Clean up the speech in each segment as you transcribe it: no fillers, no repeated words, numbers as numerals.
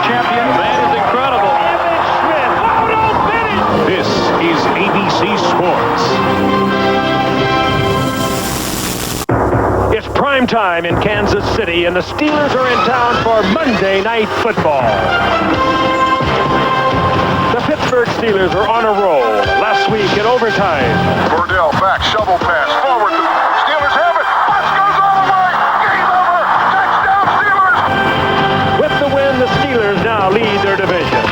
champion. That is incredible. This is ABC Sports. It's prime time in Kansas City, and the Steelers are in town for Monday Night Football. The Pittsburgh Steelers are on a roll. Last week in overtime. Cordell back, shovel pass, forward. The Steelers have it. Butch goes all the way. Game over. Touchdown, Steelers. With the win, the Steelers now lead their division.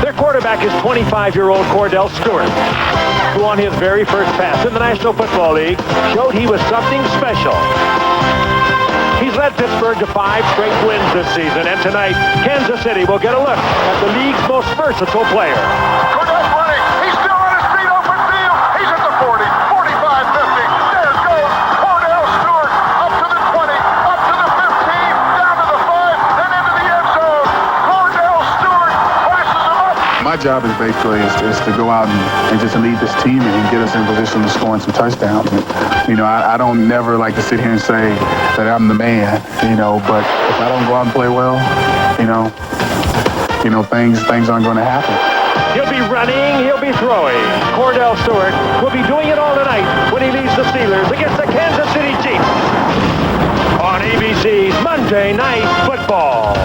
Their quarterback is 25-year-old Cordell Stewart, who on his very first pass in the National Football League showed he was something special. He's led Pittsburgh to 5 straight wins this season, and tonight, Kansas City will get a look at the league's most versatile player. Cordell's running. He's still on his feet, open field. He's at the 40, 45, 50. There goes Cordell Stewart. Up to the 20, up to the 15, down to the 5, and into the end zone. Cordell Stewart flashes him up. My job is basically is to go out and just lead this team and get us in position to score some touchdowns. And, I don't never like to sit here and say that I'm the man, but if I don't go out and play well, things aren't going to happen. He'll be running, he'll be throwing. Cordell Stewart will be doing it all tonight when he leads the Steelers against the Kansas City Chiefs on ABC's Monday Night Football.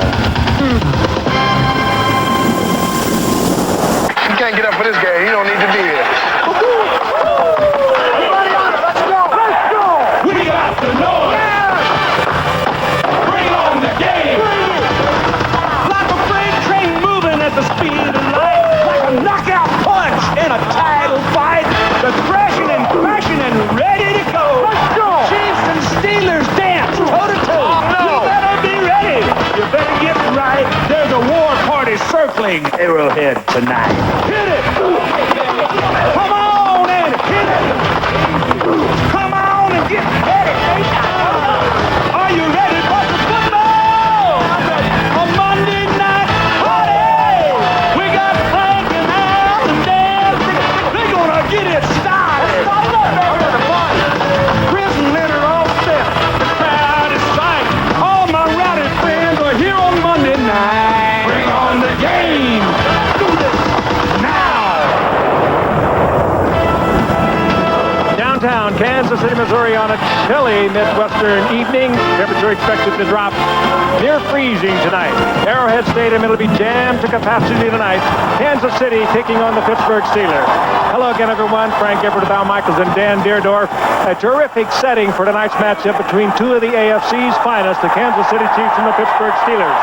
You can't get up for this game. You don't need to be here. Everybody on it. Let's go. Let's go. We got the noise. Bring on the game. Like a freight train moving at the speed of light, like a knockout punch in a title fight. The thrashing and crashing and ready to go. Let's go. Chiefs and Steelers dance toe to toe. You better be ready. You better get right. There's a war party circling Arrowhead tonight. Hit it. Come on and hit it. Come on and get ready. Are you ready for the football? A Monday night party. We got Frank and Al and Dan. They're gonna get it started. Chris and Leonard all set. The crowd is psyched. All my rowdy friends are here on Monday night. Bring on the game. Do this now. Downtown Kansas City, Missouri on a chilly Midwestern evening. Temperature expected to drop near freezing tonight. Arrowhead Stadium, it'll be jammed to capacity tonight. Kansas City taking on the Pittsburgh Steelers. Hello again, everyone. Frank Gifford, Al Michaels, and Dan Deerdorf. A terrific setting for tonight's matchup between two of the AFC's finest, the Kansas City Chiefs and the Pittsburgh Steelers.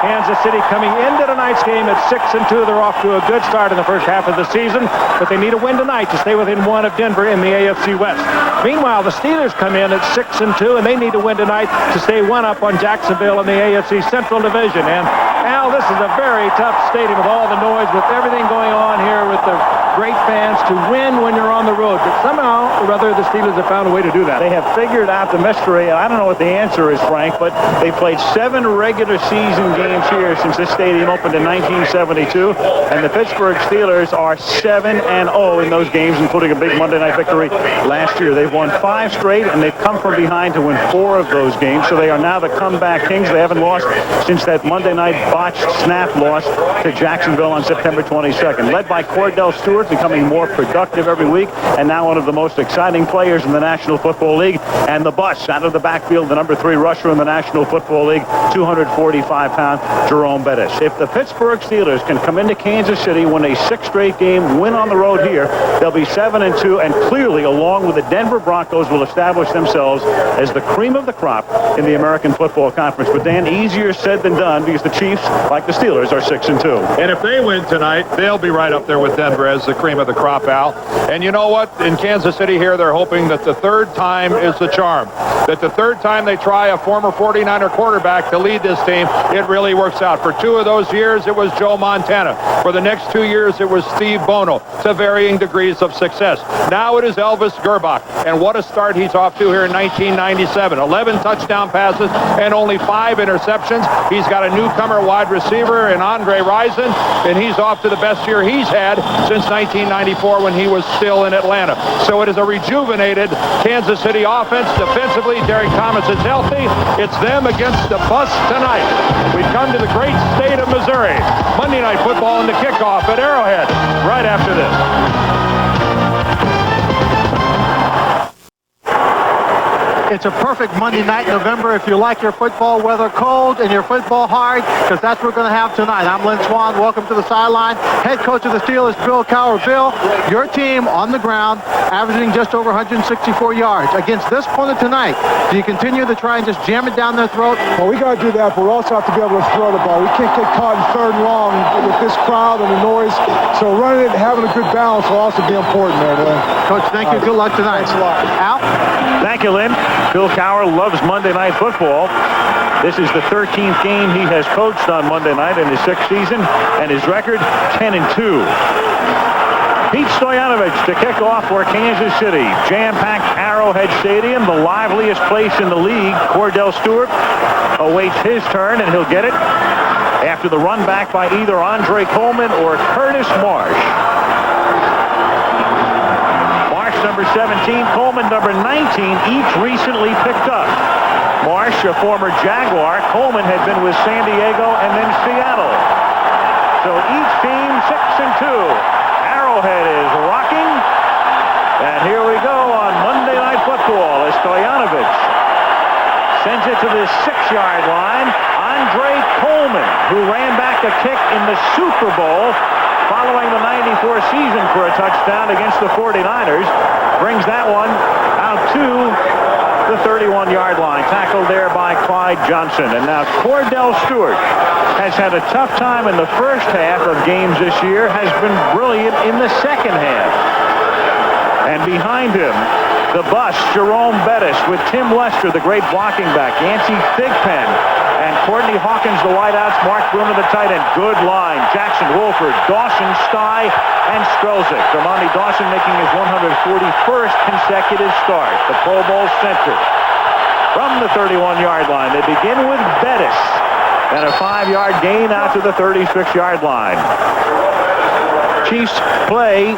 Kansas City coming into tonight's game at 6-2. They're off to a good start in the first half of the season, but they need a win tonight to stay within 1 of Denver in the AFC West. Meanwhile, the Steelers come in at 6-2, and they need to win tonight to stay 1 up on Jacksonville in the AFC Central Division. And Al, this is a very tough stadium with all the noise, with everything going on here, with the great fans, to win when you're on the road. But somehow or other, the Steelers have found a way to do that. They have figured out the mystery, and I don't know what the answer is, Frank, but they played 7 regular season games here since this stadium opened in 1972, and the Pittsburgh Steelers are 7-0 in those games, including a big Monday night victory last year. They've won 5 straight, and they've come from behind to win 4 of those games, so they are now the comeback kings. They haven't lost since that Monday night botched snap loss to Jacksonville on September 22nd. Led by Cordell Stewart, becoming more productive every week, and now one of the most exciting players in the National Football League. And the bus out of the backfield, the number 3 rusher in the National Football League, 245-pound Jerome Bettis. If the Pittsburgh Steelers can come into Kansas City, win a 6th straight game, win on the road here, they'll be 7-2, and clearly, along with the Denver Broncos, will establish themselves as the cream of the crop in the American Football Conference. But Dan, easier said than done, because the Chiefs, like the Steelers, are 6-2. And if they win tonight, they'll be right up there with Denver as the cream of the crop, Al. And you know what? In Kansas City here, they're hoping that the 3rd time is the charm. That the 3rd time they try a former 49er quarterback to lead this team, it really works out. For 2 of those years, it was Joe Montana. For the next 2 years, it was Steve Bono, to varying degrees of success. Now it is Elvis Gerbach, and what a start he's off to here in 1997. 11 touchdown passes and only 5 interceptions. He's got a newcomer wide receiver in Andre Rison, and he's off to the best year he's had since 1994 when he was still in Atlanta. So it is a rejuvenated Kansas City offense. Defensively, Derek Thomas is healthy. It's them against the bus tonight. We've come to the great state of Missouri. Monday Night Football and the kickoff at Arrowhead right after this. It's a perfect Monday night in November if you like your football weather cold and your football hard, because that's what we're going to have tonight. I'm Lynn Swan. Welcome to the sideline. Head coach of the Steelers, Bill Cowher. Bill, your team on the ground, averaging just over 164 yards. Against this opponent tonight, do you continue to try and just jam it down their throat? Well, we got to do that, but we also have to be able to throw the ball. We can't get caught in third and long with this crowd and the noise. So running it and having a good balance will also be important there, man. Coach, thank you. Good luck tonight. Thanks a lot. Al? Thank you, Lynn. Bill Cowher loves Monday Night Football. This is the 13th game he has coached on Monday night in his 6th season, and his record, 10-2. Pete Stoyanovich to kick off for Kansas City. Jam-packed Arrowhead Stadium, the liveliest place in the league. Cordell Stewart awaits his turn, and he'll get it after the run back by either Andre Coleman or Curtis Marsh. Number 17, Coleman number 19, each recently picked up. Marsh, a former Jaguar. Coleman had been with San Diego and then Seattle. So each team 6-2. Arrowhead is rocking. And here we go on Monday Night Football as Stoyanovich sends it to the 6-yard line. Andre Coleman, who ran back a kick in the Super Bowl following the 94 season for a touchdown against the 49ers, brings that one out to the 31-yard line. Tackled there by Clyde Johnson. And now Cordell Stewart has had a tough time in the first half of games this year, has been brilliant in the second half. And behind him, the bus, Jerome Bettis, with Tim Lester, the great blocking back, Yancey Thigpen, and Courtney Hawkins, the wideouts, Mark Bruner, the tight end. Good line. Jackson, Wolford, Dawson, Stye, and Strelzik. Dermontti Dawson making his 141st consecutive start. The Pro Bowl center. From the 31-yard line, they begin with Bettis. And a 5-yard gain out to the 36-yard line. Chiefs play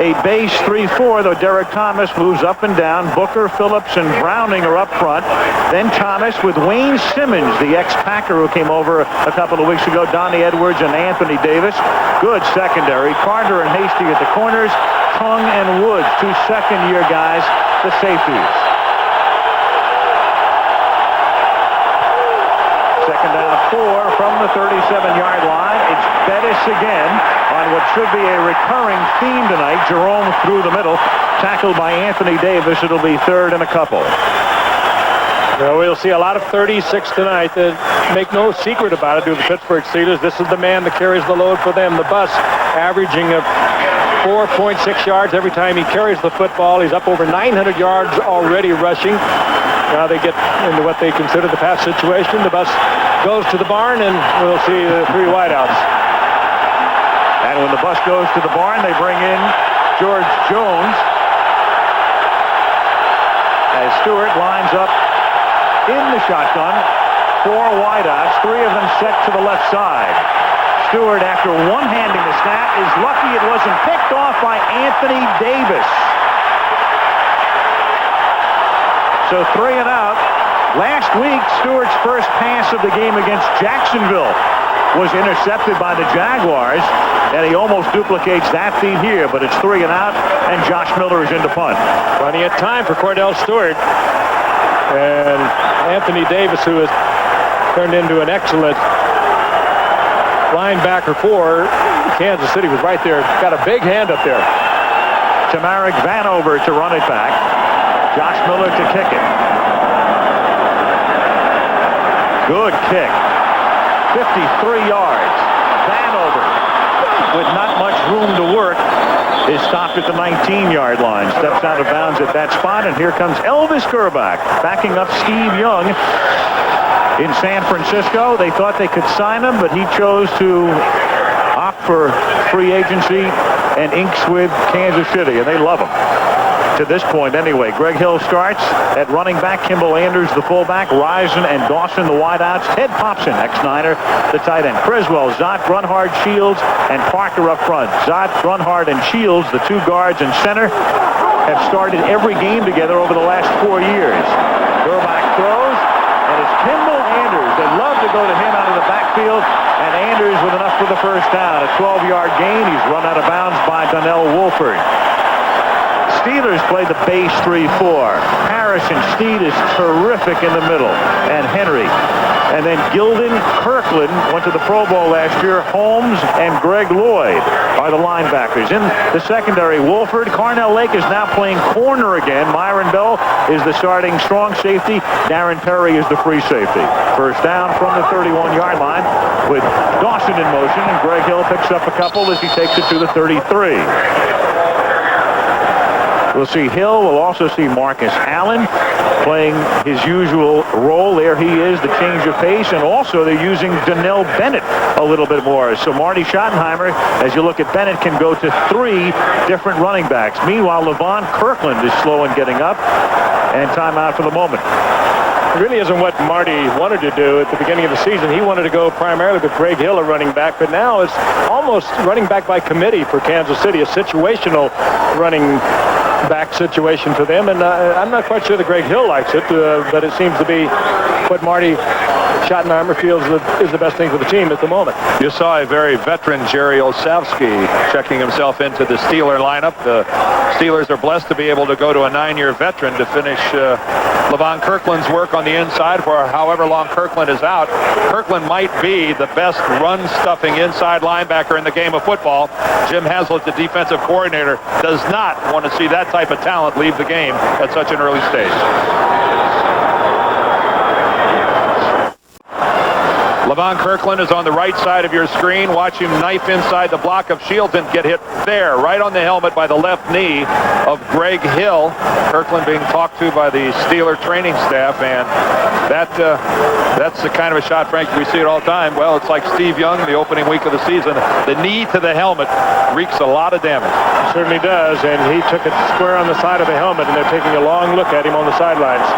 a base 3-4, though Derek Thomas moves up and down. Booker, Phillips, and Browning are up front. Then Thomas with Wayne Simmons, the ex-Packer who came over a couple of weeks ago. Donnie Edwards and Anthony Davis. Good secondary. Carter and Hasty at the corners. Tung and Woods, 2 second-year guys, the safeties. Second down 4 from the 37-yard line. It's Bettis again on what should be a recurring theme tonight. Jerome through the middle, tackled by Anthony Davis. It'll be 3rd and a couple. Well, we'll see a lot of 36 tonight. Make no secret about it to the Pittsburgh Steelers. This is the man that carries the load for them. The bus averaging 4.6 yards every time he carries the football. He's up over 900 yards already rushing. Now they get into what they consider the pass situation. The bus goes to the barn, and we'll see the 3 wideouts. And when the bus goes to the barn, they bring in George Jones as Stewart lines up in the shotgun. 4 wideouts, 3 of them set to the left side. Stewart, after one-handing the snap, is lucky it wasn't picked off by Anthony Davis. So 3 and out. Last week, Stewart's first pass of the game against Jacksonville was intercepted by the Jaguars, and he almost duplicates that feat here, but it's 3 and out, and Josh Miller is in to punt. Plenty of time for Cordell Stewart. And Anthony Davis, who has turned into an excellent linebacker for Kansas City, was right there. Got a big hand up there. Tamarick Vanover to run it back. Josh Miller to kick it. Good kick. 53 yards. Vanover, with not much room to work, is stopped at the 19-yard line. Steps out of bounds at that spot, and here comes Elvis Gerbach backing up Steve Young in San Francisco. They thought they could sign him, but he chose to for free agency and inks with Kansas City, and they love him. To this point anyway. Greg Hill starts at running back. Kimball Anders, the fullback. Risen and Dawson, the wideouts. Ted Popson, ex-Niner, the tight end. Criswell, Zott, Grunhard, Shields, and Parker up front. Zott, Grunhard, and Shields, the two guards and center, have started every game together over the last 4 years. Gerbach throws, and it's Kimball Anders. They love to go to him out of the backfield, and Anders with enough for the first down. A 12-yard gain. He's run out of bounds by Donnell Wolford. Steelers play the base 3-4. Harris and Steed is terrific in the middle, and Henry. And then Gilden, Kirkland went to the Pro Bowl last year. Holmes and Greg Lloyd are the linebackers. In the secondary, Wolford. Carnell Lake is now playing corner again. Myron Bell is the starting strong safety. Darren Perry is the free safety. First down from the 31-yard line with Dawson in motion, and Greg Hill picks up a couple as he takes it to the 33. We'll see Hill. We'll also see Marcus Allen playing his usual role. There he is, the change of pace. And also they're using Donnell Bennett a little bit more. So Marty Schottenheimer, as you look at Bennett, can go to 3 different running backs. Meanwhile, Levon Kirkland is slow in getting up. And timeout for the moment. It really isn't what Marty wanted to do at the beginning of the season. He wanted to go primarily with Greg Hill, a running back, but now it's almost running back by committee for Kansas City, a situational running back situation for them, and I'm not quite sure that Greg Hill likes it, but it seems to be what Marty Schottenheimer feels is the best thing for the team at the moment. You saw a very veteran Jerry Olszewski checking himself into the Steeler lineup. The Steelers are blessed to be able to go to a 9-year veteran to finish Levon Kirkland's work on the inside for however long Kirkland is out. Kirkland might be the best run-stuffing inside linebacker in the game of football. Jim Haslett, the defensive coordinator, does not want to see that type of talent leave the game at such an early stage. Levon Kirkland is on the right side of your screen. Watch him knife inside the block of Shields and get hit there, right on the helmet by the left knee of Greg Hill. Kirkland being talked to by the Steeler training staff, and that's the kind of a shot, Frank, we see it all the time. Well, it's like Steve Young, the opening week of the season. The knee to the helmet wreaks a lot of damage. It certainly does, and he took it square on the side of the helmet, and they're taking a long look at him on the sidelines.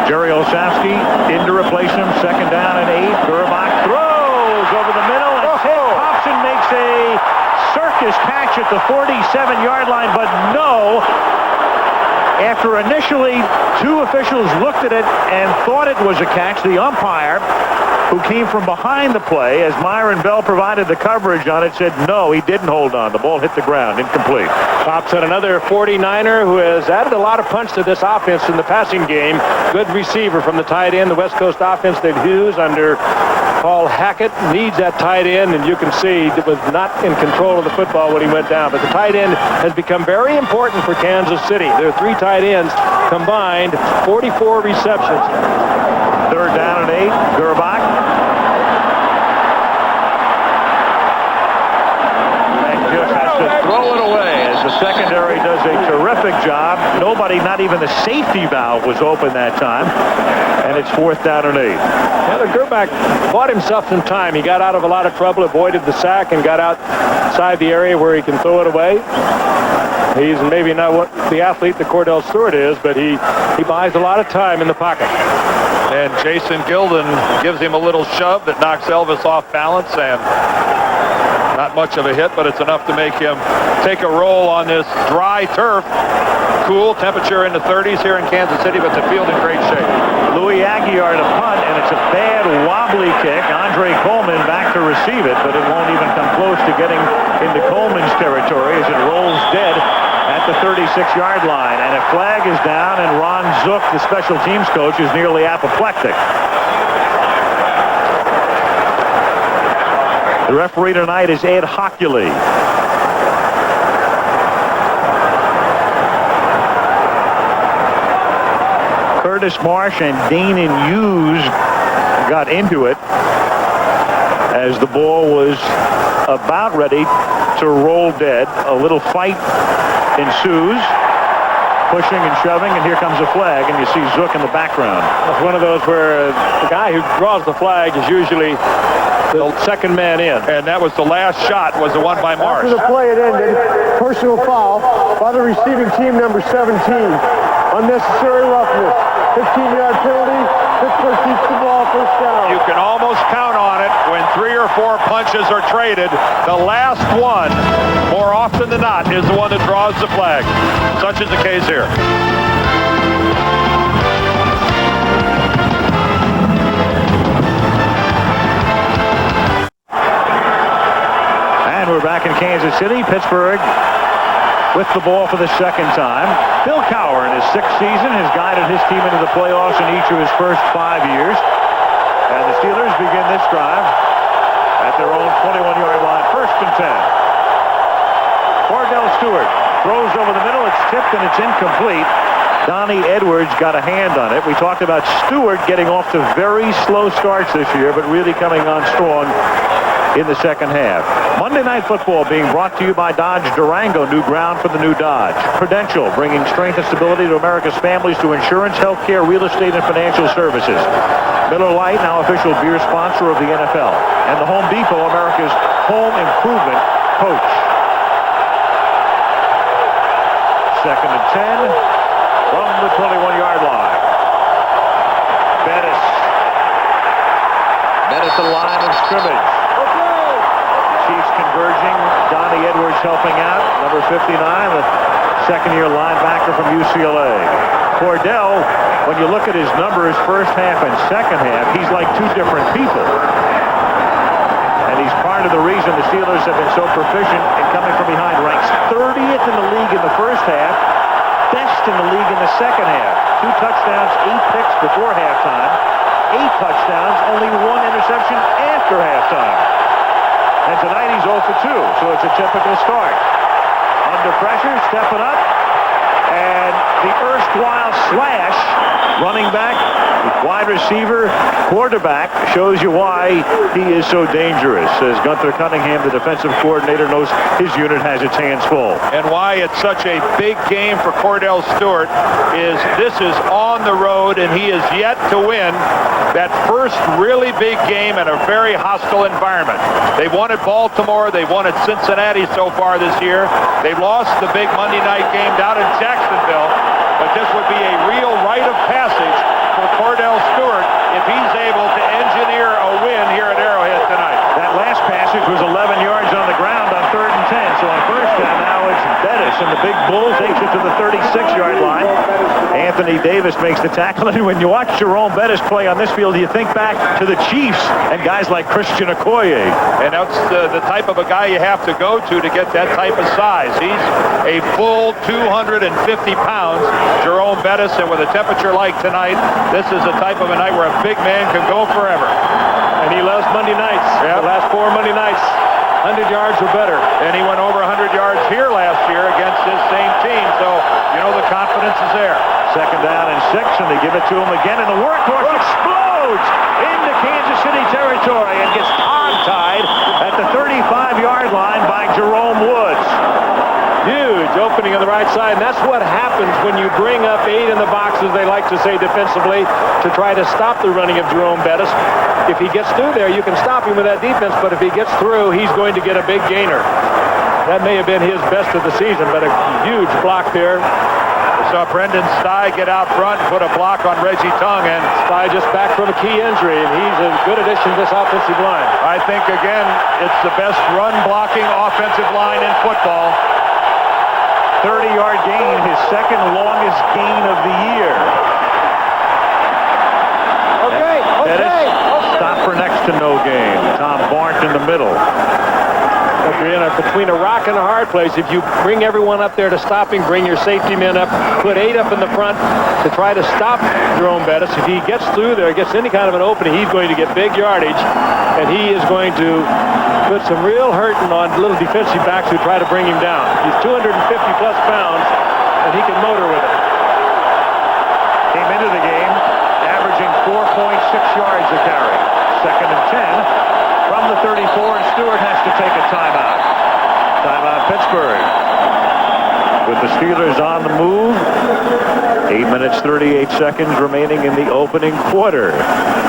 Jerry Olszewski in to replace him. Second down and 8. Gerbach throws over the middle, and Ted Popson makes a circus catch at the 47-yard line, but no. After initially 2 officials looked at it and thought it was a catch, the umpire, who came from behind the play as Myron Bell provided the coverage on it, said no, he didn't hold on. The ball hit the ground, incomplete. Popson, another 49er who has added a lot of punch to this offense in the passing game. Good receiver from the tight end. The West Coast offense that Hughes under Paul Hackett needs that tight end, and you can see it was not in control of the football when he went down. But the tight end has become very important for Kansas City. There are 3 tight ends combined, 44 receptions. Third down and 8. Gerbach. And just has to throw it away as the secondary does a terrific job. Nobody, not even the safety valve, was open that time. And it's 4th down and 8. Yeah, the Gerbach bought himself some time. He got out of a lot of trouble, avoided the sack, and got outside the area where he can throw it away. He's maybe not what the athlete that Cordell Stewart is, but he buys a lot of time in the pocket. And Jason Gilden gives him a little shove that knocks Elvis off balance, and not much of a hit, but it's enough to make him take a roll on this dry turf. Cool temperature in the 30s here in Kansas City, but the field in great shape. Louis Aguiar to punt, and it's a bad wobbly kick. Andre Coleman back to receive it, but it won't even come close to getting into Coleman's territory as it rolls dead at the 36-yard line. And a flag is down, and Ron Zook, the special teams coach, is nearly apoplectic. The referee tonight is Ed Hockley. Curtis Marsh and Danon Hughes got into it as the ball was about ready to roll dead. A little fight ensues, pushing and shoving, and here comes a flag, and you see Zook in the background. It's one of those where the guy who draws the flag is usually the second man in. And that was the last shot, was the one by Marsh. After the play had ended, personal foul by the receiving team, number 17. Unnecessary roughness. 15-yard penalty. Pittsburgh keeps the ball, first down. You can almost count on it when 3 or 4 punches are traded. The last one, more often than not, is the one that draws the flag. Such is the case here. And we're back in Kansas City. Pittsburgh with the ball for the second time. Bill Cowher, in his 6th season, has guided his team into the playoffs in each of his first 5 years. And the Steelers begin this drive at their own 21-yard line, 1st and 10. Cordell Stewart throws over the middle. It's tipped and it's incomplete. Donnie Edwards got a hand on it. We talked about Stewart getting off to very slow starts this year, but really coming on strong in the second half. Monday Night Football being brought to you by Dodge Durango, new ground for the new Dodge. Prudential, bringing strength and stability to America's families through insurance, healthcare, real estate, and financial services. Miller Lite, now official beer sponsor of the NFL. And the Home Depot, America's home improvement coach. 2nd and 10 from the 21-yard line. Bettis at the line of scrimmage. Chiefs converging. Donnie Edwards helping out. Number 59, the second-year linebacker from UCLA. Cordell, when you look at his numbers first half and second half, he's like 2 different people. And he's part of the reason the Steelers have been so proficient in coming from behind. Ranks 30th in the league in the first half, best in the league in the second half. 2 touchdowns, 8 picks before halftime. 8 touchdowns, only 1 interception after halftime. And tonight he's 0 for 2, so it's a typical start. Under pressure, stepping up, and the erstwhile slash running back, wide receiver, quarterback shows you why he is so dangerous. As Gunther Cunningham, the defensive coordinator, knows his unit has its hands full. And why it's such a big game for Cordell Stewart is this is on the road, and he is yet to win that first really big game in a very hostile environment. They've won at Baltimore. They've won at Cincinnati so far this year. They've lost the big Monday night game down in Jacksonville. But this would be a real rite of passage for Cordell Stewart if he's able to engineer a win here at Arrowhead tonight. That last passage was 11 yards on the ground on 3rd and 10. So on first down now it's Bettis, and the big bull takes it to the 36-yard line. Anthony Davis makes the tackle, and when you watch Jerome Bettis play on this field, you think back to the Chiefs and guys like Christian Okoye. And that's the type of a guy you have to go to get that type of size. He's a full 250 pounds, Jerome Bettis, and with a temperature like tonight, this is the type of a night where a big man can go forever. And he loves Monday nights. Yep. The last 4 Monday nights, 100 yards or better. And he went over 100 yards here last year against this same team, so you know the confidence is there. 2nd down and 6, and they give it to him again, and the workhorse explodes into Kansas City territory and gets hog-tied at the 35-yard line by Jerome Woods. Huge opening on the right side, and that's what happens when you bring up 8 in the box, as they like to say defensively, to try to stop the running of Jerome Bettis. If he gets through there, you can stop him with that defense, but if he gets through, he's going to get a big gainer. That may have been his best of the season, but a huge block there. We saw Brendan Stye get out front and put a block on Reggie Tongue, and Stye just back from a key injury, and he's a good addition to this offensive line. I think, again, it's the best run-blocking offensive line in football. 30-yard gain, his second longest gain of the year. Okay. Stop for next to no gain. Tom Barnt in the middle. If you're in between a rock and a hard place, if you bring everyone up there to stop him, bring your safety men up, put 8 up in the front to try to stop Jerome Bettis. If he gets through there, gets any kind of an opening, he's going to get big yardage, and he is going to put some real hurting on little defensive backs who try to bring him down. He's 250-plus pounds, and he can motor with it. Came into the game averaging 4.6 yards a carry. 2nd and 10 from the 34, and Stewart has to take a timeout. Timeout Pittsburgh. With the Steelers on the move, 8 minutes 38 seconds remaining in the opening quarter.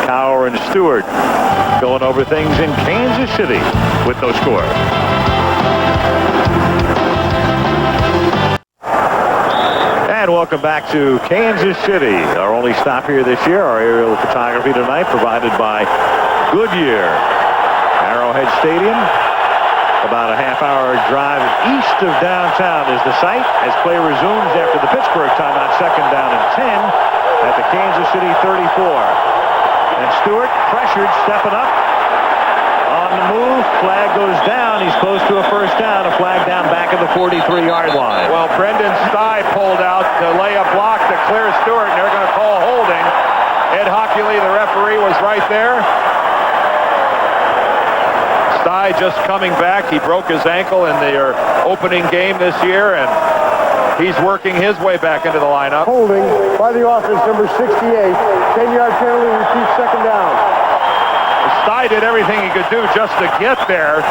Cowher and Stewart going over things in Kansas City with no score. And welcome back to Kansas City. Our only stop here this year. Our aerial photography tonight provided by Goodyear. Arrowhead Stadium, about a half-hour drive east of downtown is the site as play resumes after the Pittsburgh timeout, second down and 10 at the Kansas City 34. And Stewart pressured, stepping up. On the move, flag goes down. He's close to a first down. A flag down back at the 43-yard line. Well, Brendan Stye pulled out to lay a block to clear Stewart, and they're going to call holding. Ed Hockley, the referee, was right there. Stye just coming back. He broke his ankle in their opening game this year, and he's working his way back into the lineup. Holding by the offense, number 68. 10-yard penalty, repeat second down. Stye did everything he could do just to get there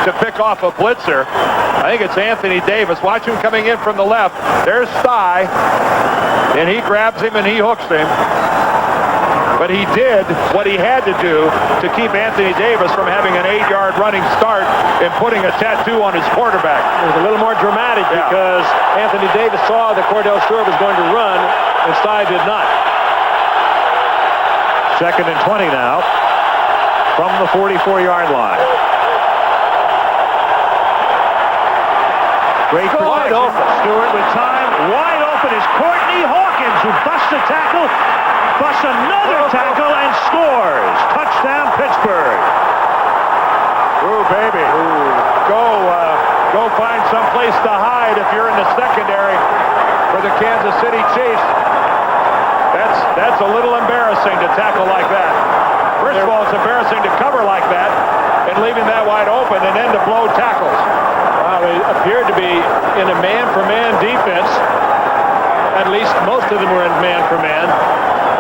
to pick off a blitzer. I think it's Anthony Davis. Watch him coming in from the left. There's Stye, and he grabs him and he hooks him. But he did what he had to do to keep Anthony Davis from having an 8-yard running start and putting a tattoo on his quarterback. It was a little more dramatic because Anthony Davis saw that Cordell Stewart was going to run, and Stye did not. Second and 20 now from the 44-yard line. Great Wide open. Stewart with time. Wide open is Courtney Hawkins, who busts a tackle, busts another tackle, and scores. Touchdown, Pittsburgh. Ooh, baby. Go find some place to hide if you're in the secondary for the Kansas City Chiefs. That's a little embarrassing to tackle like that. First of all, it's embarrassing to cover like that and leaving that wide open and then to blow tackles. Well, they appeared to be in a man-for-man defense. At least most of them were in man-for-man.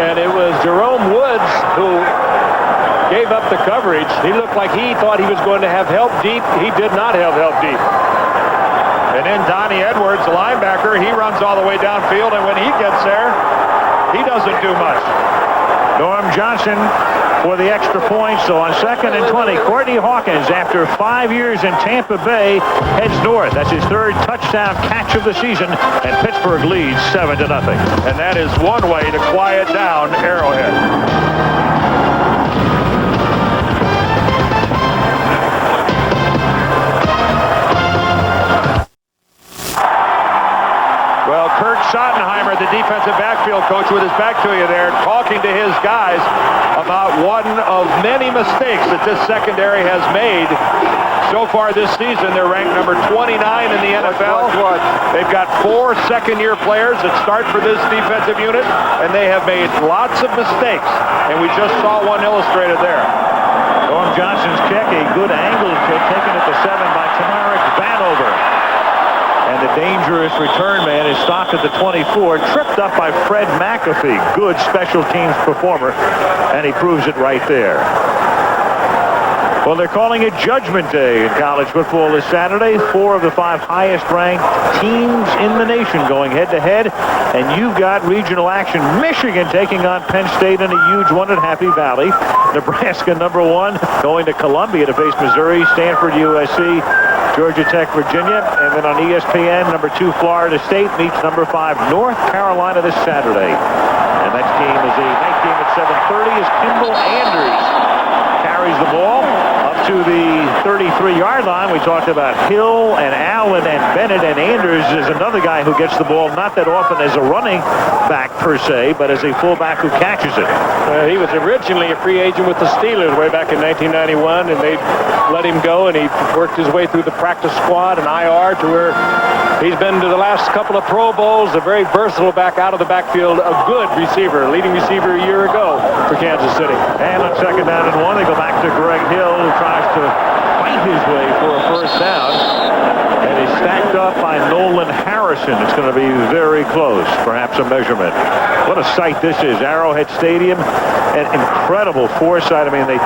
And it was Jerome Woods who gave up the coverage. He looked like he thought he was going to have help deep. He did not have help deep. And then Donnie Edwards, the linebacker, he runs all the way downfield, and when he gets there, he doesn't do much. Norm Johnson for the extra point. So on second and 20, Courtney Hawkins, after 5 years in Tampa Bay, heads north. That's his third touchdown catch of the season, and Pittsburgh leads 7-0. And that is one way to quiet down Arrowhead. Well, Kurt Schottenheimer, the defensive backfield coach, with his back to you there, talking to his guys about one of many mistakes that this secondary has made. So far this season, they're ranked number 29 in the NFL. They've got 4 second-year players that start for this defensive unit, and they have made lots of mistakes. And we just saw one illustrated there. Norm Johnson's kick, a good angle kick, taken at the 7 by Tamarick Vanover. And the dangerous return man is stopped at the 24, tripped up by Fred McAfee. Good special teams performer, and he proves it right there. Well, they're calling it Judgment Day in college football this Saturday. 4 of the 5 highest-ranked teams in the nation going head-to-head, and you've got regional action. Michigan taking on Penn State in a huge one at Happy Valley. Nebraska, number 1, going to Columbia to face Missouri. Stanford, USC. Georgia Tech, Virginia, and then on ESPN, number 2, Florida State meets number 5, North Carolina this Saturday. And that game is a night game at 7:30 as Kimball Anders carries the ball up to the 33-yard line. We talked about Hill and Allen and Bennett, and Anders is another guy who gets the ball not that often as a running back per se, but as a fullback who catches it. He was originally a free agent with the Steelers way back in 1991, and they let him go, and he worked his way through the practice squad and IR to where he's been to the last couple of Pro Bowls, a very versatile back out of the backfield, a good receiver, leading receiver a year ago for Kansas City. And on second down and 1, they go back to Greg Hill, who tries to fight his way for a first down. And he's stacked up by Nolan Harrison. It's going to be very close, perhaps a measurement. What a sight this is. Arrowhead Stadium, and incredible foresight. I mean, the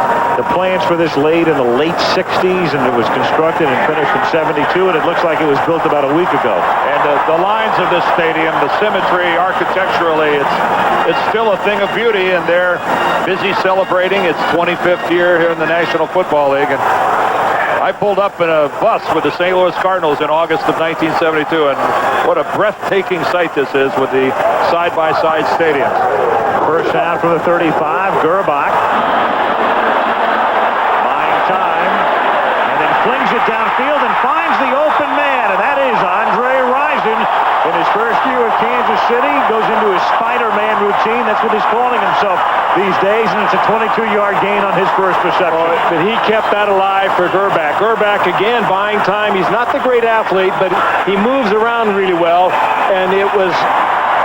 plans for this laid in the late 60s, and it was constructed and finished in 72, and it looks like it was built about a week ago. And the lines of this stadium, the symmetry architecturally, it's still a thing of beauty, and they're busy celebrating its 25th year here in the National Football League. And I pulled up in a bus with the St. Louis Cardinals in August of 1972, and what a breathtaking sight this is with the side-by-side stadiums. First down from the 35, Gerbach. Buying time, and then flings it downfield and finds the open man, and that is Andre Rison. In his first year with Kansas City, goes into his Spider-Man routine. That's what he's calling himself these days, and it's a 22-yard gain on his first reception. But he kept that alive for Gerbach. Gerbach, again, buying time. He's not the great athlete, but he moves around really well, and it was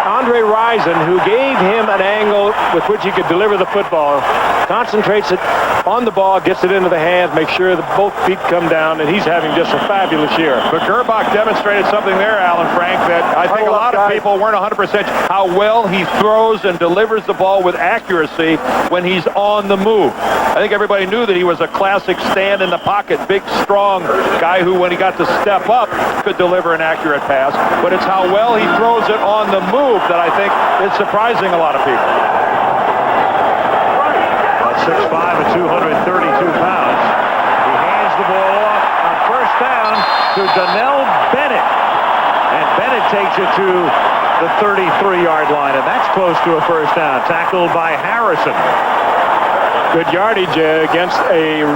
Andre Rison who gave him an angle with which he could deliver the football. Concentrates it on the ball, gets it into the hands, makes sure that both feet come down, and he's having just a fabulous year. But Gerbach demonstrated something there, Alan Frank, that I think a lot of people weren't 100% how well he throws and delivers the ball with accuracy when he's on the move. I think everybody knew that he was a classic stand in the pocket, big, strong guy who, when he got to step up, could deliver an accurate pass. But it's how well he throws it on the move that I think is surprising a lot of people. 6'5" and 232 pounds. He hands the ball off on first down to Donnell Bennett. And Bennett takes it to the 33-yard line, and that's close to a first down. Tackled by Harrison. Good yardage against a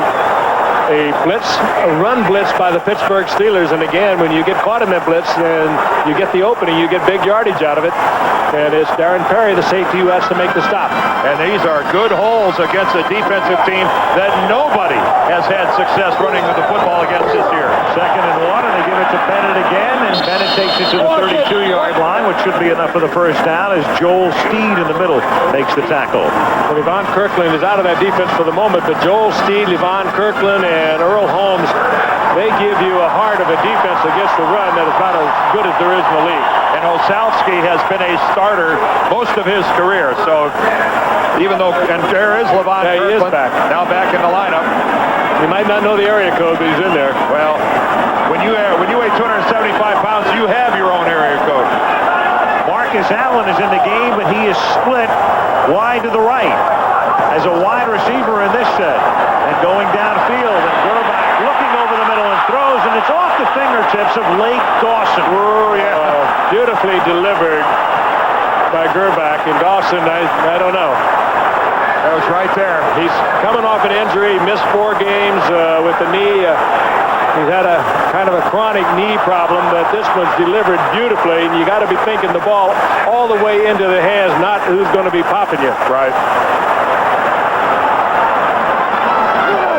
blitz, a run blitz by the Pittsburgh Steelers. And again, when you get caught in that blitz, then you get the opening, you get big yardage out of it. And it's Darren Perry, the safety, who has to make the stop. And these are good holes against a defensive team that nobody has had success running with the football against this year. Second and 1, and they give it to Bennett again, and Bennett takes it to the 32-yard line, which should be enough for the first down, as Joel Steed in the middle makes the tackle. Well, Levon Kirkland is out of that defense for the moment, but Joel Steed, Levon Kirkland, and Earl Holmes, they give you a heart of a defense against the run that is about as good as there is in the league. And Osalski has been a starter most of his career, so even though, and there is Levon Kirkland, he is back. Now back in the lineup. You might not know the area code, but he's in there. Well, when you weigh 275 pounds, you have your own area code. Marcus Allen is in the game, but he is split wide to the right as a wide receiver in this set. And going downfield, and Gerbach looking over the middle and throws, and it's off the fingertips of Lake Dawson. Oh, yeah. Beautifully delivered by Gerbach. And Dawson, I don't know. That was right there. He's coming off an injury, missed 4 games with the knee. He's had a kind of a chronic knee problem, but this one's delivered beautifully, and you got to be thinking the ball all the way into the hands, not who's going to be popping you. Right.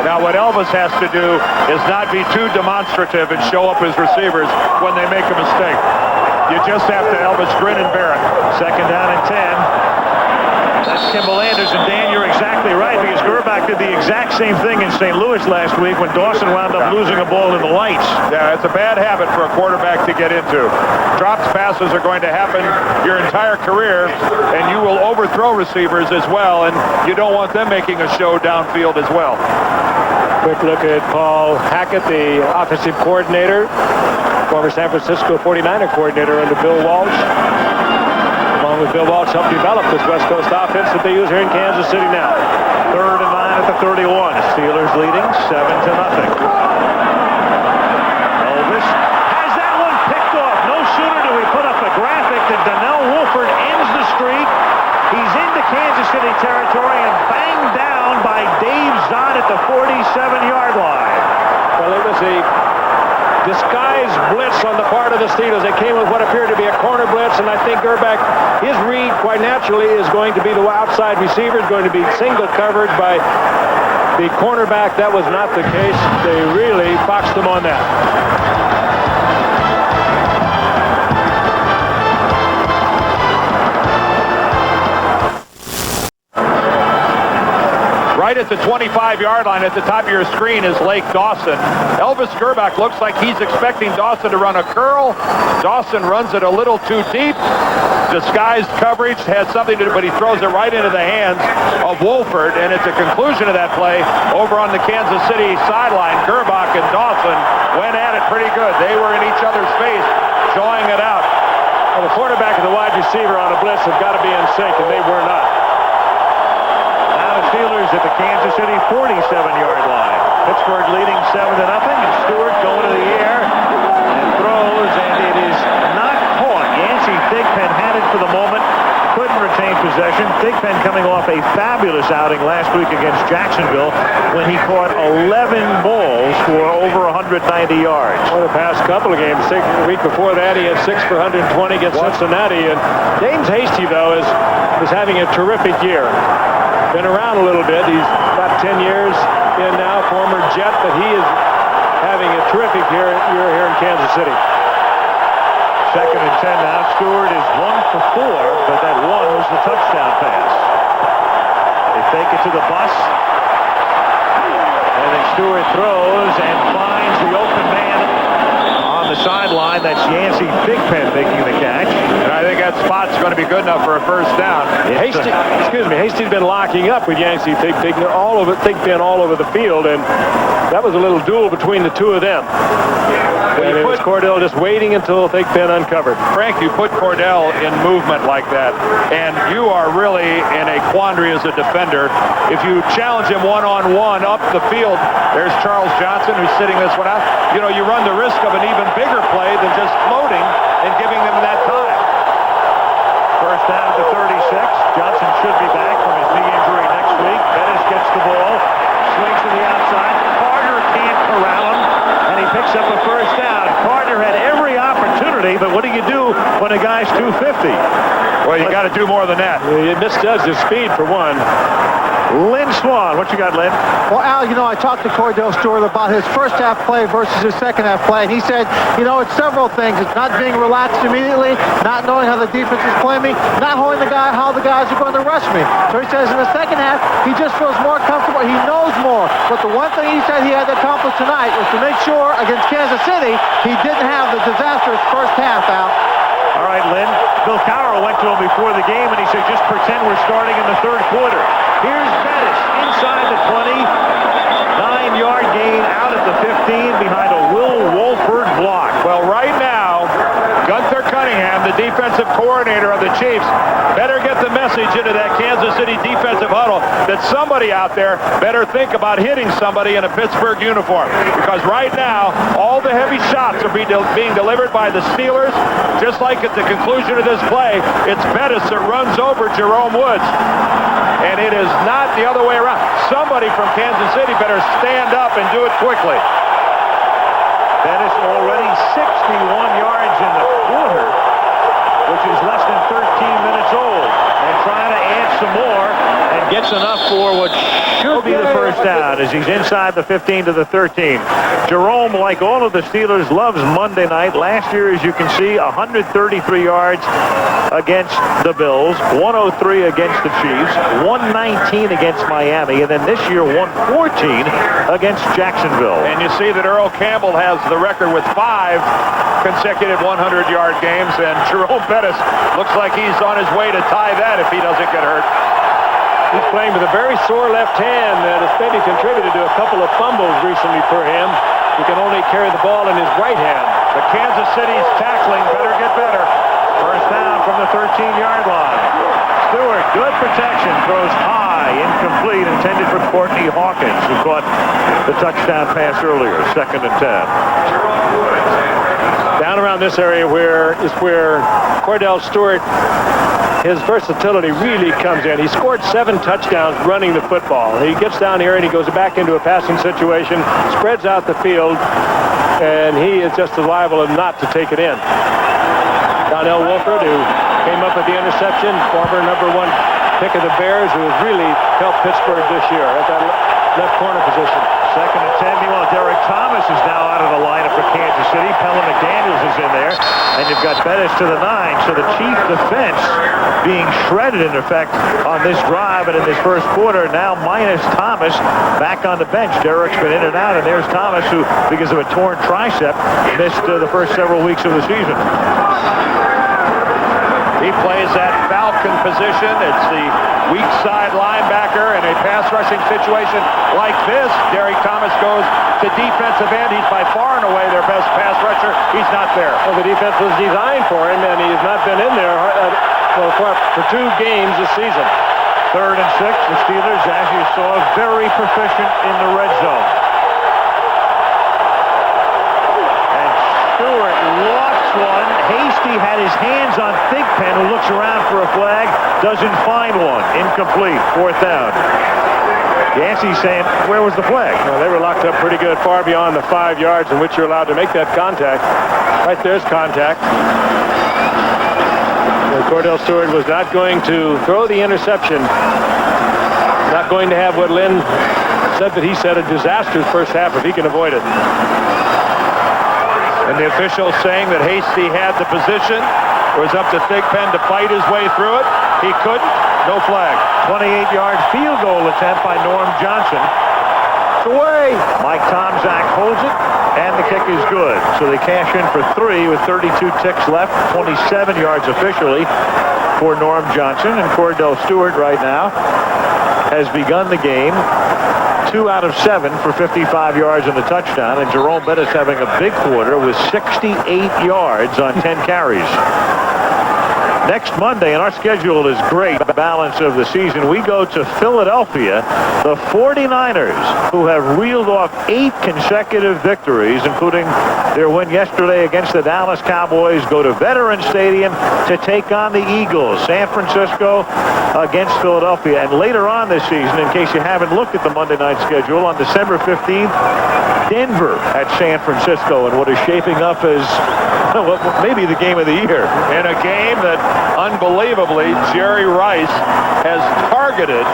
Now, what Elvis has to do is not be too demonstrative and show up his receivers when they make a mistake. You just have to, Elvis, grin and bear it. Second down and 10. That's Kimball Anderson. Dan, you're exactly right, because Gerbach did the exact same thing in St. Louis last week when Dawson wound up losing a ball in the lights. Yeah, it's a bad habit for a quarterback to get into. Dropped passes are going to happen your entire career, and you will overthrow receivers as well, and you don't want them making a show downfield as well. Quick look at Paul Hackett, the offensive coordinator, former San Francisco 49er coordinator under Bill Walsh. Along with Bill Walsh, helped develop this West Coast offense that they use here in Kansas City now. Third and 9 at the 31. Steelers leading 7-0. Elvis has that one picked off. No sooner do we put up a graphic that Donnell Wolford ends the streak. He's into Kansas City territory and banged down by Dave Zott at the 47-yard line. Well, it was a disguised blitz on the part of the Steelers. They came with what appeared to be a corner blitz, and I think Gerbach, his read quite naturally is going to be the outside receiver, is going to be single covered by the cornerback. That was not the case. They really foxed him on that. Right at the 25-yard line at the top of your screen is Lake Dawson. Elvis Gerbach looks like he's expecting Dawson to run a curl. Dawson runs it a little too deep. Disguised coverage has something to do, but he throws it right into the hands of Wolford, and at the conclusion of that play, over on the Kansas City sideline, Gerbach and Dawson went at it pretty good. They were in each other's face, jawing it out. Well, the quarterback and the wide receiver on a blitz have got to be in sync, and they were not. Now the Steelers at the Kansas City 47-yard line. Pittsburgh leading 7-0, and Stewart going to the air and throws, and it is not caught. Yancey Thigpen had it for the moment, couldn't retain possession. Thigpen coming off a fabulous outing last week against Jacksonville when he caught 11 balls for over 190 yards. Well, the past couple of games, the week before that, he had 6 for 120 against Cincinnati. And James Hasty, though, is having a terrific year. Been around a little bit. He's about 10 years in now, former Jet, but he is having a terrific year here in Kansas City. 2nd and 10 now. Stewart is 1 for 4, but that one was the touchdown pass. They fake it to the bus. And then Stewart throws and finds the open man on the sideline. That's Yancey Thigpen making the catch. And I think that spot's going to be good enough for a first down. Hasty's been locking up with Yancey Thigpen all over the field, and that was a little duel between the two of them. And it was Cordell just waiting until Thigpen uncovered. Frank, you put Cordell in movement like that, and you are really in a quandary as a defender. If you challenge him one-on-one up the field, there's Charles Johnson who's sitting this one out. You know, you run the risk of an even bigger play than just floating and giving them that time. First down at the 36. Johnson should be back from his knee injury next week. Bettis gets the ball, swings to the outside. Carter can't corral him, and he picks up a first down. Carter had every opportunity, but what do you do when a guy's 250? Well, you got to do more than that. He misjudged his speed for one. Lynn Swan, what you got, Lynn? Well, Al, you know, I talked to Cordell Stewart about his first half play versus his second half play, and he said, you know, it's several things. It's not being relaxed immediately, not knowing how the defense is playing me, not knowing how the guys are going to rush me. So he says in the second half, he just feels more comfortable. He knows more. But the one thing he said he had to accomplish tonight was to make sure against Kansas City he didn't have the disastrous first half, Al. All right, Lynn. Bill Cowher went to him before the game, and he said, just pretend we're starting in the third quarter. Here's Bettis inside the 20. 9-yard gain out at the 15 behind a Will Wolford block. Well, right now, Gunther Cunningham, the defensive coordinator of the Chiefs, better get the message into that Kansas City defensive huddle that somebody out there better think about hitting somebody in a Pittsburgh uniform. Because right now, all the heavy shots are being delivered by the Steelers. Just like at the conclusion of this play, it's Bettis that runs over Jerome Woods. And it is not the other way around. Somebody from Kansas City better stand up and do it quickly. Bettis already 61 yards in the quarter, which is less than 13 minutes old. And trying to add some more and gets enough for what should be the first down as he's inside the 15 to the 13. Jerome, like all of the Steelers, loves Monday night. Last year, as you can see, 133 yards against the Bills, 103 against the Chiefs, 119 against Miami, and then this year 114 against Jacksonville. And you see that Earl Campbell has the record with 5 consecutive 100-yard games, and Jerome Bettis looks like he's on his way to tie that if he doesn't get hurt. He's playing with a very sore left hand that has maybe contributed to a couple of fumbles recently for him. He can only carry the ball in his right hand. But Kansas City's tackling better get better. First down from the 13-yard line. Stewart, good protection, throws high, incomplete, intended for Courtney Hawkins, who caught the touchdown pass earlier, 2nd and 10. Down around this area is where Cordell Stewart, his versatility really comes in. He scored 7 touchdowns running the football. He gets down here and he goes back into a passing situation, spreads out the field, and he is just as liable not to take it in. Donnell Wolford, who came up with the interception, former #1 pick of the Bears, who has really helped Pittsburgh this year. left corner position. Second and 10. Meanwhile, Derek Thomas is now out of the lineup for Kansas City. Pella McDaniels is in there. And you've got Bettis to the 9. So the Chief defense being shredded, in effect, on this drive and in this first quarter. Now minus Thomas back on the bench. Derek's been in and out. And there's Thomas, who, because of a torn tricep, missed the first several weeks of the season. He plays that Falcon position. It's the weak side linebacker in a pass rushing situation like this. Derek Thomas goes to defensive end. He's by far and away their best pass rusher. He's not there. Well, the defense was designed for him, and he's not been in there for 2 games this season. Third and 6. The Steelers, as you saw, very proficient in the red zone. And Stewart lost one. Hasty had his hands on Thigpen, who looks around for a flag, doesn't find one. Incomplete. 4th down. Yancey saying, where was the flag? Well, they were locked up pretty good, far beyond the 5 yards in which you're allowed to make that contact. Right there's contact. And Cordell Stewart was not going to throw the interception. Not going to have what Lynn said that he said a disastrous first half if he can avoid it. And the official saying that Hasty had the position. It was up to Thigpen to fight his way through it. He couldn't. No flag. 28-yard field goal attempt by Norm Johnson. It's away. Mike Tomczak holds it, and the kick is good. So they cash in for 3 with 32 ticks left. 27 yards officially for Norm Johnson. And Cordell Stewart right now has begun the game. 2 out of 7 for 55 yards and a touchdown. And Jerome Bettis having a big quarter with 68 yards on 10 carries. Next Monday, and our schedule is great, the balance of the season, we go to Philadelphia. The 49ers, who have reeled off 8 consecutive victories, including their win yesterday against the Dallas Cowboys, go to Veterans Stadium to take on the Eagles. San Francisco against Philadelphia. And later on this season, in case you haven't looked at the Monday night schedule, on December 15th, Denver at San Francisco, and what is shaping up as maybe the game of the year. In a game that, unbelievably, Jerry Rice has targeted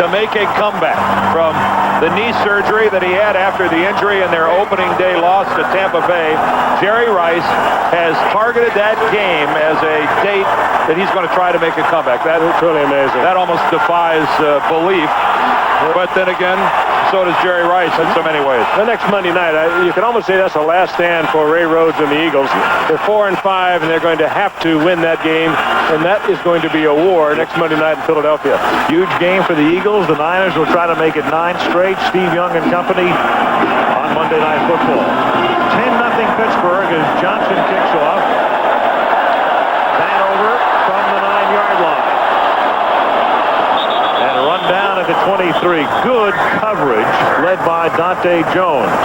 to make a comeback from the knee surgery that he had after the injury in their opening day loss to Tampa Bay. Jerry Rice has targeted that game as a date that he's going to try to make a comeback. That is truly amazing. That almost defies belief. But then again, so does Jerry Rice in so many ways. The next Monday night, you can almost say that's the last stand for Ray Rhodes and the Eagles. They're 4-5, and they're going to have to win that game, and that is going to be a war next Monday night in Philadelphia. Huge game for the Eagles. The Niners will try to make it 9 straight. Steve Young and company on Monday Night Football. 10-0 Pittsburgh as Johnson kicks off. Hanover from the 9-yard line. And a run down at the 23. Good coverage led by Dante Jones.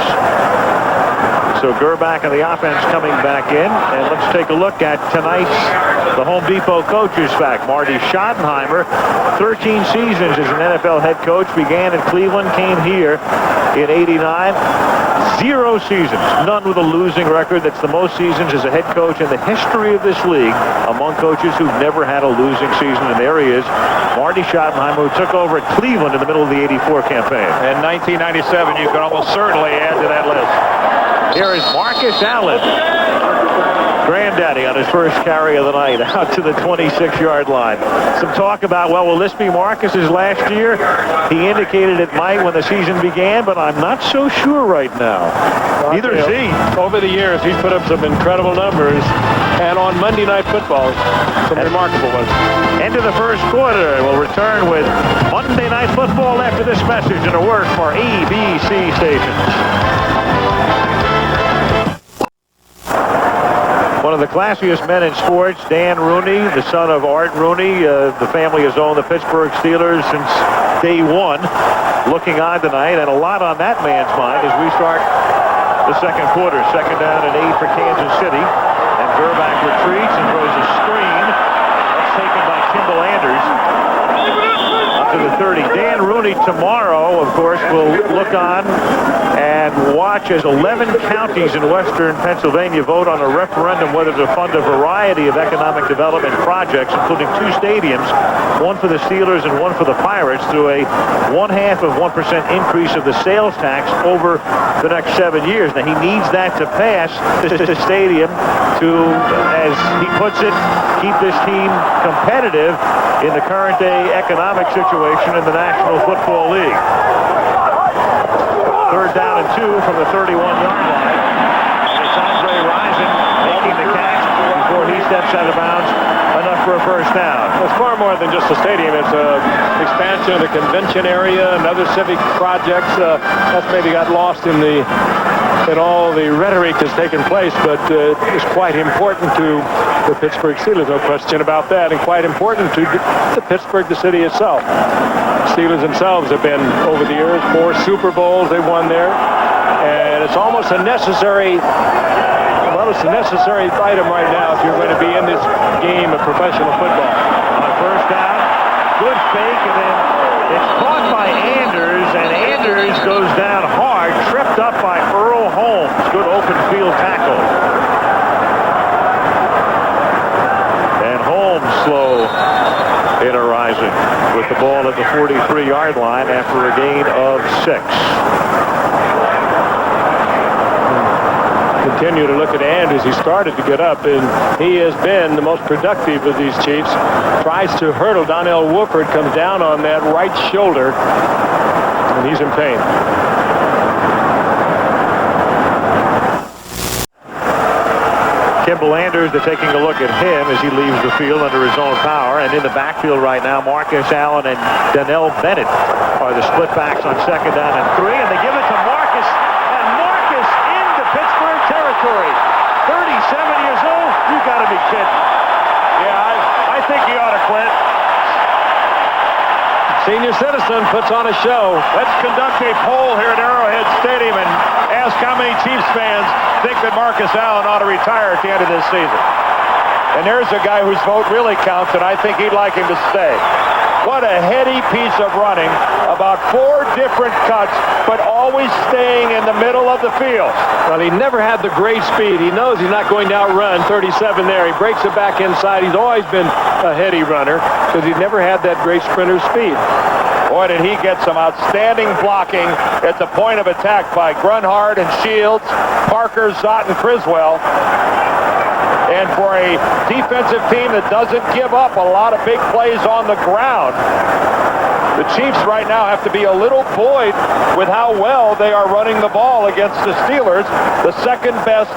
So Gerbach and the offense coming back in. And let's take a look at tonight's the Home Depot coaches back. Marty Schottenheimer, 13 seasons as an NFL head coach. Began in Cleveland, came here in '89. 0 seasons, none with a losing record. That's the most seasons as a head coach in the history of this league among coaches who've never had a losing season. And there he is, Marty Schottenheimer, who took over at Cleveland in the middle of the '84 campaign. In 1997, you can almost certainly add to that list. Here is Marcus Allen, granddaddy, on his first carry of the night, out to the 26-yard line. Some talk about, well, will this be Marcus's last year? He indicated it might when the season began, but I'm not so sure right now. Neither is he. Over the years, he's put up some incredible numbers, and on Monday Night Football, some remarkable ones. End of the first quarter. We'll return with Monday Night Football after this message and a word for ABC stations. One of the classiest men in sports, Dan Rooney, the son of Art Rooney. The family has owned the Pittsburgh Steelers since day one. Looking on tonight, and a lot on that man's mind as we start the second quarter. 2nd down and 8 for Kansas City. And Gerbach retreats and throws a screen. That's taken by Kimball Anders. Up to the 30. Dan Rooney tomorrow, of course, will look on and watch as 11 counties in western Pennsylvania vote on a referendum whether to fund a variety of economic development projects, including 2 stadiums, one for the Steelers and one for the Pirates, through a 0.5% increase of the sales tax over the next 7 years. Now, he needs that to pass the stadium to, as he puts it, keep this team competitive in the current day economic situation in the National Football League. 3rd down and 2 from the 31-yard line. And it's Andre Rison making the catch before he steps out of bounds. Enough for a first down. It's far more than just a stadium. It's an expansion of the convention area and other civic projects. That's maybe got lost in all the rhetoric that's taken place, but it's quite important to the Pittsburgh Steelers, no question about that, and quite important to the Pittsburgh, the city itself. Steelers themselves have been, over the years, 4 Super Bowls they won there, and it's almost a necessary, well, it's a necessary item right now if you're going to be in this game of professional football. On first down, good fake, and then it's caught by Anders, and Anders goes down hard, tripped up by Earl Holmes. Good open field tackle. And Holmes slow in a rising with the ball at the 43-yard line after a gain of 6. Continue to look at Andrews. He started to get up, and he has been the most productive of these Chiefs. Tries to hurdle. Donnell Wooford comes down on that right shoulder, and he's in pain. Kimball Anders, they're taking a look at him as he leaves the field under his own power. And in the backfield right now, Marcus Allen and Donnell Bennett are the split backs on 2nd down and 3. And they give it to Marcus, and Marcus into Pittsburgh territory. 37 years old? You got to be kidding. Yeah, I think he ought to quit. Senior citizen puts on a show. Let's conduct a poll here at Arrowhead Stadium and ask how many Chiefs fans think that Marcus Allen ought to retire at the end of this season. And there's a guy whose vote really counts, and I think he'd like him to stay. What a heady piece of running. About 4 different cuts, but always staying in the middle of the field. Well, he never had the great speed. He knows he's not going to outrun 37 there. He breaks it back inside. He's always been a heady runner because he's never had that great sprinter speed. Boy, did he get some outstanding blocking at the point of attack by Grunhard and Shields, Parker, Zott, and Criswell. And for a defensive team that doesn't give up a lot of big plays on the ground, the Chiefs right now have to be a little buoyed with how well they are running the ball against the Steelers, the 2nd best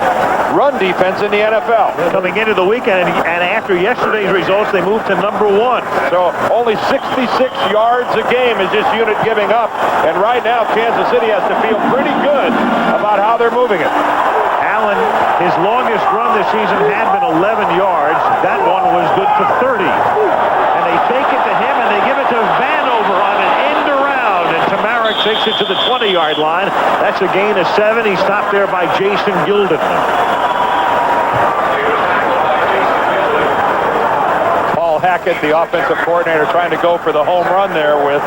run defense in the NFL. Coming into the weekend, and after yesterday's results, they moved to number 1. So only 66 yards a game is this unit giving up. And right now, Kansas City has to feel pretty good about how they're moving it. Allen, his longest run this season had been 11 yards. That one was good for 30. And they fake it to him, and they give it to Vanover on an end around. And Tamara takes it to the 20-yard line. That's a gain of 7. He's stopped there by Jason Gilden. Paul Hackett, the offensive coordinator, trying to go for the home run there with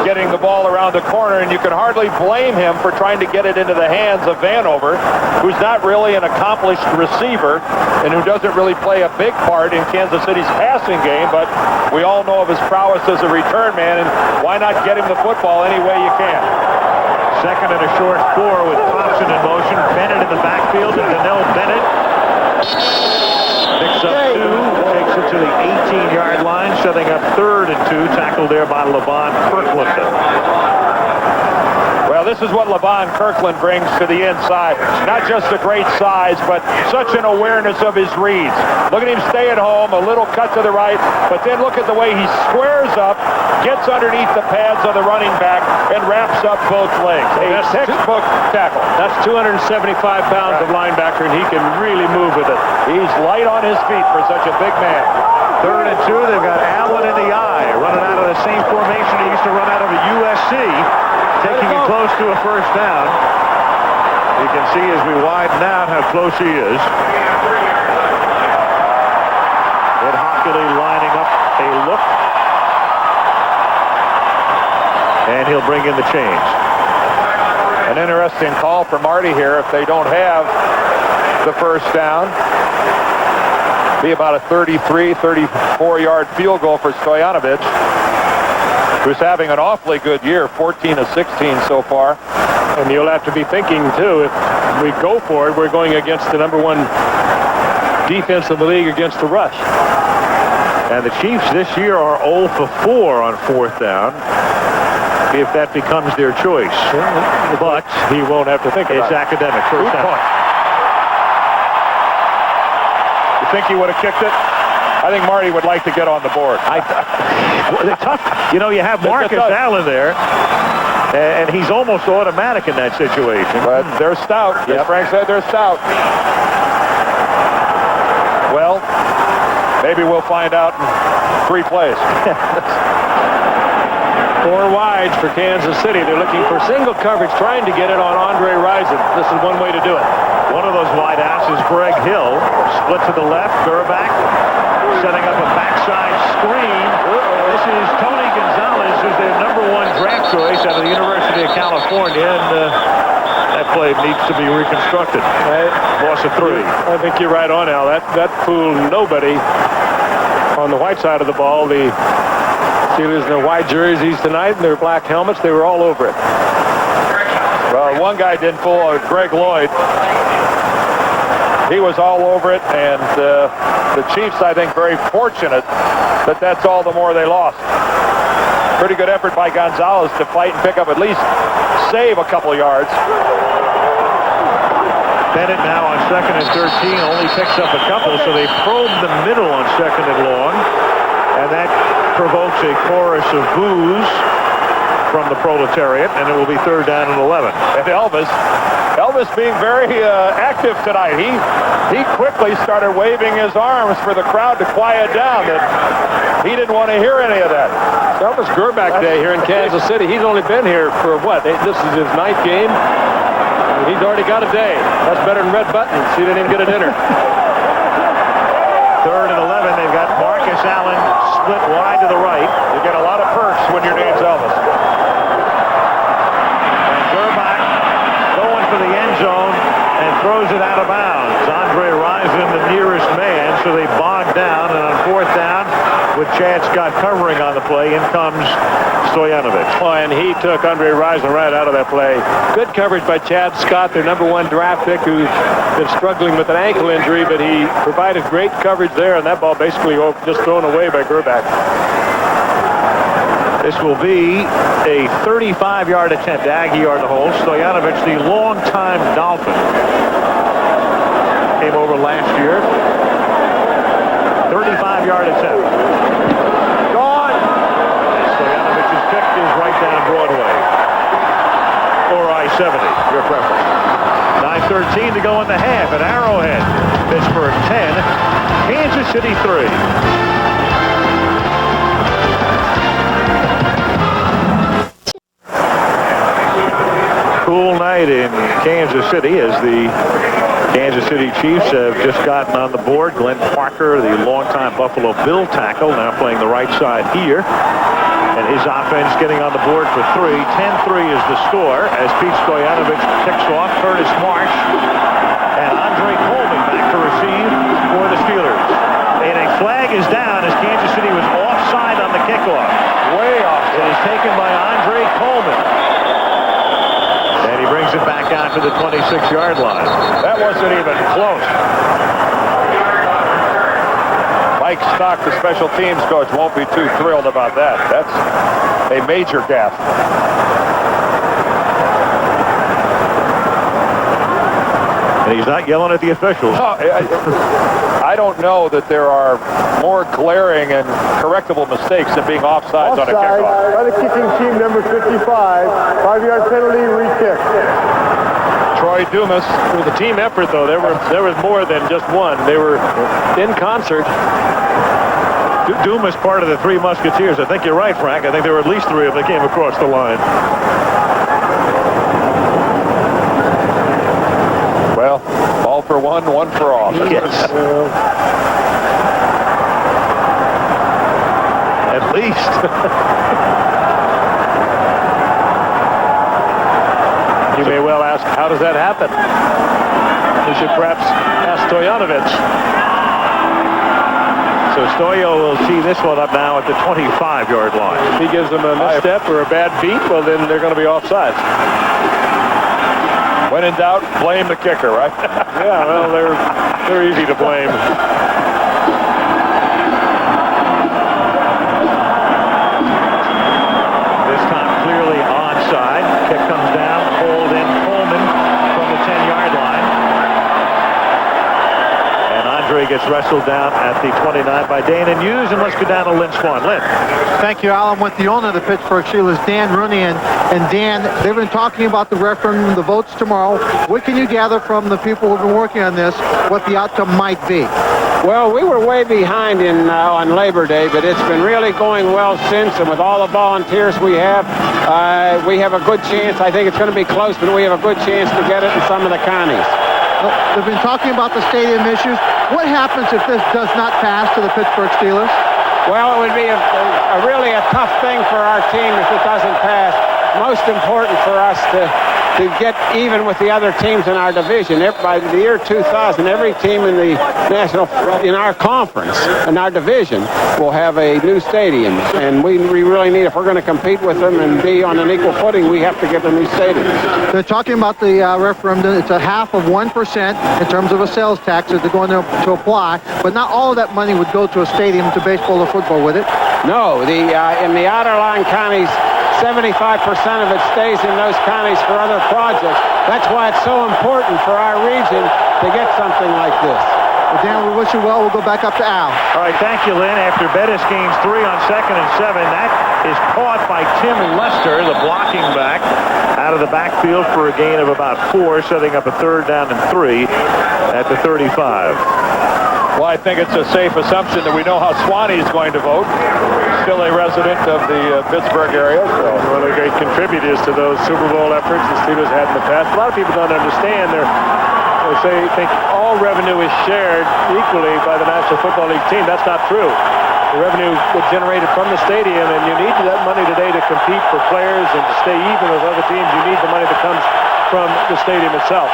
getting the ball around the corner, and you can hardly blame him for trying to get it into the hands of Vanover, who's not really an accomplished receiver and who doesn't really play a big part in Kansas City's passing game, but we all know of his prowess as a return man, and why not get him the football any way you can? 2nd and a short 4 with Thompson in motion. Bennett in the backfield, and Donnell Bennett picks up 2, takes it to the 18-yard line, setting up 3rd and 2, tackled there by LeVon Kirkland. Well, this is what LeVon Kirkland brings to the inside. Not just a great size, but such an awareness of his reads. Look at him stay at home, a little cut to the right, but then look at the way he squares up, gets underneath the pads of the running back, and wraps up both legs. A textbook tackle. That's 275 pounds of linebacker, and he can really move with it. He's light on his feet for such a big man. 3rd and 2, they've got Allen in the eye, running out of the same formation he used to run out of at USC, taking it close to a first down. You can see as we widen out how close he is. Ed Hockley lining up a look. And he'll bring in the change. An interesting call for Marty here. If they don't have the first down, be about a 33, 34-yard field goal for Stojanovic, who's having an awfully good year, 14 of 16 so far. And you'll have to be thinking, too, if we go for it, we're going against the number one defense in the league against the rush. And the Chiefs this year are 0 for 4 on fourth down, if that becomes their choice. But he won't have to think about it's it. academic. First down. You think he would have kicked it? I think Marty would like to get on the board. Tough. You know, you have Marcus Allen there, and he's almost automatic in that situation. But they're stout. As Frank said, they're stout. Well, maybe we'll find out in 3 plays. 4 wides for Kansas City. They're looking for single coverage, trying to get it on Andre Rison. This is one way to do it. One of those wide outs is Greg Hill. Split to the left. Gerback setting up a backside screen. This is Tony Gonzalez, who's their #1 draft choice out of the University of California. And that play needs to be reconstructed. Loss of 3. I think you're right on, Al. That fooled nobody on the white side of the ball. The Steelers in their white jerseys tonight and their black helmets, they were all over it. Well, one guy didn't fool, Greg Lloyd. He was all over it, and the Chiefs, I think, very fortunate that that's all the more they lost. Pretty good effort by Gonzalez to fight and pick up at least save a couple yards. Bennett now on 2nd and 13 only picks up a couple, so they probe the middle on 2nd and long, and that provokes a chorus of boos from the proletariat, and it will be 3rd down and 11. And Elvis being very active tonight. He quickly started waving his arms for the crowd to quiet down. That he didn't want to hear any of that. Elvis Gerback Day here in Kansas City. He's only been here for what? This is his 9th game. He's already got a day. That's better than Red Buttons. He didn't even get a dinner. 3rd and 11. They've got Marcus Allen split wide to the right. You get a lot of perks when your name's Elvis. And Gerback going for the end zone and throws it out of bounds. Andre Rison, the nearest man, so they bog down. And on 4th down, with Chad Scott covering on the play, in comes Stojanovic. Oh, and he took Andre Rison right out of that play. Good coverage by Chad Scott, their #1 draft pick, who's been struggling with an ankle injury, but he provided great coverage there, and that ball basically just thrown away by Gerback. This will be a 35-yard attempt. Aggie yard to hold. Stojanovic, the longtime Dolphin, came over last year. 35-yard attempt. Gone. And Stoyanovic's pick is right down Broadway. Or I-70, your preference. 9:13 to go in the half at Arrowhead. Pittsburgh 10, Kansas City 3. Cool night in Kansas City as the Kansas City Chiefs have just gotten on the board. Glenn Parker, the longtime Buffalo Bill tackle, now playing the right side here. And his offense getting on the board for 3. 10-3 is the score as Pete Stojanovic picks off Curtis Marsh. And Andre Coleman back to receive for the Steelers. And a flag is down as Kansas City was offside on the kickoff. Way off. It is taken by Andre Coleman. And he brings it back out to the 26-yard line. That wasn't even close. Mike Stock, the special teams coach, won't be too thrilled about that. That's a major gaffe. And he's not yelling at the officials. No, I don't know that there are more glaring and correctable mistakes than being offsides on a kickoff. By the kicking team, number 55. 5-yard penalty, re-kick. Troy Dumas. It was a team effort, though. There was more than just one. They were in concert. Dumas part of the Three Musketeers. I think you're right, Frank. I think there were at least 3 if they came across the line. Well, all for one, one for all. Yes. At least. You may how does that happen? We should perhaps ask Stoyanovich. So Stoyo will see this one up now at the 25-yard line. If he gives them a misstep or a bad beat, well, then they're going to be offside. When in doubt, blame the kicker, right? Yeah, well, they're easy to blame. This time clearly onside. Kick comes down, pulled in Coleman from the 10-yard line. And Andre gets wrestled down at the 29 by Dana Hughes, and let's go down to Lynn Swan. Lynn. Thank you, Alan. With the owner of the Pittsburgh Steelers, Dan Rooney, and Dan, they've been talking about the referendum, the votes tomorrow. What can you gather from the people who've been working on this, what the outcome might be? Well, we were way behind on Labor Day, but it's been really going well since, and with all the volunteers we have a good chance. I think it's going to be close, but we have a good chance to get it in some of the counties. They've been talking about the stadium issues. What happens if this does not pass to the Pittsburgh Steelers? Well, it would be really a tough thing for our team if it doesn't pass. Most important for us to get even with the other teams in our division. By the year 2000, every team in in our conference, in our division, will have a new stadium. And we really need, if we're going to compete with them and be on an equal footing, we have to get a new stadium. They're talking about the referendum. It's a half of 1% in terms of a sales tax that they're going to apply. But not all of that money would go to a stadium, to baseball or football, would it? No. In the outerline counties, 75% of it stays in those counties for other projects. That's why it's so important for our region to get something like this. Well, Dan, we wish you well. We'll go back up to Al. All right, thank you, Lynn. After Bettis gains 3 on 2nd and 7, that is caught by Tim Lester, the blocking back, out of the backfield for a gain of about 4, setting up a 3rd down and 3 at the 35. Well, I think it's a safe assumption that we know how Swanee is going to vote. Still a resident of the Pittsburgh area. So. One of the great contributors to those Super Bowl efforts the Steelers had in the past. A lot of people don't understand. They think all revenue is shared equally by the National Football League team. That's not true. The revenue was generated from the stadium, and you need that money today to compete for players and to stay even with other teams. You need the money that comes from the stadium itself.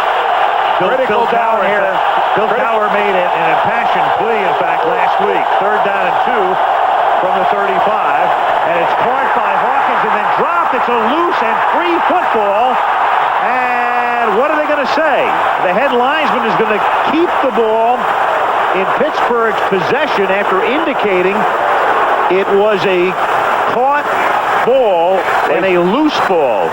Bill Tower here. Bill Tower made an impassioned plea, in fact, last week. 3rd down and 2 from the 35. And it's caught by Hawkins and then dropped. It's a loose and free football. And what are they going to say? The head linesman is going to keep the ball in Pittsburgh's possession after indicating it was a caught ball and a loose ball.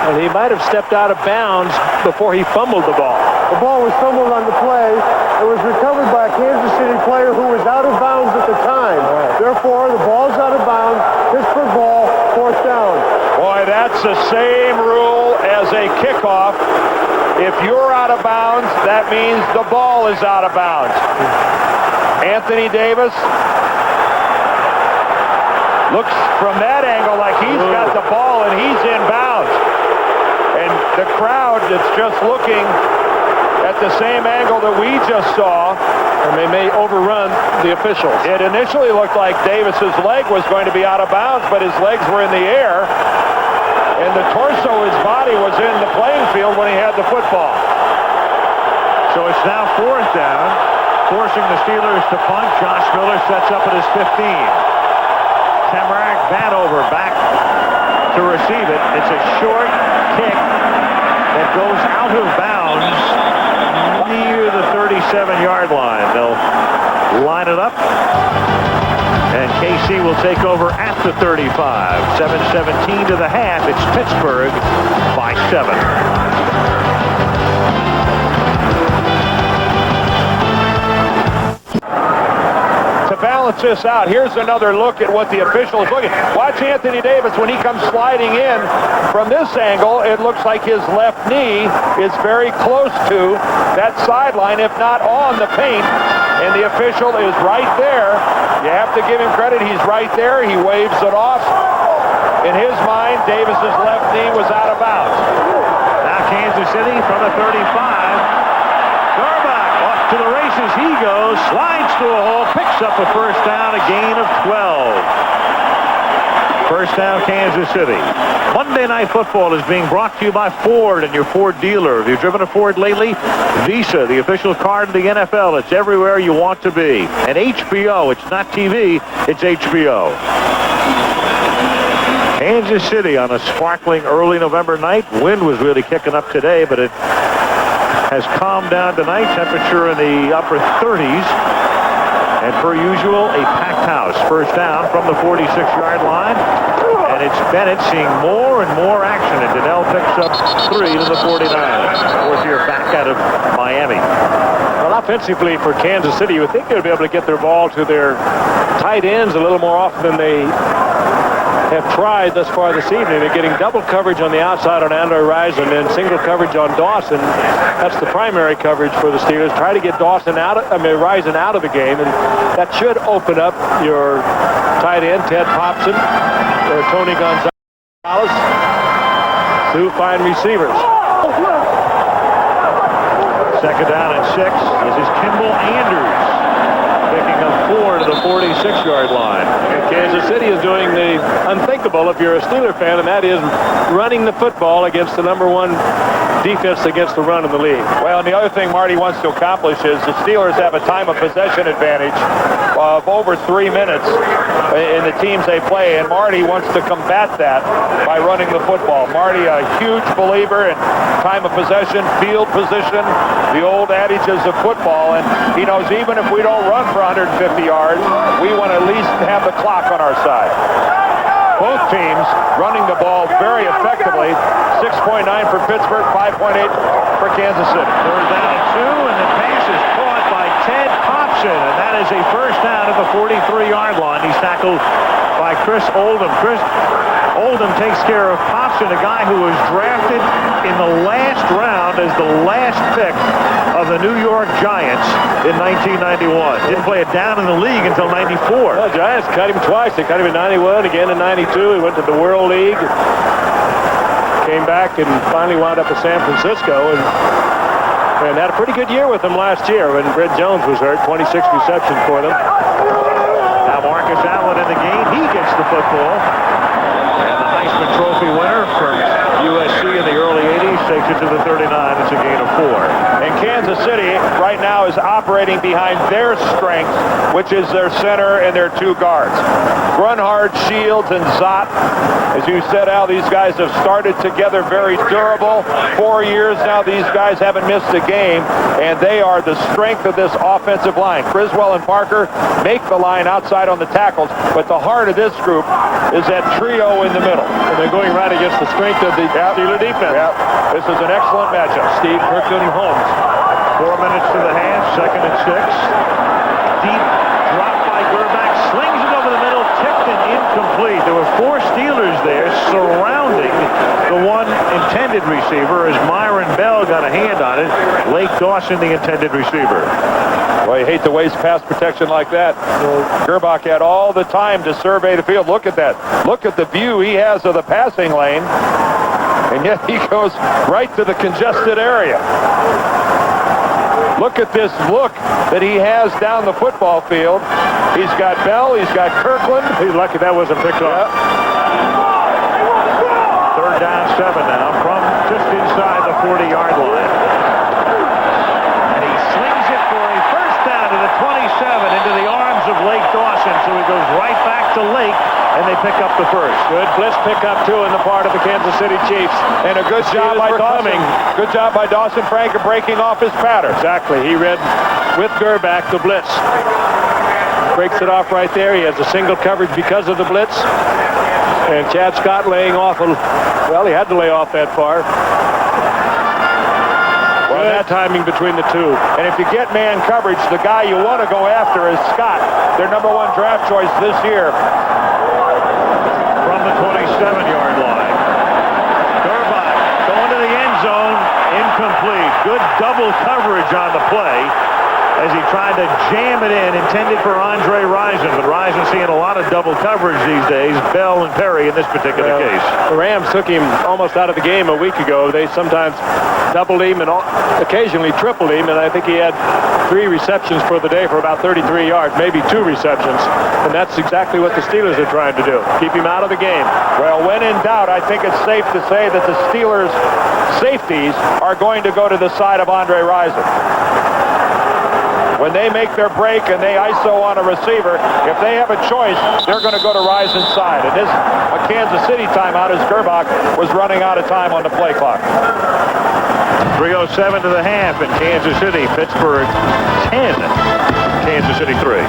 And he might have stepped out of bounds before he fumbled the ball. The ball was fumbled on the play. It was recovered by a Kansas City player who was out of bounds at the time. Therefore, the ball's out of bounds. Pittsburgh ball, 4th down. Boy, that's the same rule as a kickoff. If you're out of bounds, that means the ball is out of bounds. Anthony Davis looks from that angle like he's got the ball and he's in bounds. And the crowd that's just looking at the same angle that we just saw, And they may overrun the officials. it initially looked like Davis's leg was going to be out of bounds, but his legs were in the air. And the torso, his body, was in the playing field when he had the football. So it's now 4th down, forcing the Steelers to punt. Josh Miller sets up at his 15. Tamarack Vanover back to receive it. It's a short kick that goes out of bounds near the 37-yard line. They'll line it up, and KC will take over at the 35. 7:17 to the half. It's Pittsburgh by 7. To balance this out, here's another look at what the official is looking. Watch Anthony Davis when he comes sliding in. From this angle, it looks like his left knee is very close to that sideline, if not on the paint. And the official is right there. You have to give him credit. He's right there. He waves it off. In his mind, Davis's left knee was out of bounds. Now Kansas City from the 35. Garbach off to the races he goes, slides through a hole, picks up a 1st down, a gain of 12. First down, Kansas City. Monday Night Football is being brought to you by Ford and your Ford dealer. Have you driven a Ford lately? Visa, the official card of the NFL. It's everywhere you want to be. And HBO, it's not TV, it's HBO. Kansas City on a sparkling early November night. Wind was really kicking up today, but it has calmed down tonight. Temperature in the upper 30s. And per usual, a packed house. First down from the 46-yard line. And it's Bennett seeing more and more action. And Donnell picks up 3 to the 49ers. Fourth year back out of Miami. Well, offensively for Kansas City, you would think they would be able to get their ball to their tight ends a little more often than they have tried thus far this evening. They're getting double coverage on the outside on Andrew Rice and then single coverage on Dawson. That's the primary coverage for the Steelers. Try to get Risen out of the game, and that should open up your tight end, Ted Popson or Tony Gonzalez, two fine receivers. Second down and 6. This is Kimball Anders picking up 4 to the 46-yard line. And Kansas City is doing the unthinkable if you're a Steeler fan, and that is running the football against the number one defense against the run in the league. Well, and the other thing Marty wants to accomplish is the Steelers have a time of possession advantage of over 3 minutes in the teams they play, and Marty wants to combat that by running the football. Marty, a huge believer in time of possession, field position, the old adages of football, and he knows even if we don't run for 150 yards, we want to at least have the clock on our side. Both teams running the ball very effectively. 6.9 for Pittsburgh, 5.8 for Kansas City. Third down and 2, and the pass is caught by Ted Popson, and that is a first down at the 43-yard line. He's tackled by Chris Oldham. Chris Oldham takes care of Popson, a guy who was drafted in the last round as the last pick of the New York Giants in 1991. Didn't play a down in the league until 94. Well, the Giants cut him twice. They cut him in 91, again in 92. He went to the World League, came back, and finally wound up in San Francisco. And had a pretty good year with them last year when Brett Jones was hurt. 26 receptions for them. Now Marcus Allen in the game. He gets the football. And the Heisman Trophy winner from USC in the early 80s takes it to the 39. It's a gain of 4. And Kansas City right now is operating behind their strength, which is their center and their 2 guards. Grunhard, Shields, and Zott. As you said, Al, these guys have started together, very durable. 4 years now, these guys haven't missed a game, and they are the strength of this offensive line. Criswell and Parker make the line outside on the tackles, but the heart of this group is that trio in the middle. And they're going right against the strength of the Steeler defense. This is an excellent matchup. Steve, Kirkland, and Holmes. 4 minutes to the half, second and 6. Deep drop by Gerback, slings it over the middle, tipped and incomplete. There were 4 Steelers there surrounding the one intended receiver as Myron Bell got a hand on it. Lake Dawson, the intended receiver. Well, you hate to waste pass protection like that. Gerbach had all the time to survey the field. Look at that. Look at the view he has of the passing lane. And yet he goes right to the congested area. Look at this look that he has down the football field. He's got Bell. He's got Kirkland. He's lucky that wasn't picked up. Third down, 7 now from just inside the 40-yard line. And he slings it for a first down to the 27 into the arms of Lake Dawson. So he goes right back to Lake, and they pick up the first. Good blitz pickup, too, in the part of the Kansas City Chiefs. And a good job by Dawson. Good job by Dawson Frank of breaking off his pattern. Exactly. He read with Gerback the blitz. Breaks it off right there. He has a single coverage because of the blitz. And Chad Scott laying off well, he had to lay off that far. Well, that timing between the two. And if you get man coverage, the guy you want to go after is Scott, their #1 draft choice this year. From the 27-yard line. Gerback going to the end zone. Incomplete. Good double coverage on the play. as he tried to jam it in, intended for Andre Rison. But Rison seeing a lot of double coverage these days, Bell and Perry in this particular case. The Rams took him almost out of the game a week ago. They sometimes doubled him and occasionally tripled him, and I think he had 3 receptions for the day for about 33 yards, maybe 2 receptions. And that's exactly what the Steelers are trying to do, keep him out of the game. Well, when in doubt, I think it's safe to say that the Steelers' safeties are going to go to the side of Andre Rison. When they make their break and they ISO on a receiver, if they have a choice, they're going to go to Rison's side. And this a Kansas City timeout as Gerbach was running out of time on the play clock. 3:07 to the half in Kansas City. Pittsburgh 10, Kansas City 3.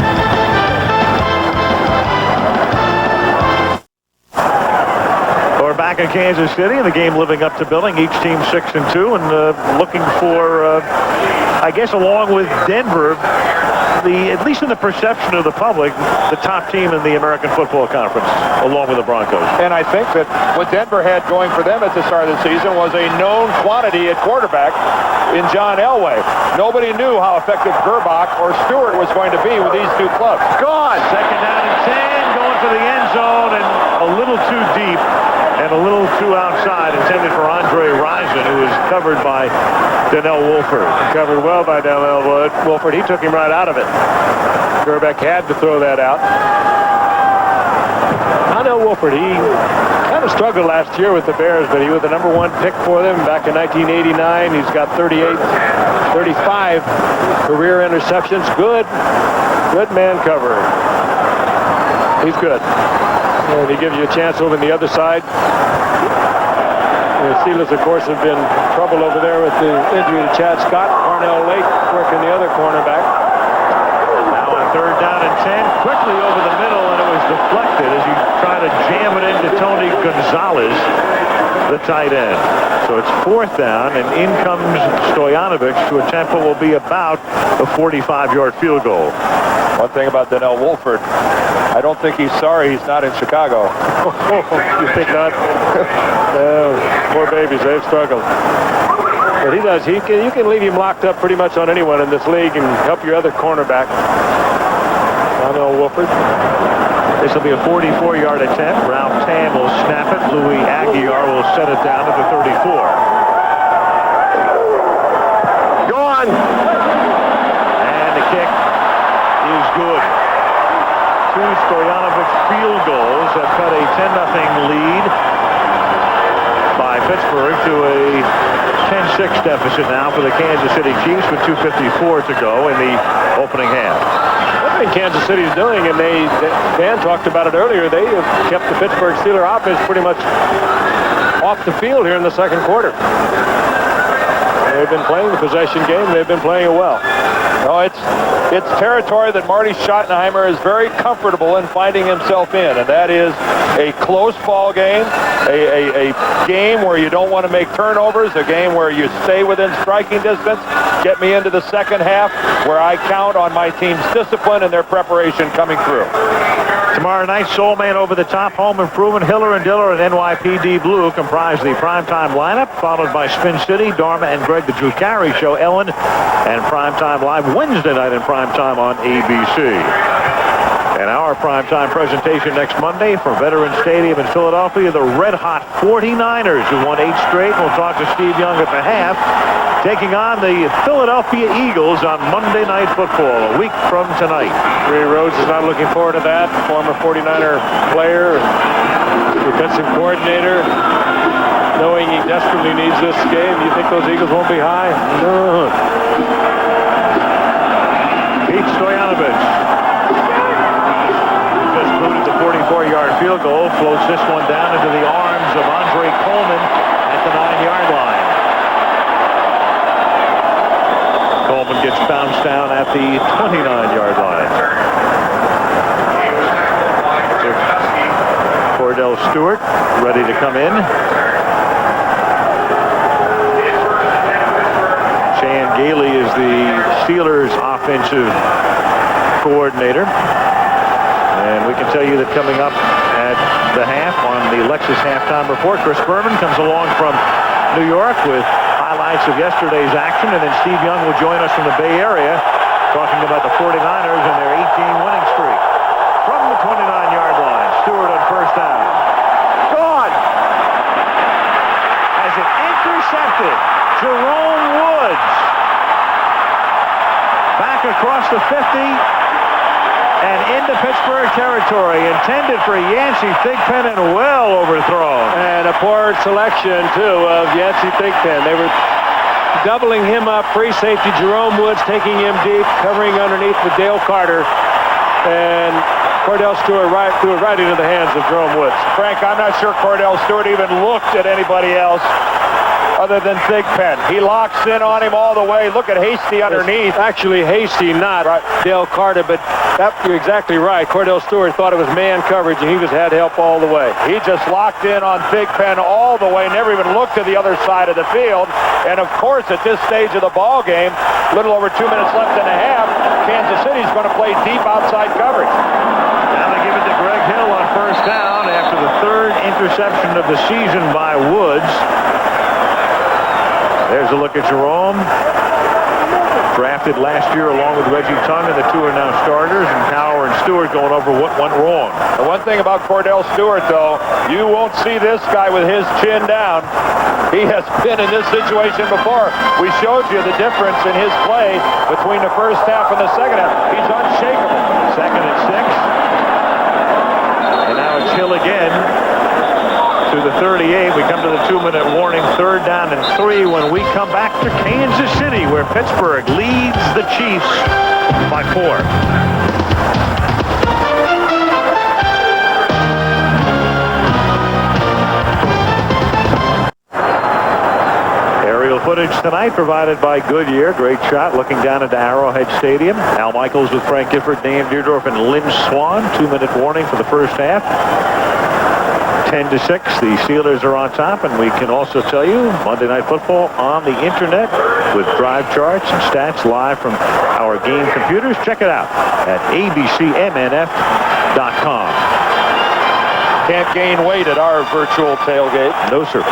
We're back in Kansas City, and the game living up to billing. Each team 6-2, and looking for, I guess, along with Denver, at least in the perception of the public, the top team in the American Football Conference, along with the Broncos. And I think that what Denver had going for them at the start of the season was a known quantity at quarterback in John Elway. Nobody knew how effective Gerbach or Stewart was going to be with these two clubs. Gone. 2nd down and 10, going for the end zone, and a little too deep and a little too outside, intended for Andre Rison, who was covered by Donnell Wolford. Covered well by Donnell Wolford. He took him right out of it. Gerbach had to throw that out. Donnell Wolford, he kind of struggled last year with the Bears, but he was the #1 pick for them back in 1989. He's got 35 career interceptions. Good man covering. He's good. And he gives you a chance over on the other side. The Steelers, of course, have been in trouble over there with the injury to Chad Scott. Cornell Lake working the other cornerback. Now on 3rd down and 10, quickly over the middle, and it was deflected as he tried to jam it into Tony Gonzalez, the tight end. So it's 4th down, and in comes Stojanovic to attempt what will be about a 45-yard field goal. One thing about Donnell Wolford, I don't think he's sorry he's not in Chicago. You think not? Poor babies, they've struggled. But he does. You can leave him locked up pretty much on anyone in this league and help your other cornerback. Donnell Wolford. This will be a 44-yard attempt. Ralph Tam will snap it. Louis Aguiar will set it down at the 34. Gone. And the kick is good. 2 Stojanovic field goals have cut a 10-0 lead by Pittsburgh to a 10-6 deficit now for the Kansas City Chiefs with 2:54 to go in the opening half. What I think Kansas City is doing, and Dan talked about it earlier, they have kept the Pittsburgh Steelers offense pretty much off the field here in the second quarter. They've been playing the possession game. They've been playing it well. No, it's territory that Marty Schottenheimer is very comfortable in finding himself in, and that is a close ball game, a game where you don't want to make turnovers, a game where you stay within striking distance. Get me into the second half where I count on my team's discipline and their preparation coming through. Tomorrow night, Soul Man Over the Top, Home Improvement, Hiller and Diller, and NYPD Blue comprise the primetime lineup, followed by Spin City, Dharma and Greg, the Drew Carey Show, Ellen, and Primetime Live Wednesday night in primetime on ABC. And our primetime presentation next Monday from Veterans Stadium in Philadelphia, the red-hot 49ers, who won 8 straight. We'll talk to Steve Young at the half, taking on the Philadelphia Eagles on Monday Night Football, a week from tonight. Ray Rhodes is not looking forward to that. Former 49er player, defensive coordinator, knowing he desperately needs this game. You think those Eagles won't be high? No. Pete Stojanovic just booted the 44-yard field goal, floats this one down into the arms of Andre Coleman at the 9-yard line. Coleman gets bounced down at the 29-yard line. Cordell Stewart ready to come in. Chan Gailey is the Steelers offensive coordinator. And we can tell you that coming up at the half on the Lexus Halftime Report, Chris Berman comes along from New York with highlights of yesterday's action, and then Steve Young will join us from the Bay Area Talking about the 49ers and their 18 winning streak. From the 29-yard line, Stewart on first down. Gone! Has it intercepted. Jerome Woods. Back across the 50 and into Pittsburgh territory. Intended for Yancey Thigpen and well overthrown. And a poor selection, too, of Yancey Thigpen. They were doubling him up. Free safety Jerome Woods taking him deep, covering underneath with Dale Carter. And Cordell Stewart threw it right into the hands of Jerome Woods. Frank, I'm not sure Cordell Stewart even looked at anybody else other than Thigpen. He locks in on him all the way. Look at Hasty underneath. It's actually Hasty, not Dale Carter, but you're exactly right. Cordell Stewart thought it was man coverage, and he had help all the way. He just locked in on Thigpen all the way, never even looked to the other side of the field. And, of course, at this stage of the ball game, a little over 2 minutes left and a half, Kansas City's going to play deep outside coverage. Now they give it to Greg Hill on first down after the third interception of the season by Woods. There's a look at Jerome. Drafted last year along with Reggie Tongue, and the two are now starters, and Cowher and Stewart going over what went wrong. The one thing about Cordell Stewart, though, you won't see this guy with his chin down. He has been in this situation before. We showed you the difference in his play between the first half and the second half. He's unshakable. 2nd and 6. And now it's Hill again to the 38. We come to the 2-minute warning. 3rd down and 3 when we come back to Kansas City, where Pittsburgh leads the Chiefs by 4. Footage tonight provided by Goodyear. Great shot looking down into Arrowhead Stadium. Al Michaels with Frank Gifford, Dan Deerdorf, and Lynn Swan. 2-minute warning for the first half. 10-6. The Steelers are on top, and we can also tell you Monday Night Football on the internet with drive charts and stats live from our game computers. Check it out at abcmnf.com. Can't gain weight at our virtual tailgate. No, sir.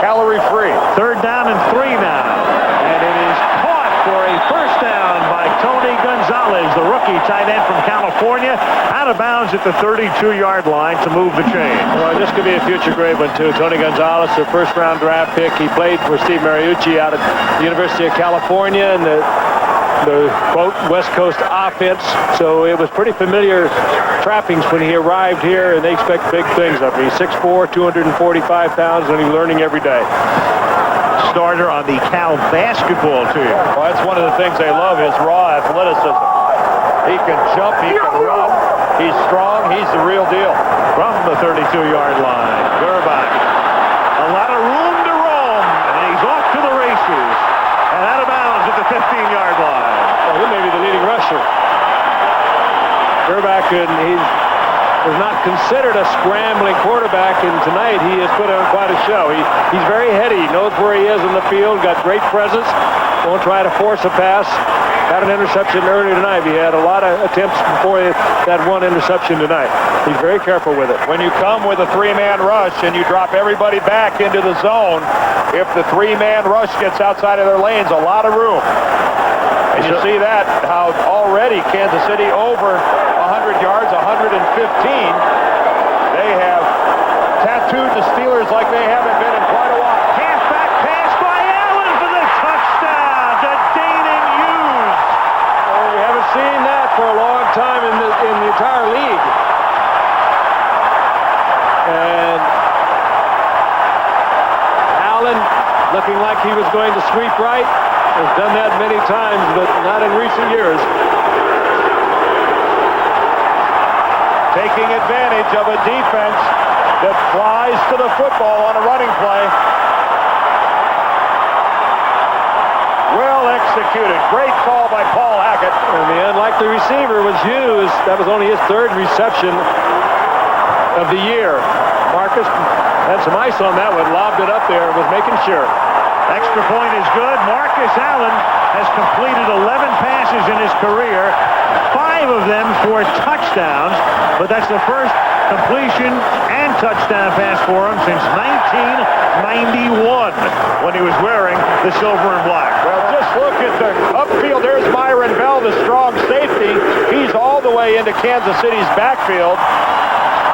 Calorie free. 3rd down and 3 now. And it is caught for a first down by Tony Gonzalez, the rookie tight end from California, out of bounds at the 32-yard line to move the chain. Well, this could be a future great one, too. Tony Gonzalez, the first-round draft pick. He played for Steve Mariucci out at the University of California and the quote West Coast offense, so it was pretty familiar trappings when he arrived here, and they expect big things of him. He's 6'4", 245 pounds, and he's learning every day. Starter on the Cal basketball team. Well, that's one of the things they love, his raw athleticism. He can jump, he can run, he's strong, he's the real deal. From the 32-yard line, Gerbach. A lot of room to roam, and he's off to the races. And out of bounds at the 15-yard line. Well, he may be the leading rusher. Gerbach, and he was not considered a scrambling quarterback, and tonight he has put on quite a show. He's very heady. He knows where he is in the field, got great presence, won't try to force a pass. Had an interception earlier tonight. He had a lot of attempts before that one interception tonight. He's very careful with it. When you come with a 3-man rush and you drop everybody back into the zone, if the 3-man rush gets outside of their lanes, a lot of room. And you see that, how already Kansas City over 100 yards, 115. They have tattooed the Steelers like they haven't been in quite a while. Halfback pass by Allen for the touchdown to Danon Hughes. Well, we haven't seen that for a long time in the entire league. And Allen, looking like he was going to sweep right, has done that many times, but not in recent years. Taking advantage of a defense that flies to the football on a running play. Well executed. Great call by Paul Hackett. And the unlikely receiver was Hughes. That was only his 3rd reception of the year. Marcus had some ice on that one, lobbed it up there, was making sure. Extra point is good. Marcus Allen has completed 11 passes in his career, 5 of them for touchdowns, but that's the first completion and touchdown pass for him since 1991 when he was wearing the silver and black. Well, just look at the upfield. There's Myron Bell way into Kansas City's backfield.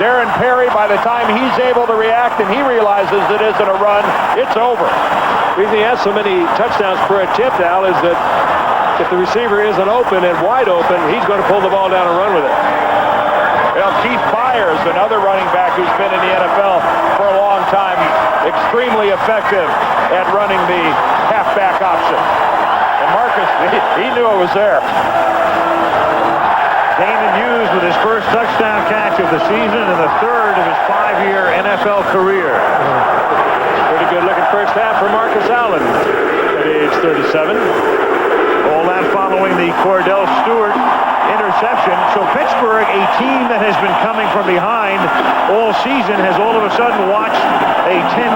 Darren Perry, by the time he's able to react and he realizes it isn't a run, it's over. The reason he has so many touchdowns per attempt, Al, is that if the receiver isn't open and wide open, he's going to pull the ball down and run with it. Well, Keith Byers, another running back who's been in the NFL for a long time, extremely effective at running the halfback option. And Marcus, he knew it was there. Damon Hughes with his first touchdown catch of the season and the third of his 5-year NFL career. Pretty good looking first half for Marcus Allen at age 37. All that following the Cordell Stewart interception. So Pittsburgh, a team that has been coming from behind all season, has all of a sudden watched a 10-0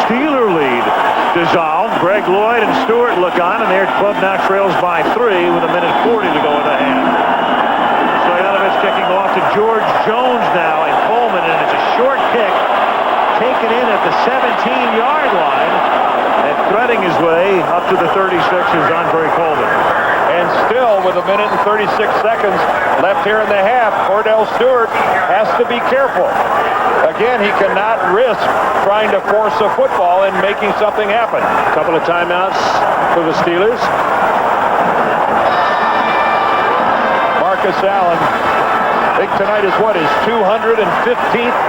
Steeler lead dissolve. Greg Lloyd and Stewart look on, and their club now trails by 3 with 1:40 to go in the half. Kicking off to George Jones now in Coleman, and it's a short kick taken in at the 17-yard line and threading his way up to the 36 is Andre Coleman. And still with 1 minute and 36 seconds left here in the half, Cordell Stewart has to be careful. Again, he cannot risk trying to force a football and making something happen. A couple of timeouts for the Steelers. Marcus Allen, I think tonight is what, his 215th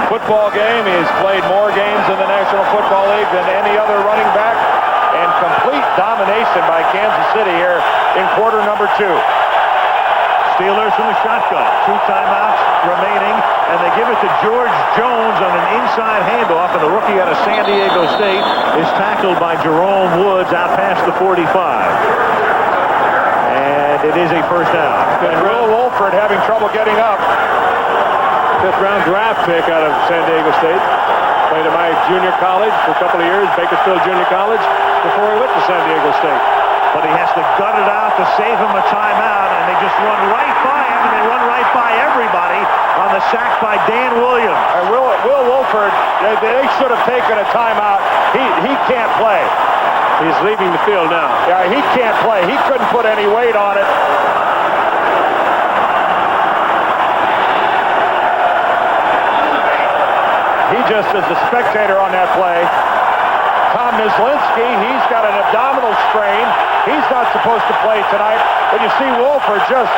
football game. He's played more games in the National Football League than any other running back, and complete domination by Kansas City here in quarter number 2. Steelers from the shotgun. 2 timeouts remaining, and they give it to George Jones on an inside handoff, and the rookie out of San Diego State is tackled by Jerome Woods out past the 45. It is a first down. And Will Wolford having trouble getting up. 5th-round draft pick out of San Diego State. Played at my junior college for a couple of years, Bakersfield Junior College, before he went to San Diego State. But he has to gut it out to save him a timeout, and they just run right by him, and they run right by everybody on the sack by Dan Williams. And Will Wolford, they should have taken a timeout. He can't play. He's leaving the field now. Yeah, he can't play. He couldn't put any weight on it. He just is a spectator on that play. Tom Myslinski, he's got an abdominal strain. He's not supposed to play tonight. But you see Wolford just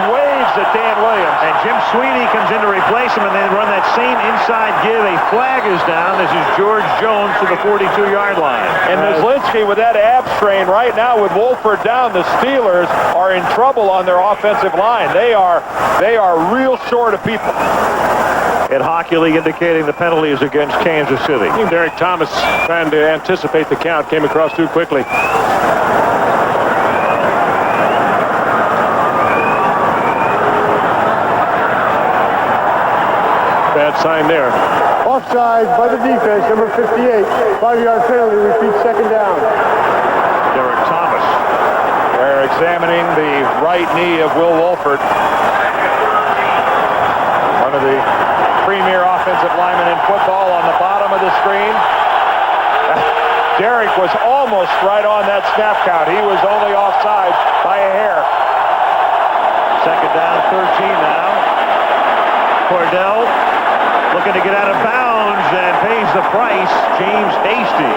waves at Dan Williams. And Jim Sweeney comes in to replace him, and they run that same inside give. A flag is down. This is George Jones to the 42-yard line. And Myslinski with that ab strain right now with Wolford down, the Steelers are in trouble on their offensive line. They are real short of people. Ed Hockley indicating the penalty is against Kansas City. Derek Thomas trying to anticipate the count, came across too quickly. Bad sign there. Offside by the defense, number 58. 5-yard penalty, repeat second down. Derek Thomas. They're examining the right knee of Will Wolford. One of the premier offensive linemen in football on the bottom of the screen. Derek was almost right on that snap count. He was only offside by a hair. Second down, 13 now. Cordell looking to get out of bounds and pays the price. James Hasty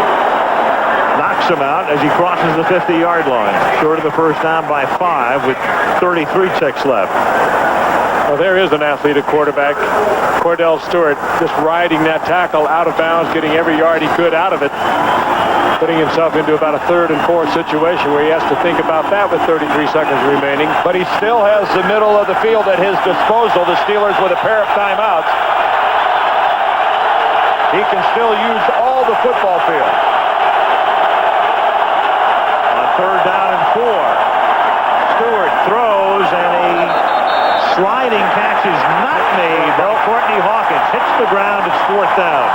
knocks him out as he crosses the 50-yard line. Short of the first down by 5 with 33 ticks left. Well, there is an athlete at quarterback. Cordell Stewart just riding that tackle out of bounds, getting every yard he could out of it, putting himself into about a 3rd and 4 situation where he has to think about that with 33 seconds remaining. But he still has the middle of the field at his disposal. The Steelers with a pair of timeouts. He can still use all the football field. On 3rd down and 4. Stewart throws, and a sliding catch is not made by Courtney Hawkins. Hits the ground. It's 4th down.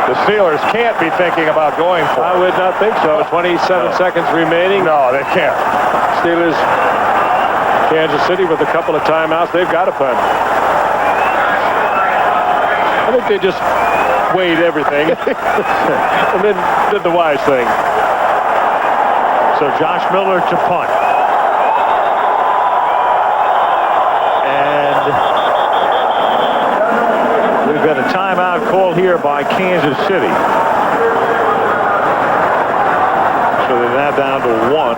The Steelers can't be thinking about going for it. I would not think so. 27 seconds remaining. No, they can't. Steelers, Kansas City with a couple of timeouts. They've got to punt. I think they just weighed everything and then did the wise thing. So Josh Miller to punt. And we've got a timeout call here by Kansas City. So they're now down to 1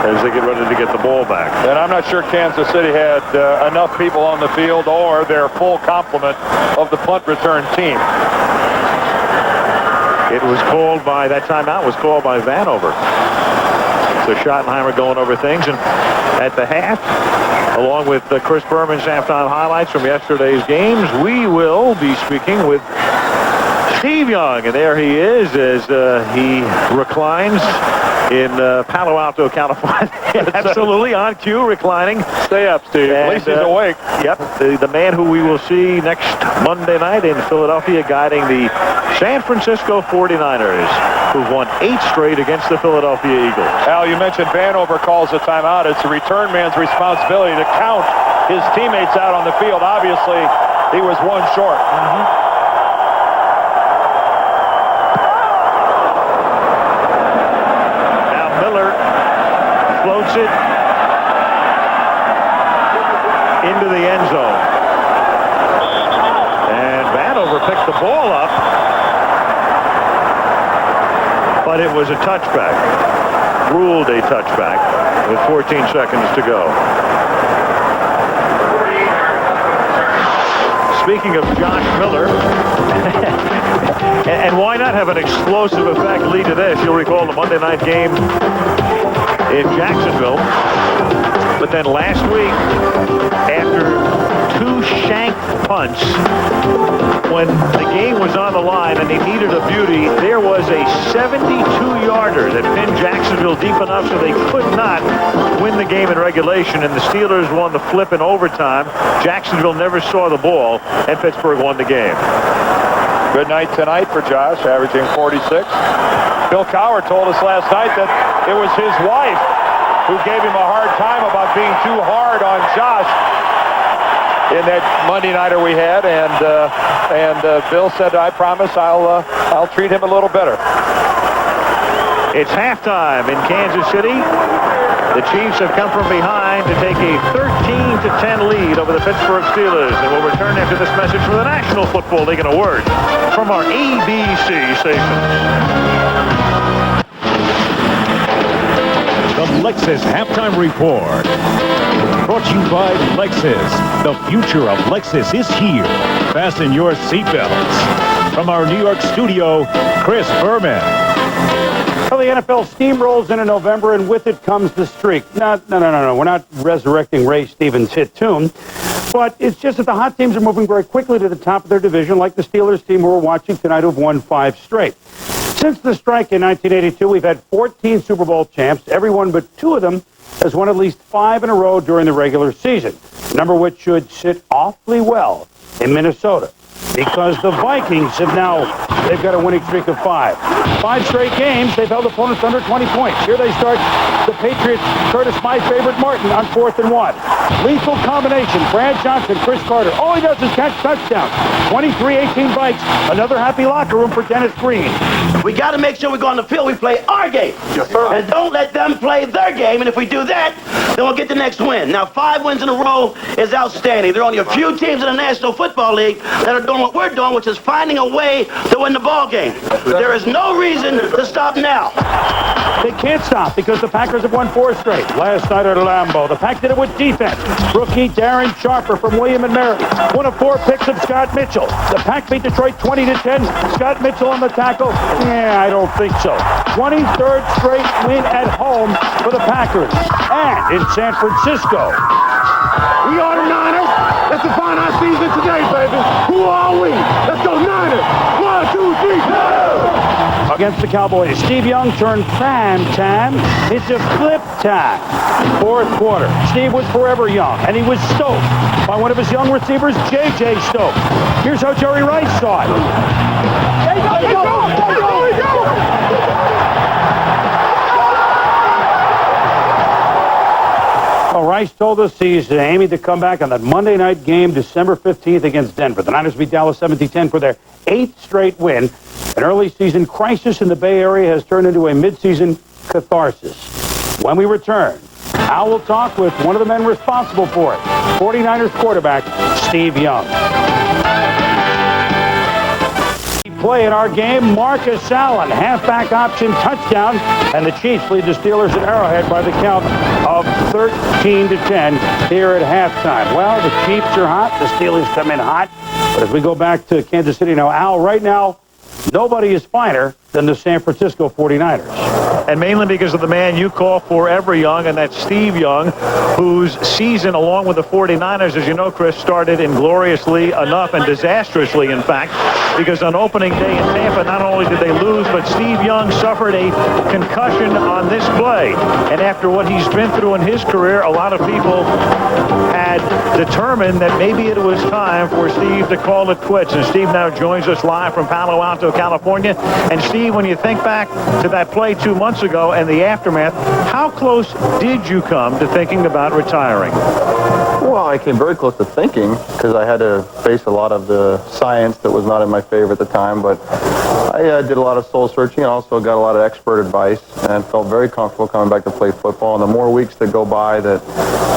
as they get ready to get the ball back. And I'm not sure Kansas City had enough people on the field or their full complement of the punt return team. It was called by, that timeout was called by Vanover. So Schottenheimer going over things. And at the half, along with Chris Berman's halftime highlights from yesterday's games, we will be speaking with Steve Young. And there he is as he reclines in Palo Alto, California. Absolutely on cue, reclining. Stay up, Steve. At least he's awake. Yep, the man who we will see next Monday night in Philadelphia guiding the San Francisco 49ers, who've won 8 straight against the Philadelphia Eagles. Al, you mentioned Vanover calls a timeout. It's the return man's responsibility to count his teammates out on the field. Obviously, he was 1 short. Floats it into the end zone. And Vanover picked the ball up, but it was a touchback. Ruled a touchback with 14 seconds to go. Speaking of Josh Miller, and why not have an explosive effect lead to this? You'll recall the Monday night game in Jacksonville. But then last week, after 2 shank punts, when the game was on the line and they needed a beauty, there was a 72-yarder that pinned Jacksonville deep enough so they could not win the game in regulation, and the Steelers won the flip in overtime. Jacksonville never saw the ball, and Pittsburgh won the game. Good night tonight for Josh, averaging 46. Bill Cowher told us last night that it was his wife who gave him a hard time about being too hard on Josh in that Monday nighter we had, and Bill said, "I promise I'll treat him a little better." It's halftime in Kansas City. The Chiefs have come from behind to take a 13-10 lead over the Pittsburgh Steelers, and we'll return after this message from the National Football League and a word from our ABC stations. The Lexus Halftime Report. Brought to you by Lexus. The future of Lexus is here. Fasten your seatbelts. From our New York studio, Chris Berman. Well, the NFL steamrolls into November, and with it comes the streak. No. We're not resurrecting Ray Stevens' hit tune. But it's just that the hot teams are moving very quickly to the top of their division, like the Steelers team who we're watching tonight, who've won 5 straight. Since the strike in 1982, we've had 14 Super Bowl champs. Everyone but 2 of them has won at least 5 in a row during the regular season, a number which should sit awfully well in Minnesota, because the Vikings have now, they've got a winning streak of 5. 5 straight games, they've held opponents under 20 points. Here they start the Patriots, Curtis, my favorite, Martin, on 4th and 1. Lethal combination, Brad Johnson, Chris Carter. All he does is catch touchdowns. 23-18 Vikes, another happy locker room for Dennis Green. We got to make sure we go on the field, we play our game. Yes, sir. And don't let them play their game, and if we do that, then we'll get the next win. Now, 5 wins in a row is outstanding. There are only a few teams in the National Football League that are doing what we're doing, which is finding a way to win the ball game. There is no reason to stop now. They can't stop because the Packers have won 4 straight. Last night at Lambeau, the Pack did it with defense. Rookie Darren Sharper from William & Mary. 1 of 4 picks of Scott Mitchell. The Pack beat Detroit 20-10. Scott Mitchell on the tackle. Yeah, I don't think so. 23rd straight win at home for the Packers. And in San Francisco. We are the Niners. Let's define our season today, baby. Who are we? Let's go Niners. 1, 2, 3, go! Against the Cowboys, Steve Young turned prime time into flip time. 4th quarter, Steve was forever young, and he was stoked by one of his young receivers, J.J. Stokes. Here's how Jerry Rice saw it. There you go! Well, Rice told us he's aiming to come back on that Monday night game, December 15th against Denver. The Niners beat Dallas 17-10 for their 8th straight win. An early season crisis in the Bay Area has turned into a midseason catharsis. When we return, Al will talk with one of the men responsible for it, 49ers quarterback Steve Young. Play in our game, Marcus Allen, halfback option touchdown, and the Chiefs lead the Steelers at Arrowhead by the count of 13-10 here at halftime. Well, the Chiefs are hot, the Steelers come in hot, but as we go back to Kansas City now, Al, right now, nobody is finer than the San Francisco 49ers. And mainly because of the man you call forever Young, and that's Steve Young, whose season, along with the 49ers, as you know, Chris, started ingloriously enough and disastrously, in fact, because on opening day in Tampa, not only did they lose, but Steve Young suffered a concussion on this play. And after what he's been through in his career, a lot of people had determined that maybe it was time for Steve to call it quits. And Steve now joins us live from Palo Alto, California. And Steve, when you think back to that play 2 months ago and the aftermath, how close did you come to thinking about retiring? Well, I came very close to thinking because I had to face a lot of the science that was not in my favor at the time, but I did a lot of soul searching and also got a lot of expert advice and felt very comfortable coming back to play football. And the more weeks that go by that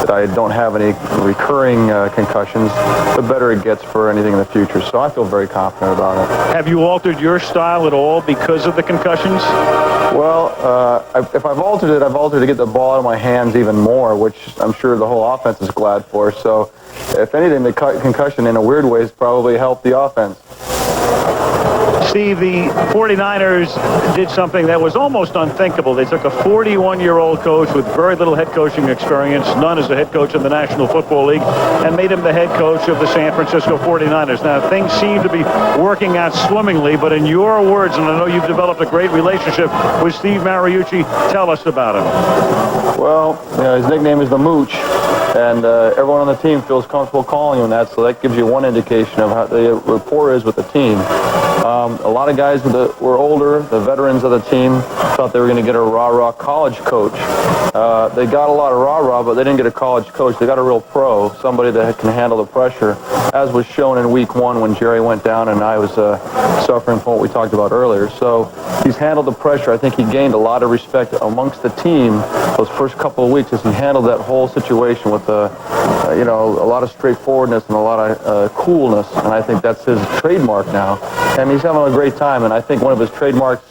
I don't have any recurring concussions, the better it gets for anything in the future. So I feel very confident about it. Have you altered your style at all because of the concussions? Well, if I've altered it, I've altered to get the ball out of my hands even more, which I'm sure the whole offense is glad for. So if anything, the concussion in a weird way has probably helped the offense. Steve, the 49ers did something that was almost unthinkable. They took a 41-year-old coach with very little head coaching experience, none as a head coach in the National Football League, and made him the head coach of the San Francisco 49ers. Now, things seem to be working out swimmingly, but in your words, and I know you've developed a great relationship with Steve Mariucci, tell us about him. Well, his nickname is the Mooch, and everyone on the team feels comfortable calling him that, so that gives you one indication of how the rapport is with the team. A lot of guys were older, the veterans of the team, thought they were going to get a rah-rah college coach. They got a lot of rah-rah, but they didn't get a college coach. They got a real pro, somebody that can handle the pressure, as was shown in week 1 when Jerry went down and I was suffering from what we talked about earlier. So he's handled the pressure. I think he gained a lot of respect amongst the team those first couple of weeks as he handled that whole situation with a lot of straightforwardness and a lot of coolness, and I think that's his trademark now. And he's having a great time, and I think one of his trademarks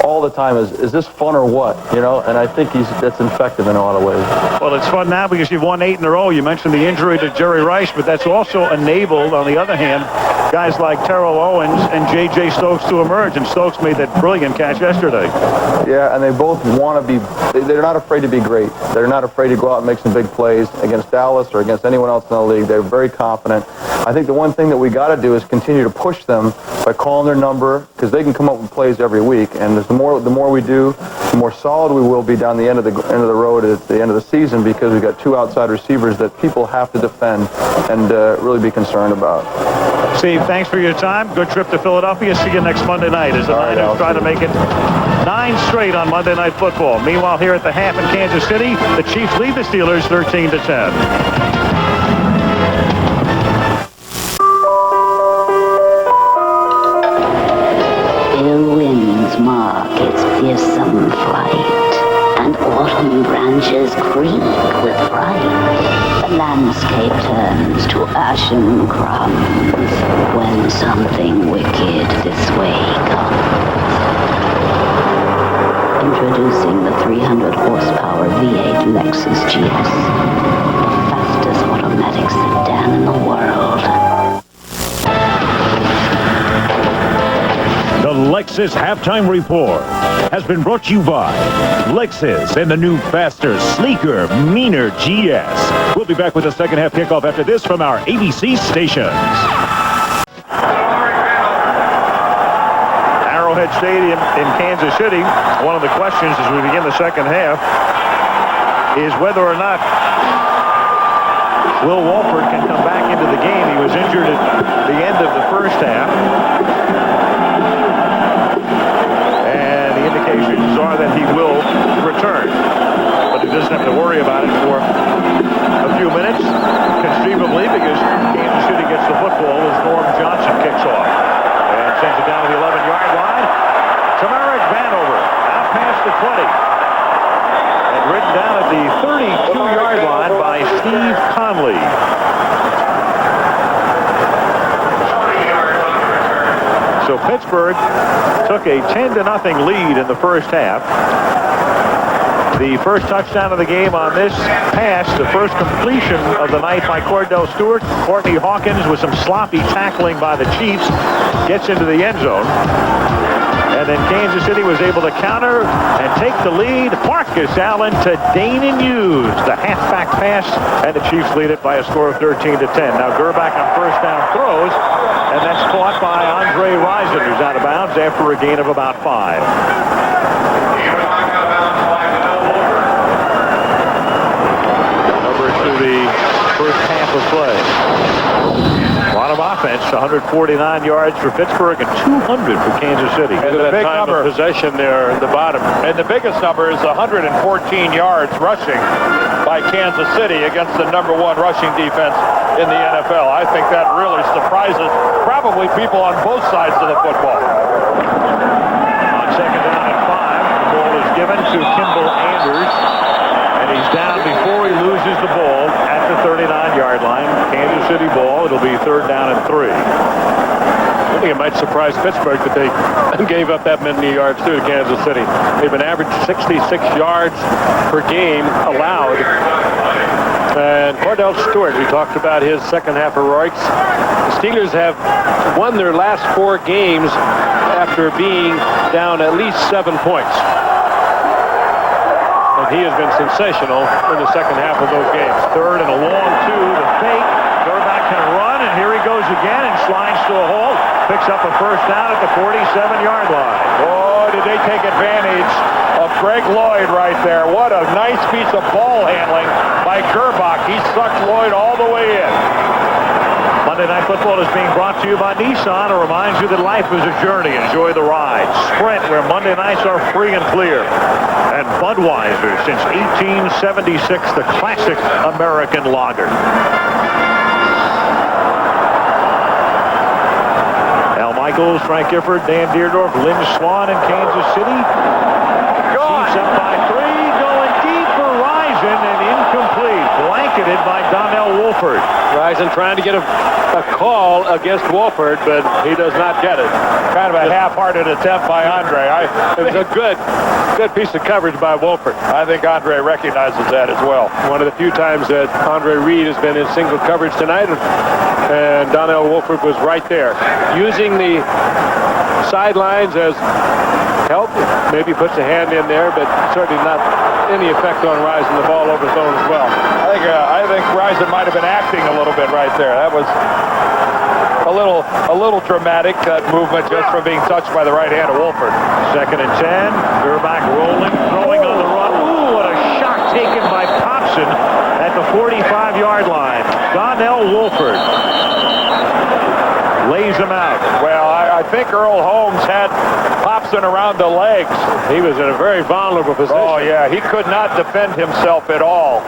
all the time is this fun or what, and I think that's effective in a lot of ways. Well, it's fun now because you've won 8 in a row. You mentioned the injury to Jerry Rice, but that's also enabled, on the other hand, guys like Terrell Owens and J.J. Stokes to emerge, and Stokes made that brilliant catch yesterday. Yeah, and they both want to be, they're not afraid to be great. They're not afraid to go out and make some big plays against Dallas or against anyone else in the league. They're very confident. I think the one thing that we got to do is continue to push them by calling their number, because they can come up with plays every week, and the more we do, the more solid we will be down the end of the road at the end of the season, because we've got 2 outside receivers that people have to defend and really be concerned about. Steve, thanks for your time. Good trip to Philadelphia. See you next Monday night as the Niners try to make it 9 straight on Monday Night Football. Meanwhile, here at the half in Kansas City, the Chiefs lead the Steelers 13-10. Mark its fearsome flight, and autumn branches creak with fright. The landscape turns to ashen crumbs when something wicked this way comes. Introducing the 300 horsepower V8 Lexus GS, the fastest automatic sedan in the world. The Lexus Halftime Report has been brought to you by Lexus and the new, faster, sleeker, meaner GS. We'll be back with the second half kickoff after this from our ABC stations. Arrowhead Stadium in Kansas City. One of the questions as we begin the second half is whether or not Will Walford can come back into the game. He was injured at the end of the first half. Are that he will return, but he doesn't have to worry about it for a few minutes, conceivably, because Kansas City gets the football as Norm Johnson kicks off. And sends it down to the 11-yard line. Tamarick Vanover out past the 20. And written down at the 32-yard line by Steve Conley. So Pittsburgh took a 10-0 lead in the first half. The first touchdown of the game on this pass, the first completion of the night by Cordell Stewart. Courtney Hawkins with some sloppy tackling by the Chiefs gets into the end zone. And then Kansas City was able to counter and take the lead. Marcus Allen to Danon Hughes, the halfback pass, and the Chiefs lead it by a score of 13-10. Now Gerbach on first down throws, and that's caught by Andre Rison, who's out of bounds after a gain of about 5. Over to the first half of play. A lot of offense, 149 yards for Pittsburgh and 200 for Kansas City. And the big number of possession there in the bottom. And the biggest number is 114 yards rushing by Kansas City against the #1 rushing defense in the NFL. I think that really surprises probably people on both sides of the football. On second down and 5, the ball is given to Kimball Anders. And he's down before he loses the ball at the 39-yard line. Kansas City ball. It'll be third down and 3. I think it might surprise Pittsburgh that they gave up that many yards to Kansas City. They've been averaged 66 yards per game allowed. And Cordell Stewart, we talked about his second half heroics. The Steelers have won their last 4 games after being down at least 7 points. And he has been sensational in the second half of those games. Third and a long 2, the fake. Gerbach can run, and here he goes again and slides to a hole. Picks up a first down at the 47-yard line. Oh, did they take advantage of Greg Lloyd right there. What a nice piece of ball handling by Gerbach. He sucked Lloyd all the way in. Monday Night Football is being brought to you by Nissan. It reminds you that life is a journey. Enjoy the ride. Sprint, where Monday nights are free and clear. And Budweiser, since 1876, the classic American lager. Al Michaels, Frank Gifford, Dan Deerdorf, Lynn Swan in Kansas City. Chiefs up by 3, going deep for Rison and incomplete. Blanketed by Donnell Wolford. Rison trying to get a call against Wolford, but he does not get it. Kind of a half-hearted attempt by Andre. It was a good piece of coverage by Wolford. I think Andre recognizes that as well. One of the few times that Andre Reed has been in single coverage tonight, and Donnell Wolford was right there. Using the sidelines as help, maybe puts a hand in there, but certainly not any effect on Rison. The ball overthrown as well. I think Rison might have been acting a little bit right there. That was a little dramatic, that movement just from being touched by the right hand of Wolford. Second and 10. Gerbach rolling, throwing on the run. Ooh, what a shot taken by Popson at the 45-yard line. Donnell Wolford lays him out. Well, I think Earl Holmes had Popson around the legs. He was in a very vulnerable position. Oh, yeah. He could not defend himself at all.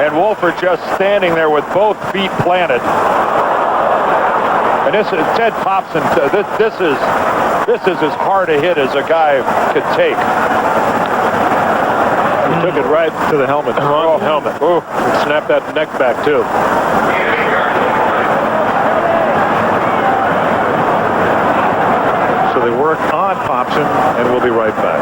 And Wolford just standing there with both feet planted. And this is Ted Popson. This is as hard a hit as a guy could take. He took it right to the helmet. Wrong helmet. Ooh, and snapped that neck back, too. So they work on Popson, and we'll be right back.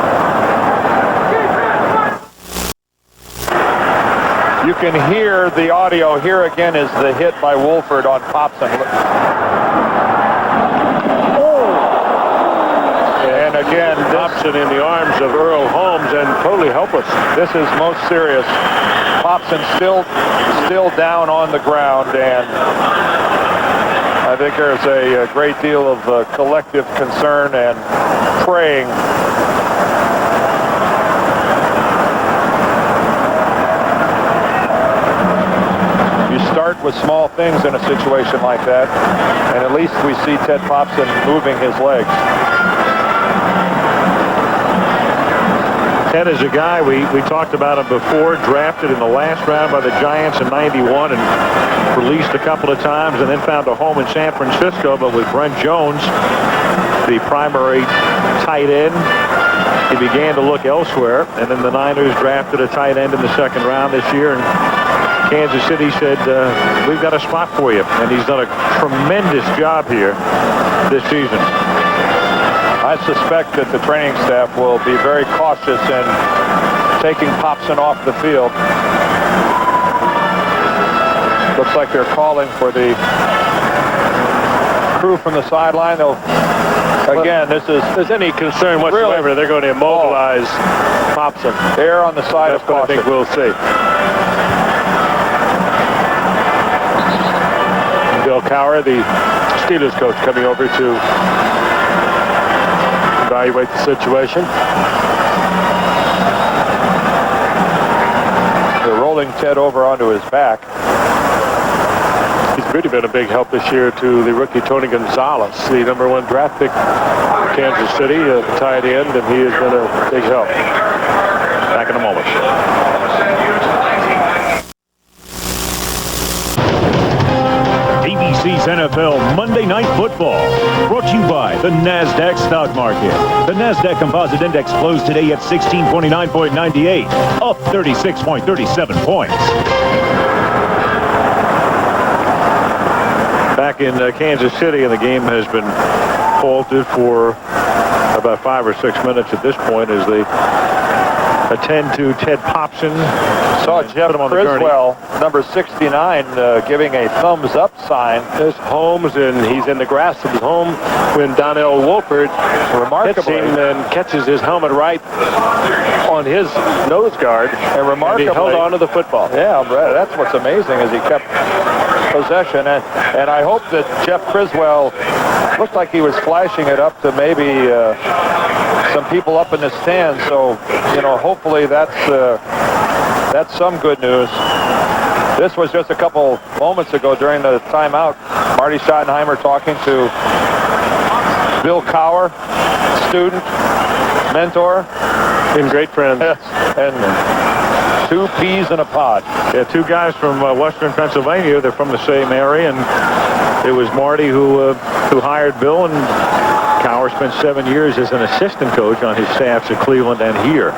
You can hear the audio. Here again is the hit by Wolford on Popson. And again, Popson in the arms of Earl Holmes and totally helpless. This is most serious. Popson still down on the ground, and I think there's a great deal of collective concern and praying. You start with small things in a situation like that, and at least we see Ted Popson moving his legs. Ted is a guy, we talked about him before, drafted in the last round by the Giants in '91 and released a couple of times and then found a home in San Francisco. But with Brent Jones, the primary tight end, he began to look elsewhere. And then the Niners drafted a tight end in the second round this year. And Kansas City said, we've got a spot for you. And he's done a tremendous job here this season. I suspect that the training staff will be very cautious in taking Popson off the field. Looks like they're calling for the crew from the sideline. Again, this is... If there's any concern whatsoever, really, they're going to immobilize Popson. Err on the side of caution. I think we'll see. Bill Cowher, the Steelers coach, coming over to evaluate the situation. They're rolling Ted over onto his back. He's really been a big help this year to the rookie Tony Gonzalez, the #1 draft pick in Kansas City, tight end, and he has been a big help. Back in a moment. ABC's NFL Monday Night Football, brought to you by the NASDAQ stock market. The NASDAQ Composite Index closed today at 1629.98, up 36.37 points. Back in Kansas City, and the game has been halted for about 5 or 6 minutes at this point as they attend to Ted Popson. Saw Jeff Criswell, number 69, giving a thumbs-up sign. There's Holmes, and he's in the grass of his home when Donnell Wolford hits him and catches his helmet right on his nose guard. And remarkably, he held on to the football. Yeah, that's what's amazing is he kept possession. And I hope that Jeff Criswell looked like he was flashing it up to maybe some people up in the stands. So, you know, hopefully that's some good news. This was just a couple moments ago during the timeout. Marty Schottenheimer talking to Bill Cowher, student, mentor. And great friends. And 2 peas in a pod. Yeah, 2 guys from Western Pennsylvania. They're from the same area, and it was Marty who hired Bill, and Cowher spent 7 years as an assistant coach on his staffs at Cleveland and here.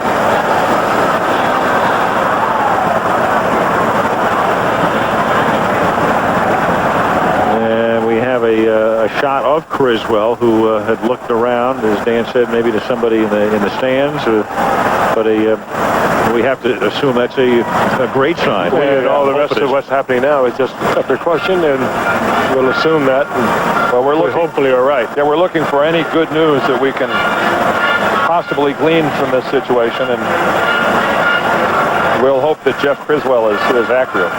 And we have a shot of Criswell, who had looked around, as Dan said, maybe to somebody in the stands, but we have to assume that's a great sign. And all the rest of what's happening now is just a precaution, and we'll assume that. Well, we hopefully are right. Yeah, we're looking for any good news that we can possibly glean from this situation, and we'll hope that Jeff Criswell is accurate.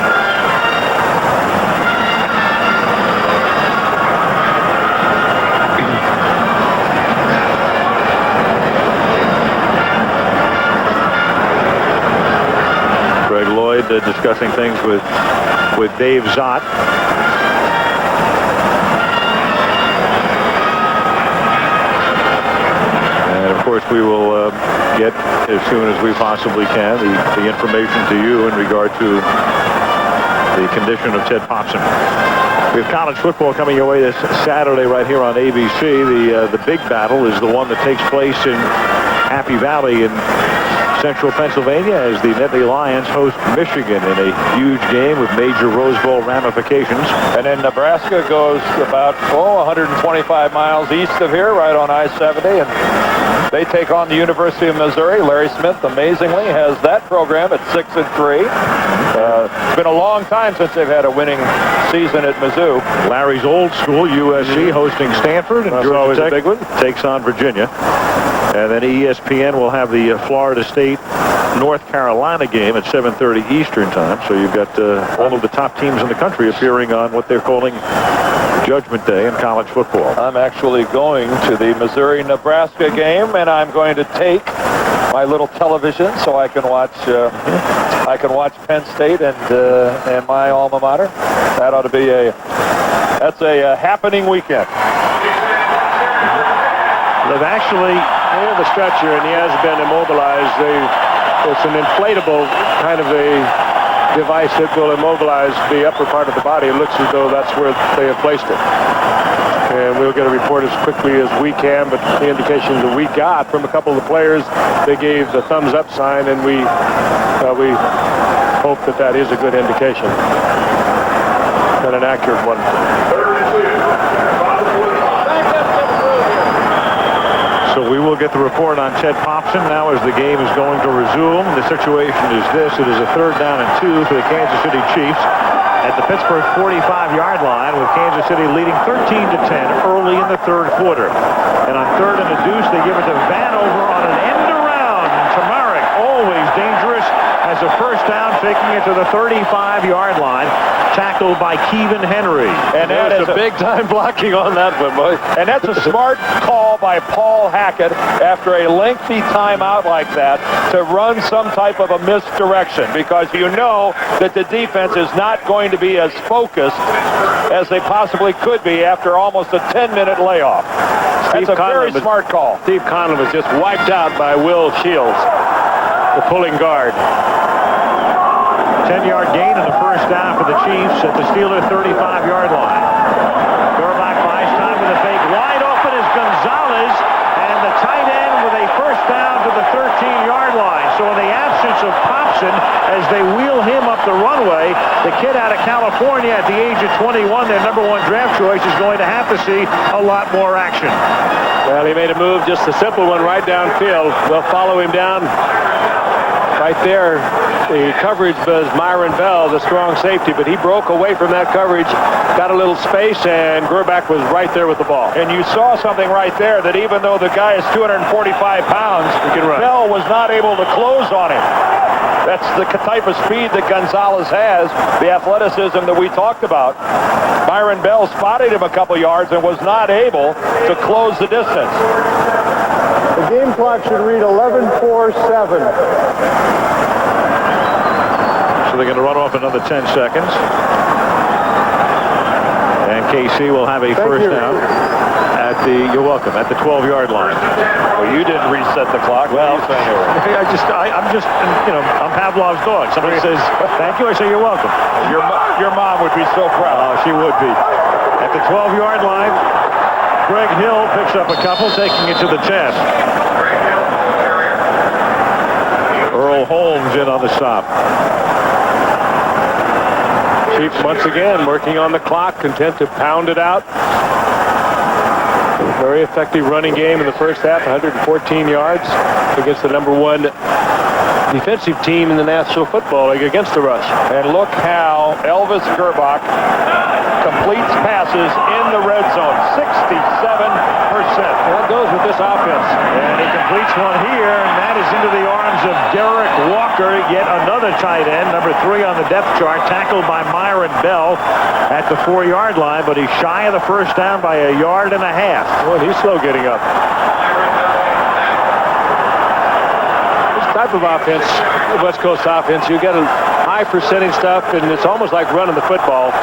Greg Lloyd discussing things with Dave Zott. And of course, we will get, as soon as we possibly can, the information to you in regard to the condition of Ted Popson. We have college football coming your way this Saturday right here on ABC. The big battle is the one that takes place in Happy Valley in Central Pennsylvania as the Nittany Lions host Michigan in a huge game with major Rose Bowl ramifications. And then Nebraska goes about 125 miles east of here, right on I-70, and they take on the University of Missouri. Larry Smith, amazingly, has that program at 6-3. It's been a long time since they've had a winning season at Mizzou. Larry's old school, USC, hosting Stanford, and Georgia Tech a big one. Takes on Virginia. And then ESPN will have the Florida State North Carolina game at 7:30 Eastern time. So you've got all of the top teams in the country appearing on what they're calling Judgment Day in college football. I'm actually going to the Missouri-Nebraska game, and I'm going to take my little television so I can watch Penn State and my alma mater. That ought to be that's a happening weekend. They've actually near the stretcher, and he has been immobilized. It's an inflatable kind of a device that will immobilize the upper part of the body. It looks as though that's where they have placed it. And we'll get a report as quickly as we can, but the indications that we got from a couple of the players, they gave the thumbs up sign, and we hope that is a good indication and an accurate one. So we will get the report on Ted Popson now as the game is going to resume. The situation is this. It is a 3rd down and 2 for the Kansas City Chiefs at the Pittsburgh 45-yard line, with Kansas City leading 13-10 early in the 3rd quarter. And on 3rd and a deuce, they give it to Vanover on an end around. Tamarick, always dangerous, has a 1st down, taking it to the 35-yard line. Tackled by Kevin Henry. And that is a big-time blocking on that one, boy. And that's a smart call by Paul Hackett after a lengthy timeout like that to run some type of a misdirection, because you know that the defense is not going to be as focused as they possibly could be after almost a 10-minute layoff. That's a very smart call. Steve Conlon was just wiped out by Will Shields, the pulling guard. 10-yard gain and the 1st down for the Chiefs at the Steelers' 35-yard line. Gorbach buys time with a fake. Wide open is Gonzalez, and the tight end with a 1st down to the 13-yard line. So in the absence of Popson, as they wheel him up the runway, the kid out of California at the age of 21, their #1 draft choice, is going to have to see a lot more action. Well, he made a move, just a simple one, right downfield. We'll follow him down. Right there, the coverage was Myron Bell, the strong safety, but he broke away from that coverage, got a little space, and Gorbach was right there with the ball. And you saw something right there, that even though the guy is 245 pounds, he can run. Bell was not able to close on him. That's the type of speed that Gonzalez has, the athleticism that we talked about. Myron Bell spotted him a couple yards and was not able to close the distance. The game clock should read 11:47. So they're going to run off another 10 seconds. And KC will have a 1st down at the, you're welcome, at the 12-yard line. Well, you didn't reset the clock. Well, I'm just, I'm Pavlov's dog. Somebody says, thank you, I say, you're welcome. Your mom would be so proud. Oh, she would be. At the 12-yard line, Greg Hill picks up a couple, taking it to the 10. Earl Holmes in on the stop. Chiefs once again working on the clock, content to pound it out. Very effective running game in the first half, 114 yards against the #1 defensive team in the National Football League against the rush. And look how Elvis Gorbach completes passes in the red zone, 67%. That goes with this offense. And he completes one here, and that is into the arms of Derek Walker, yet another tight end, #3 on the depth chart, tackled by Myron Bell at the 4-yard line, but he's shy of the 1st down by 1.5 yards. Well, he's slow getting up. This type of offense, the West Coast offense, you get a high percentage stuff, and it's almost like running the football.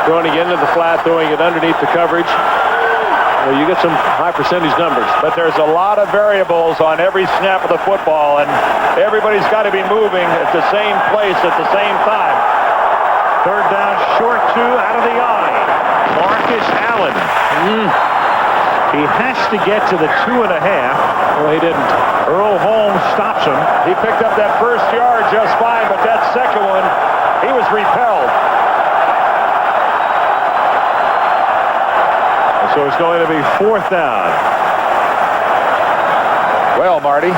Throwing it into the flat, throwing it underneath the coverage. Well, you get some high percentage numbers. But there's a lot of variables on every snap of the football, and everybody's got to be moving at the same place at the same time. 3rd down, short 2, out of the eye. Marcus Allen. He has to get to the 2.5. Well, he didn't. Earl Holmes stops him. He picked up that 1st yard just fine, but that 2nd one, he was repelled. So it's going to be 4th down. Well, Marty.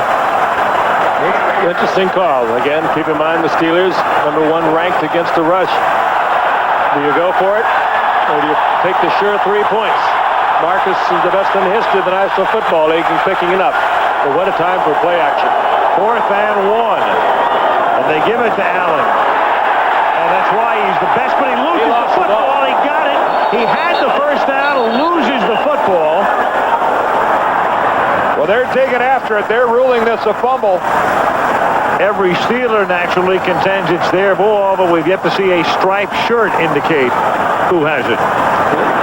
Interesting call. Again, keep in mind the Steelers, #1 ranked against the rush. Do you go for it, or do you take the sure 3 points? Marcus is the best in the history of the National Football League in picking it up. But what a time for play action. 4th and 1. And they give it to Allen. And that's why he's the best, but he loses the football. He got it. He had the 1st down, loses the football. Well, they're taking after it. They're ruling this a fumble. Every Steeler naturally contends it's their ball, but we've yet to see a striped shirt indicate who has it.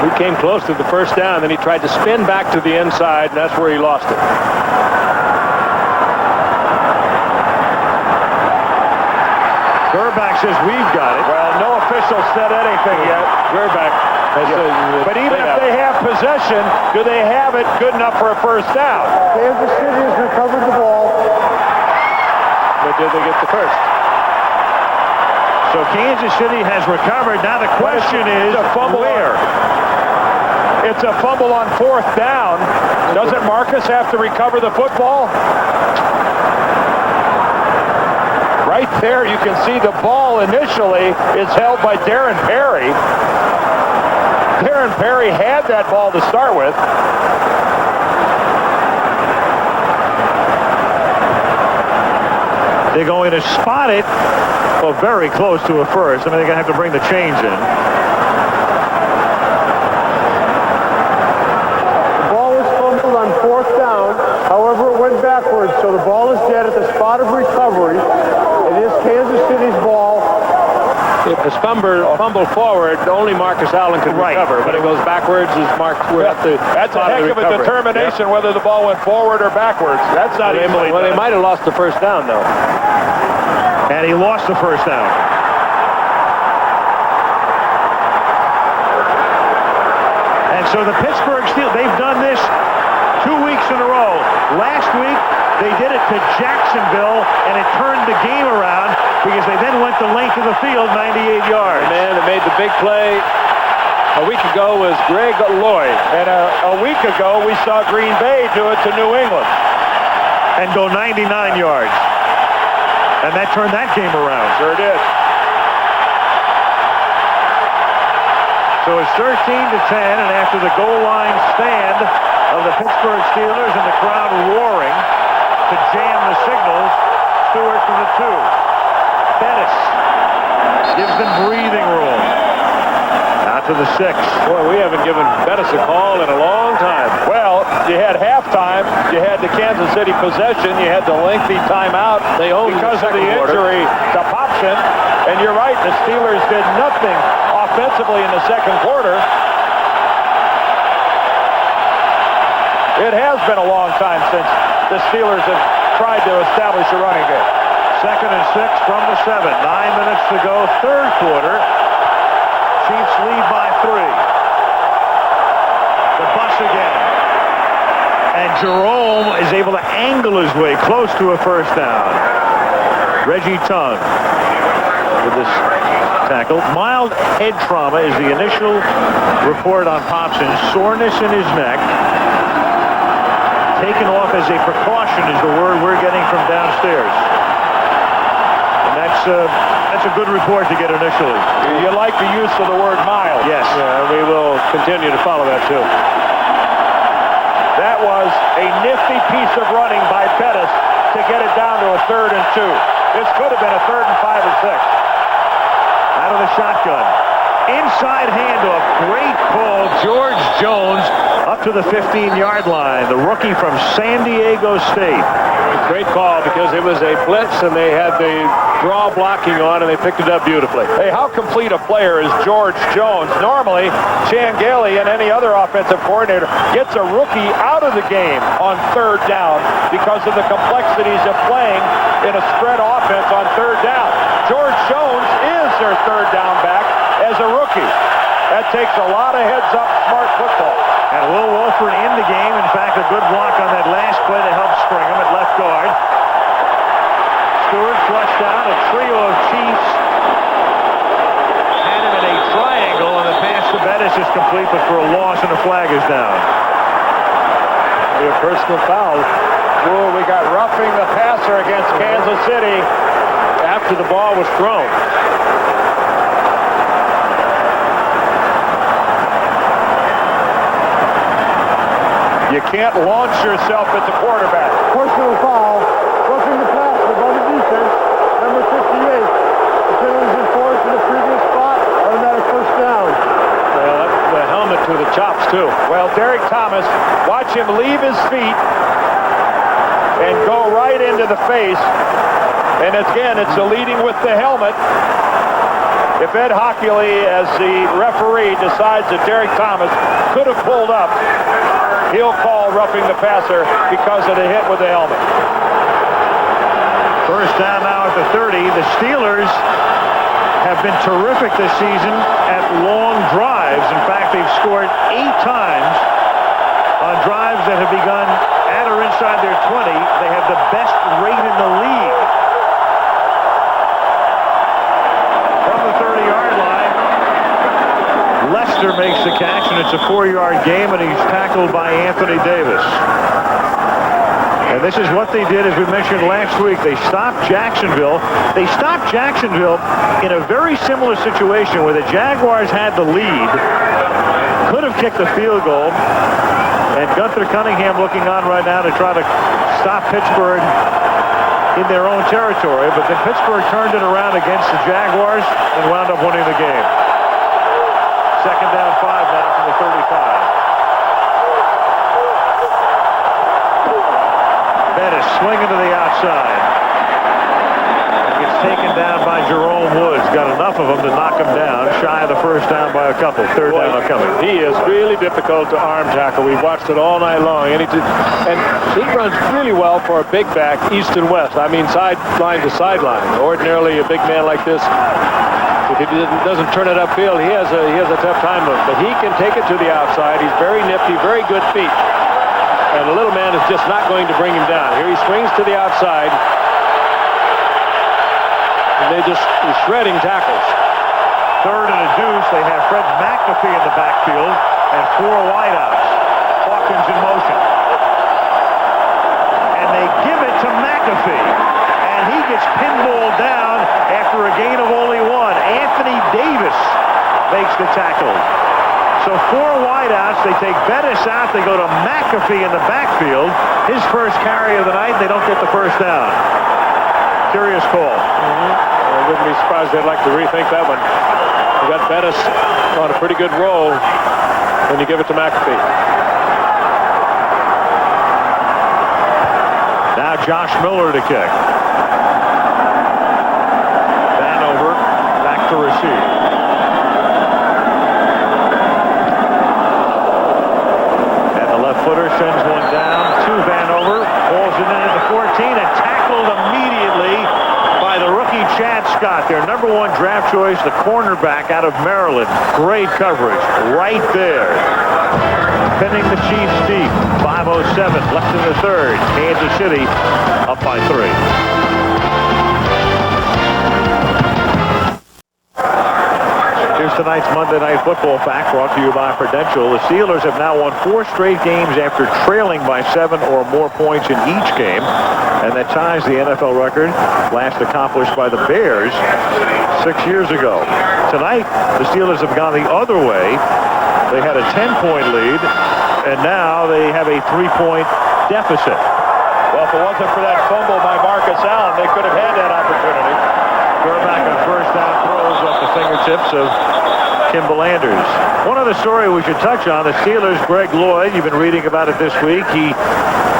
He came close to the first down, then he tried to spin back to the inside, and that's where he lost it. Gerbach says we've got it. Well, no official said anything yet. Gerbach has said, but even if they have possession, do they have it good enough for a first down? Kansas City has recovered the ball. But did they get the first? So Kansas City has recovered. Now the question is where? It's a fumble on fourth down. Doesn't Marcus have to recover the football? Right there, you can see the ball initially is held by Darren Perry. Darren Perry had that ball to start with. They're going to spot it, well, very close to a first. I mean, they're going to have to bring the chains in. The ball was fumbled on fourth down. However, it went backwards, so the ball is dead at the spot of recovery. It is Kansas City's ball. If the fumble forward, only Marcus Allen can recover. But it goes backwards, is Marcus. That's a heck of a determination whether the ball went forward or backwards. That's not easily done. Well, they might have lost the first down, though. And he lost the first down. And so the Pittsburgh Steelers, they've done this 2 weeks in a row. Last week, they did it to Jacksonville, and it turned the game around because they then went the length of the field, 98 yards. The man that made the big play a week ago was Greg Lloyd. And a week ago, we saw Green Bay do it to New England. And go 99 yards. And that turned that game around. Sure did. So it's 13-10, and after the goal line stand of the Pittsburgh Steelers and the crowd roaring to jam the signals, Stewart to the 2. Bettis gives them breathing room. Now to the 6. Boy, we haven't given Bettis a call in a long time. Well, you had halftime, you had the Kansas City possession, you had the lengthy timeout because of the injury to Popson. And you're right, the Steelers did nothing offensively in the second quarter. It has been a long time since the Steelers have tried to establish a running game. 2nd and 6 from the 7. 9 minutes to go, third quarter. Chiefs lead by 3. The bus again. And Jerome is able to angle his way close to a first down. Reggie Tongue with this tackle. Mild head trauma is the initial report on Popson. Soreness in his neck. Taken off as a precaution is the word we're getting from downstairs. And that's a good report to get initially. You like the use of the word mild. Yes. Yeah, we will continue to follow that, too. That was a nifty piece of running by Bettis to get it down to a 3rd and 2. This could have been a 3rd and 5 or 6. Out of the shotgun. Inside handoff. Great call. George Jones up to the 15-yard line. The rookie from San Diego State. Great call because it was a blitz and they had the draw blocking on and they picked it up beautifully. Hey, how complete a player is George Jones? Normally, Chan Gailey and any other offensive coordinator gets a rookie out of the game on 3rd down because of the complexities of playing in a spread offense on 3rd down. George Jones is their 3rd down back as a rookie. That takes a lot of heads-up, smart football. And Will Wolford in the game. In fact, a good block on that last play to help spring him at left guard. Stewart flushed out. A trio of Chiefs had him in a triangle, and the pass to Bettis is complete, but for a loss, and a flag is down. A personal foul. Ooh, we got roughing the passer against Kansas City after the ball was thrown. You can't launch yourself at the quarterback. Personal foul. Roughing the passer by the defense. Number 58. The penalties enforced in the previous spot. Automatic first down. Well, that's the helmet to the chops, too. Well, Derek Thomas, watch him leave his feet and go right into the face. And again, it's the leading with the helmet. If Ed Hockley, as the referee, decides that Derek Thomas could have pulled up, he'll call roughing the passer because of the hit with the helmet. First down now at the 30. The Steelers have been terrific this season at long drives. In fact, they've scored 8 times on drives that have begun at or inside their 20. They have the best rate in the league. From the 30-yard line, Lester makes the catch, and it's a 4-yard game, and he's tackled by Anthony Davis. And this is what they did, as we mentioned last week. They stopped Jacksonville. They stopped Jacksonville in a very similar situation where the Jaguars had the lead, could have kicked the field goal, and Gunther Cunningham looking on right now to try to stop Pittsburgh in their own territory. But then Pittsburgh turned it around against the Jaguars and wound up winning the game. Second down 5 now from the 35. Bettis swinging to the outside. And gets taken down by Jerome Woods. Got enough of them to knock him down. Shy of the first down by a couple. Third down coming. He is really difficult to arm tackle. We've watched it all night long. And he runs really well for a big back, east and west. I mean, sideline to sideline. Ordinarily, a big man like this, if he doesn't turn it upfield, he has a tough time with it. But he can take it to the outside. He's very nifty, very good feet. And the little man is just not going to bring him down. Here he swings to the outside. And he's shredding tackles. Third and a deuce. They have Fred McAfee in the backfield and 4 wideouts. Hawkins in motion. And they give it to McAfee. And he gets pinballed down after a gain of only 1. Anthony Davis makes the tackle. So 4 wideouts. They take Bettis out. They go to McAfee in the backfield. His first carry of the night. They don't get the first down. Curious call. I wouldn't be surprised. They'd like to rethink that one. You got Bettis on a pretty good roll. Then you give it to McAfee. Now Josh Miller to kick. Vanover back to receive. Footer sends one down to Vanover, falls it into the 14 and tackled immediately by the rookie Chad Scott, their #1 draft choice, the cornerback out of Maryland. Great coverage right there. Pinning the Chiefs deep. 5:07 left in the third. Kansas City up by 3. Here's tonight's Monday Night Football fact brought to you by Prudential. The Steelers have now won 4 straight games after trailing by 7 or more points in each game. And that ties the NFL record last accomplished by the Bears 6 years ago. Tonight, the Steelers have gone the other way. They had a 10-point lead, and now they have a 3-point deficit. Well, if it wasn't for that fumble by Marcus Allen, they could have had that opportunity. Quarterback on first down throws off the fingertips of Kimball Anders. One other story we should touch on, the Steelers' Greg Lloyd, you've been reading about it this week. He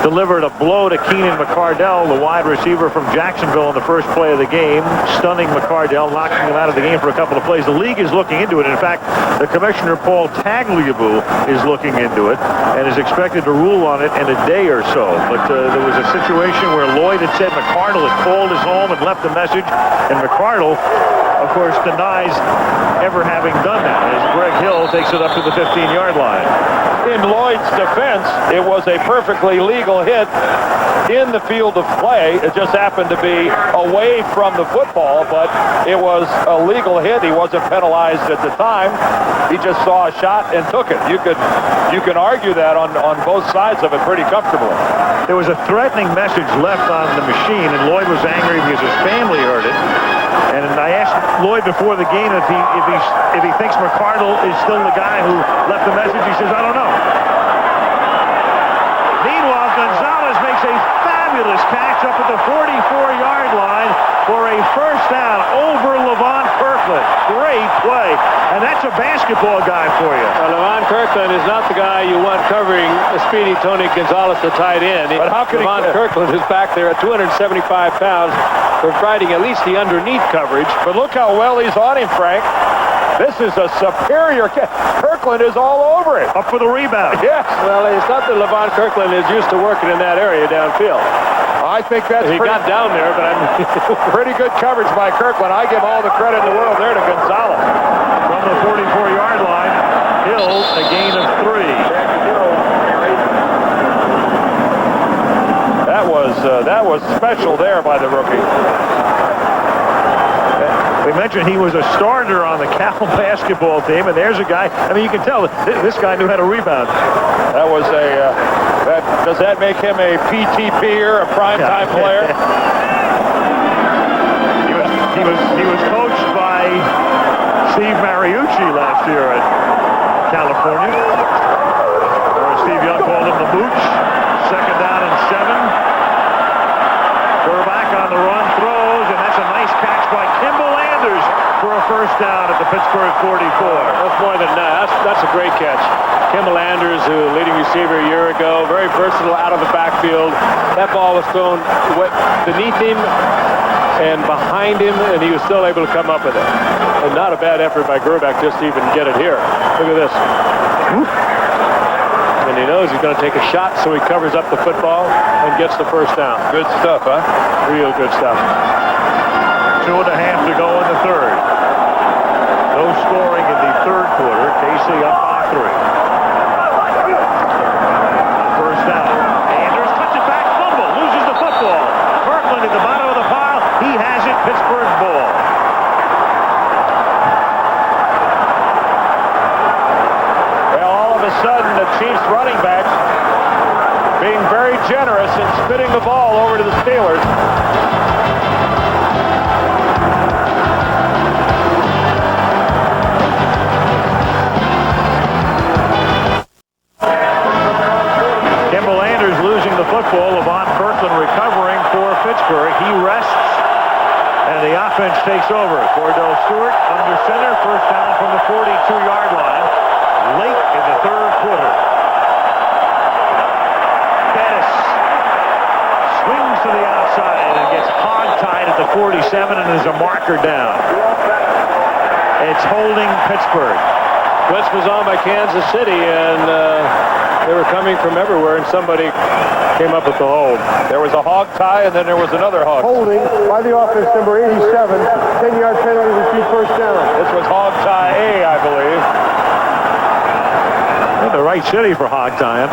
delivered a blow to Keenan McCardell, the wide receiver from Jacksonville, in the first play of the game, stunning McCardell, knocking him out of the game for a couple of plays. The league is looking into it. In fact, the commissioner, Paul Tagliabue, is looking into it and is expected to rule on it in a day or so. But there was a situation where Lloyd had said McCardell had called his home and left a message, and McCardell, of course, denies ever having done that, as Greg Hill takes it up to the 15-yard line. In Lloyd's defense, it was a perfectly legal hit in the field of play. It just happened to be away from the football, but it was a legal hit. He wasn't penalized at the time. He just saw a shot and took it. You can argue that on both sides of it pretty comfortably. There was a threatening message left on the machine, and Lloyd was angry because his family heard it. And I asked Lloyd before the game if he thinks McCardell is still the guy who left the message. He says, I don't know. Meanwhile, Gonzalez makes a fabulous catch up at the 44-yard line for a first down over Levon Kirkland. Great play. And that's a basketball guy for you. Well, Levon Kirkland is not the guy you want covering the speedy Tony Gonzalez, the tight end. But how can Levon Kirkland is back there at 275 pounds. providing at least the underneath coverage. But look how well he's on him, Frank. This is a superior catch. Kirkland is all over it. Up for the rebound. Yes. Well, it's not that Levon Kirkland is used to working in that area downfield. I think that's He got down there, but pretty good coverage by Kirkland. I give all the credit in the world there to Gonzalez. From the 44-yard line, Hill, a gain of 3. That was special there by the rookie. We mentioned he was a starter on the Cal basketball team, and there's a guy. I mean, you can tell this guy knew how to rebound. That was does that make him a PTPer, a primetime player? He was coached by Steve Mariucci last year at California. Or Steve Young called him the Mooch. Second down and 7. Quarterback on the run, throws, and that's a nice catch by Kimball Anders for a first down at the Pittsburgh 44. That's more than that. That's a great catch. Kimball Anders, who leading receiver a year ago, very versatile out of the backfield. That ball was thrown beneath him and behind him, and he was still able to come up with it. And not a bad effort by Gerbach just to even get it here. Look at this. And he knows he's going to take a shot, so he covers up the football and gets the first down. Good stuff, huh? Real good stuff. 2.5 to go in the third. No scoring in the third quarter. KC up by 3. First down. Anders cuts it back, fumble, loses the football. Kirkland at the bottom of the pile. He has it. Pittsburgh ball. Sudden, the Chiefs running back being very generous in spitting the ball over to the Steelers. Kimball Anders losing the football. Levon Kirkland recovering for Pittsburgh. He rests, and the offense takes over. Cordell Stewart under center. First down from the 42-yard line. Late in the third quarter. Bettis swings to the outside and gets hog-tied at the 47, and there's a marker down. It's holding Pittsburgh. Blitz was on by Kansas City, and they were coming from everywhere, and somebody came up with the hold. There was a hog tie, and then there was another hog. Holding by the offense, number 87. 10-yard penalty, receive first down. This was hog tie A, I believe. The right city for hog tying.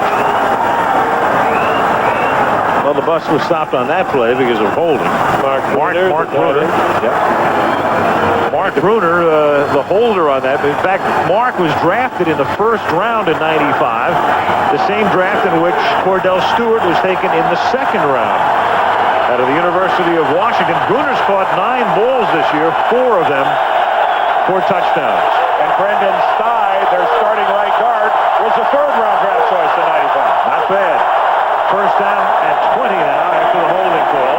Well, the bus was stopped on that play because of holding. Mark Bruner. Yep. Mark Bruner, the holder on that. In fact, Mark was drafted in the first round in '95, the same draft in which Cordell Stewart was taken in the second round. Out of the University of Washington, Bruner's caught 9 balls this year, 4 of them for touchdowns. And Brendan Stein, their starting right guard, was a third-round draft choice in '95. Not bad. First down at 20 now after the holding call.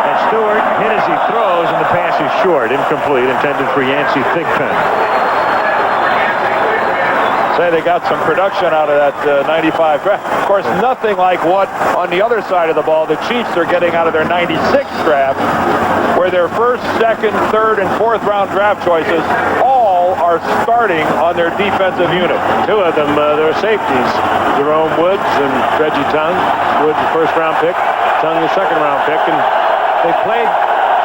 And Stewart hit as he throws, and the pass is short, incomplete, intended for Yancey Thigpen. Say they got some production out of that 95 draft. Of course, nothing like what on the other side of the ball the Chiefs are getting out of their 96 draft, where their first, second, third, and fourth round draft choices all are starting on their defensive unit. 2 of them, they're safeties. Jerome Woods and Reggie Tongue. Woods, the first round pick. Tongue, the second round pick. And they played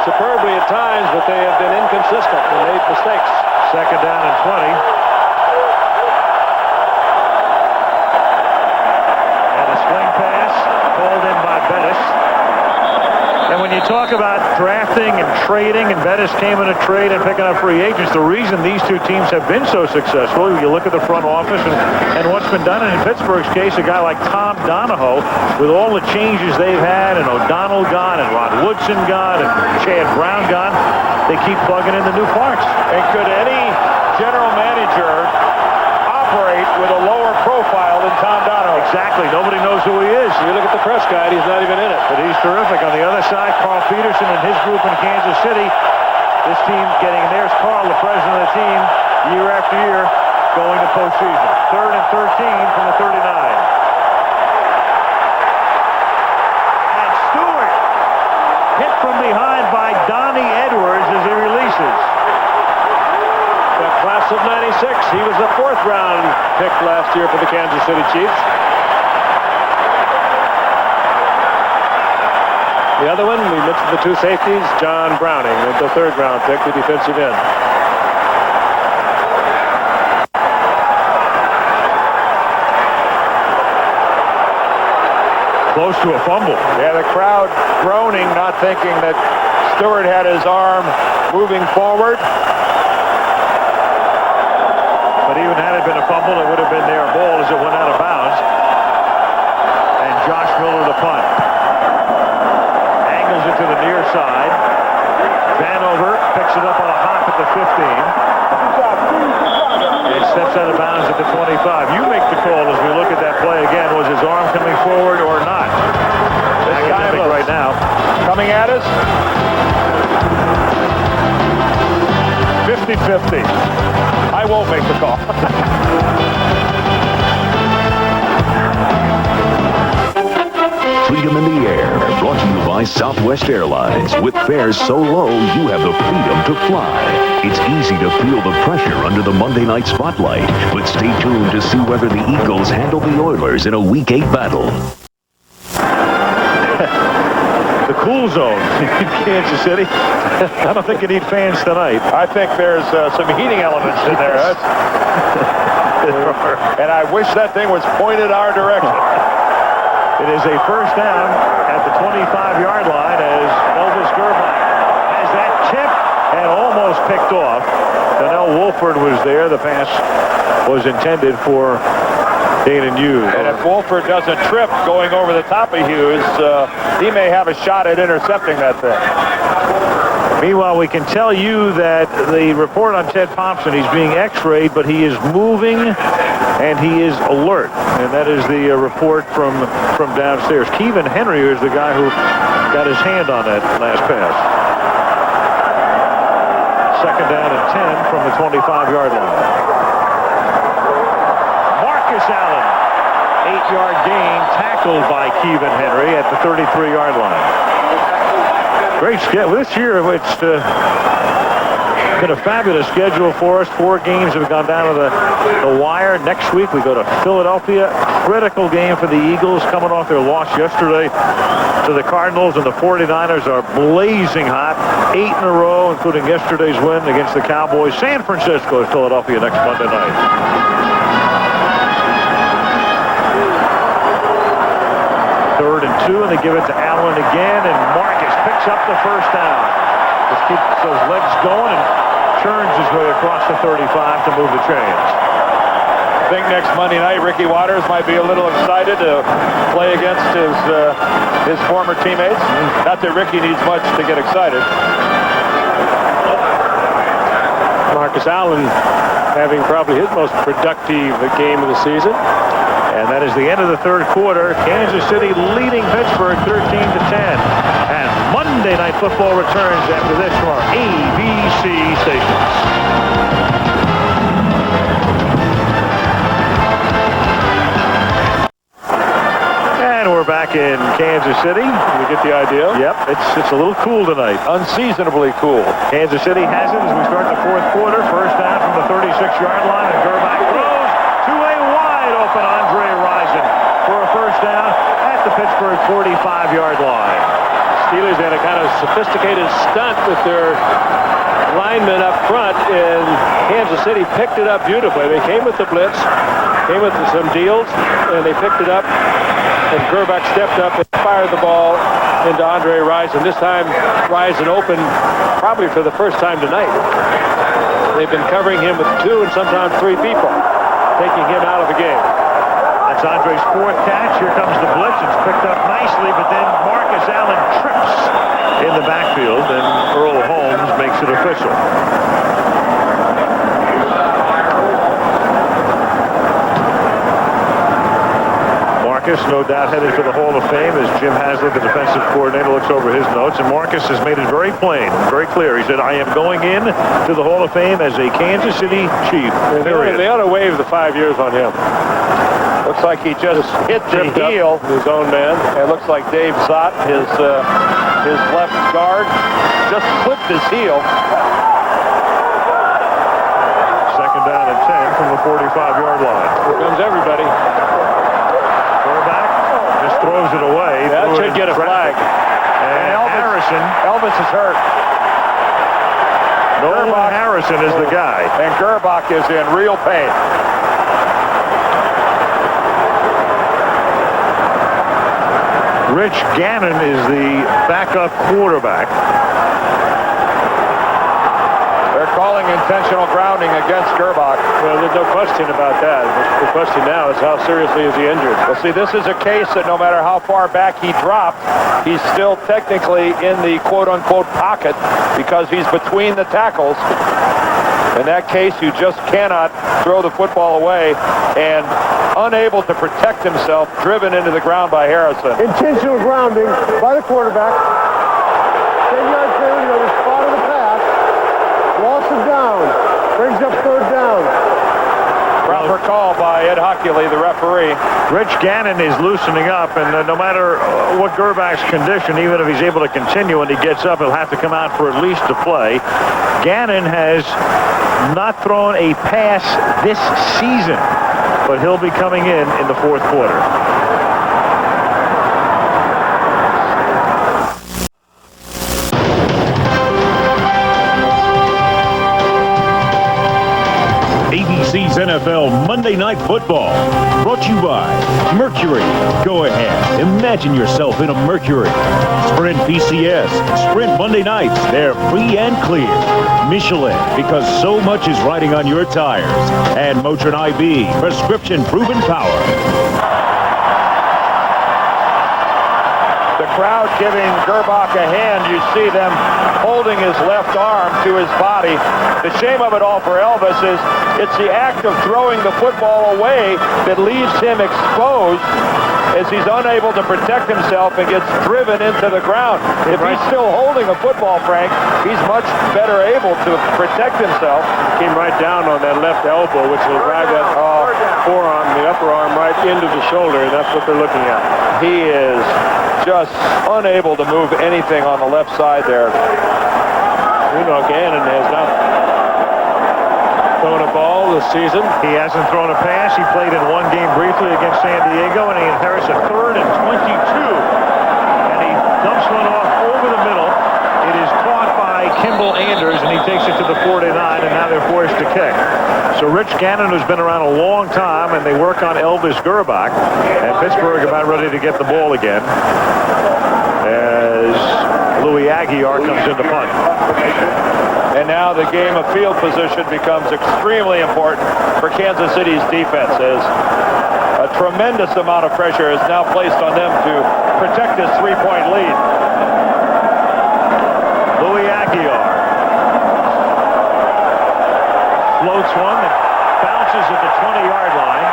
superbly at times, but they have been inconsistent and made mistakes. Second down and 20. Called in by Bettis. And when you talk about drafting and trading, and Bettis came in a trade and picking up free agents, the reason these two teams have been so successful, you look at the front office and what's been done. And in Pittsburgh's case, a guy like Tom Donahoe, with all the changes they've had, and O'Donnell gone, and Rod Woodson gone, and Chad Brown gone, they keep plugging in the new parts. And could any general manager operate with a lower profile than Tom Donahoe? Exactly. Nobody knows who he is. You look at the press guide, he's not even in it. But he's terrific. On the other side, Carl Peterson and his group in Kansas City. This team getting, and there's Carl, the president of the team, year after year, going to postseason. 3rd and 13 from the 39. And Stewart hit from behind by Donnie Edwards as he releases. The class of 96. He was a 4th round pick last year for the Kansas City Chiefs. The other one, we mentioned the 2 safeties, John Browning, the 3rd round pick, the defensive end. Close to a fumble. Yeah, the crowd groaning, not thinking that Stewart had his arm moving forward. But even had it been a fumble, it would have been their ball as it went out of bounds. And Josh Miller the punt. Angles it to the near side. Vanover picks it up on a hop at the 15. And steps out of bounds at the 25. You make the call as we look at that play again. Was his arm coming forward or not? Academic right now. Coming at us. 50-50. I won't make the call. Freedom in the Air, brought to you by Southwest Airlines. With fares so low, you have the freedom to fly. It's easy to feel the pressure under the Monday night spotlight, but stay tuned to see whether the Eagles handle the Oilers in a Week 8 battle. The cool zone in Kansas City. I don't think you need fans tonight. I think there's some heating elements in there. And I wish that thing was pointed our direction. It is a first down at the 25-yard line as Elvis Gerbach has that tip and almost picked off. Donnell Wolford was there. The pass was intended for Dana Hughes. And if Wolford doesn't trip going over the top of Hughes, he may have a shot at intercepting that thing. Meanwhile, we can tell you that the report on Ted Thompson, he's being x-rayed, but he is moving and he is alert. And that is the report from downstairs. Kevin Henry is the guy who got his hand on that last pass. Second down and 10 from the 25-yard line. Marcus Allen, 8-yard gain, tackled by Kevin Henry at the 33-yard line. Great schedule. This year, it's been a fabulous schedule for us. 4 games have gone down to the wire. Next week, we go to Philadelphia. Critical game for the Eagles coming off their loss yesterday to the Cardinals, and the 49ers are blazing hot. 8 in a row, including yesterday's win against the Cowboys. San Francisco is Philadelphia next Monday night. Third and 2, and they give it to Allen again, and Marcus picks up the first down. Just keeps those legs going and churns his way across the 35 to move the chains. I think next Monday night, Ricky Waters might be a little excited to play against his former teammates. Not that Ricky needs much to get excited. Marcus Allen having probably his most productive game of the season. And that is the end of the third quarter. Kansas City leading Pittsburgh 13-10. And Monday Night Football returns after this from our ABC stations. And we're back in Kansas City. You get the idea? Yep, it's a little cool tonight. Unseasonably cool. Kansas City has it as we start the fourth quarter. First down from the 36-yard line, and Gerbach throws to a wide open Andre Rison for a first down at the Pittsburgh 45-yard line. Steelers had a kind of sophisticated stunt with their linemen up front, and Kansas City picked it up beautifully. They came with the blitz, came with some deals, and they picked it up, and Gerbach stepped up and fired the ball into Andre Rison. This time, Rison opened probably for the first time tonight. They've been covering him with 2 and sometimes 3 people, taking him out of the game. That's Andre's 4th catch. Here comes the blitz. It's picked up nicely, but then Marcus Allen trips in the backfield, and Earl Holmes makes it official. Marcus, no doubt, headed for the Hall of Fame as Jim Haslett, the defensive coordinator, looks over his notes. And Marcus has made it very plain, very clear. He said, I am going in to the Hall of Fame as a Kansas City Chief. They ought to waive the 5 years on him. Looks like he just hit the heel. His own man. It looks like Dave Zott, his left guard, just clipped his heel. Second down and 10 from the 45-yard line. Here comes everybody. Quarterback just throws it away. That should get a flag. And Elvis is hurt. Nolan Harrison is the guy. And Gerbach is in real pain. Rich Gannon is the backup quarterback. They're calling intentional grounding against Gerbach. Well, there's no question about that. The question now is how seriously is he injured? Well, see, this is a case that no matter how far back he dropped, he's still technically in the quote-unquote pocket because he's between the tackles. In that case, you just cannot throw the football away, and unable to protect himself, driven into the ground by Harrison. Intentional grounding by the quarterback. 10-yard penalty on the spot of the pass. Loss of down. Brings up third down. Proper call by Ed Hockley, the referee. Rich Gannon is loosening up, and no matter what Gerbach's condition, even if he's able to continue and he gets up, he'll have to come out for at least a play. Gannon has not thrown a pass this season, but he'll be coming in the fourth quarter. ABC's NFL Monday Night Football, brought to you by Mercury. Go ahead, imagine yourself in a Mercury. Sprint PCS, Sprint Monday nights, they're free and clear. Michelin, because so much is riding on your tires. And Motrin IB, prescription proven power. The crowd giving Gerbach a hand. You see them holding his left arm to his body. The shame of it all for Elvis is it's the act of throwing the football away that leaves him exposed as he's unable to protect himself and gets driven into the ground. If he's still holding a football, Frank, he's much better able to protect himself. Came right down on that left elbow, which will drive that forearm, the upper arm, right into the shoulder, and that's what they're looking at. He is just unable to move anything on the left side there. You know, Gannon has not thrown a ball this season. He hasn't thrown a pass. He played in one game briefly against San Diego, and he inherits a 3rd and 22. And he dumps one off over the middle. It is caught by Kimball Anders, and he takes it to the 49, and now they're forced to kick. So Rich Gannon, who's been around a long time, and they work on Elvis Gerbach, and Pittsburgh about ready to get the ball again as Louis Aguiar comes in to punt. And now the game of field position becomes extremely important for Kansas City's defense as a tremendous amount of pressure is now placed on them to protect this 3-point lead. Louis Aguiar floats one that bounces at the 20-yard line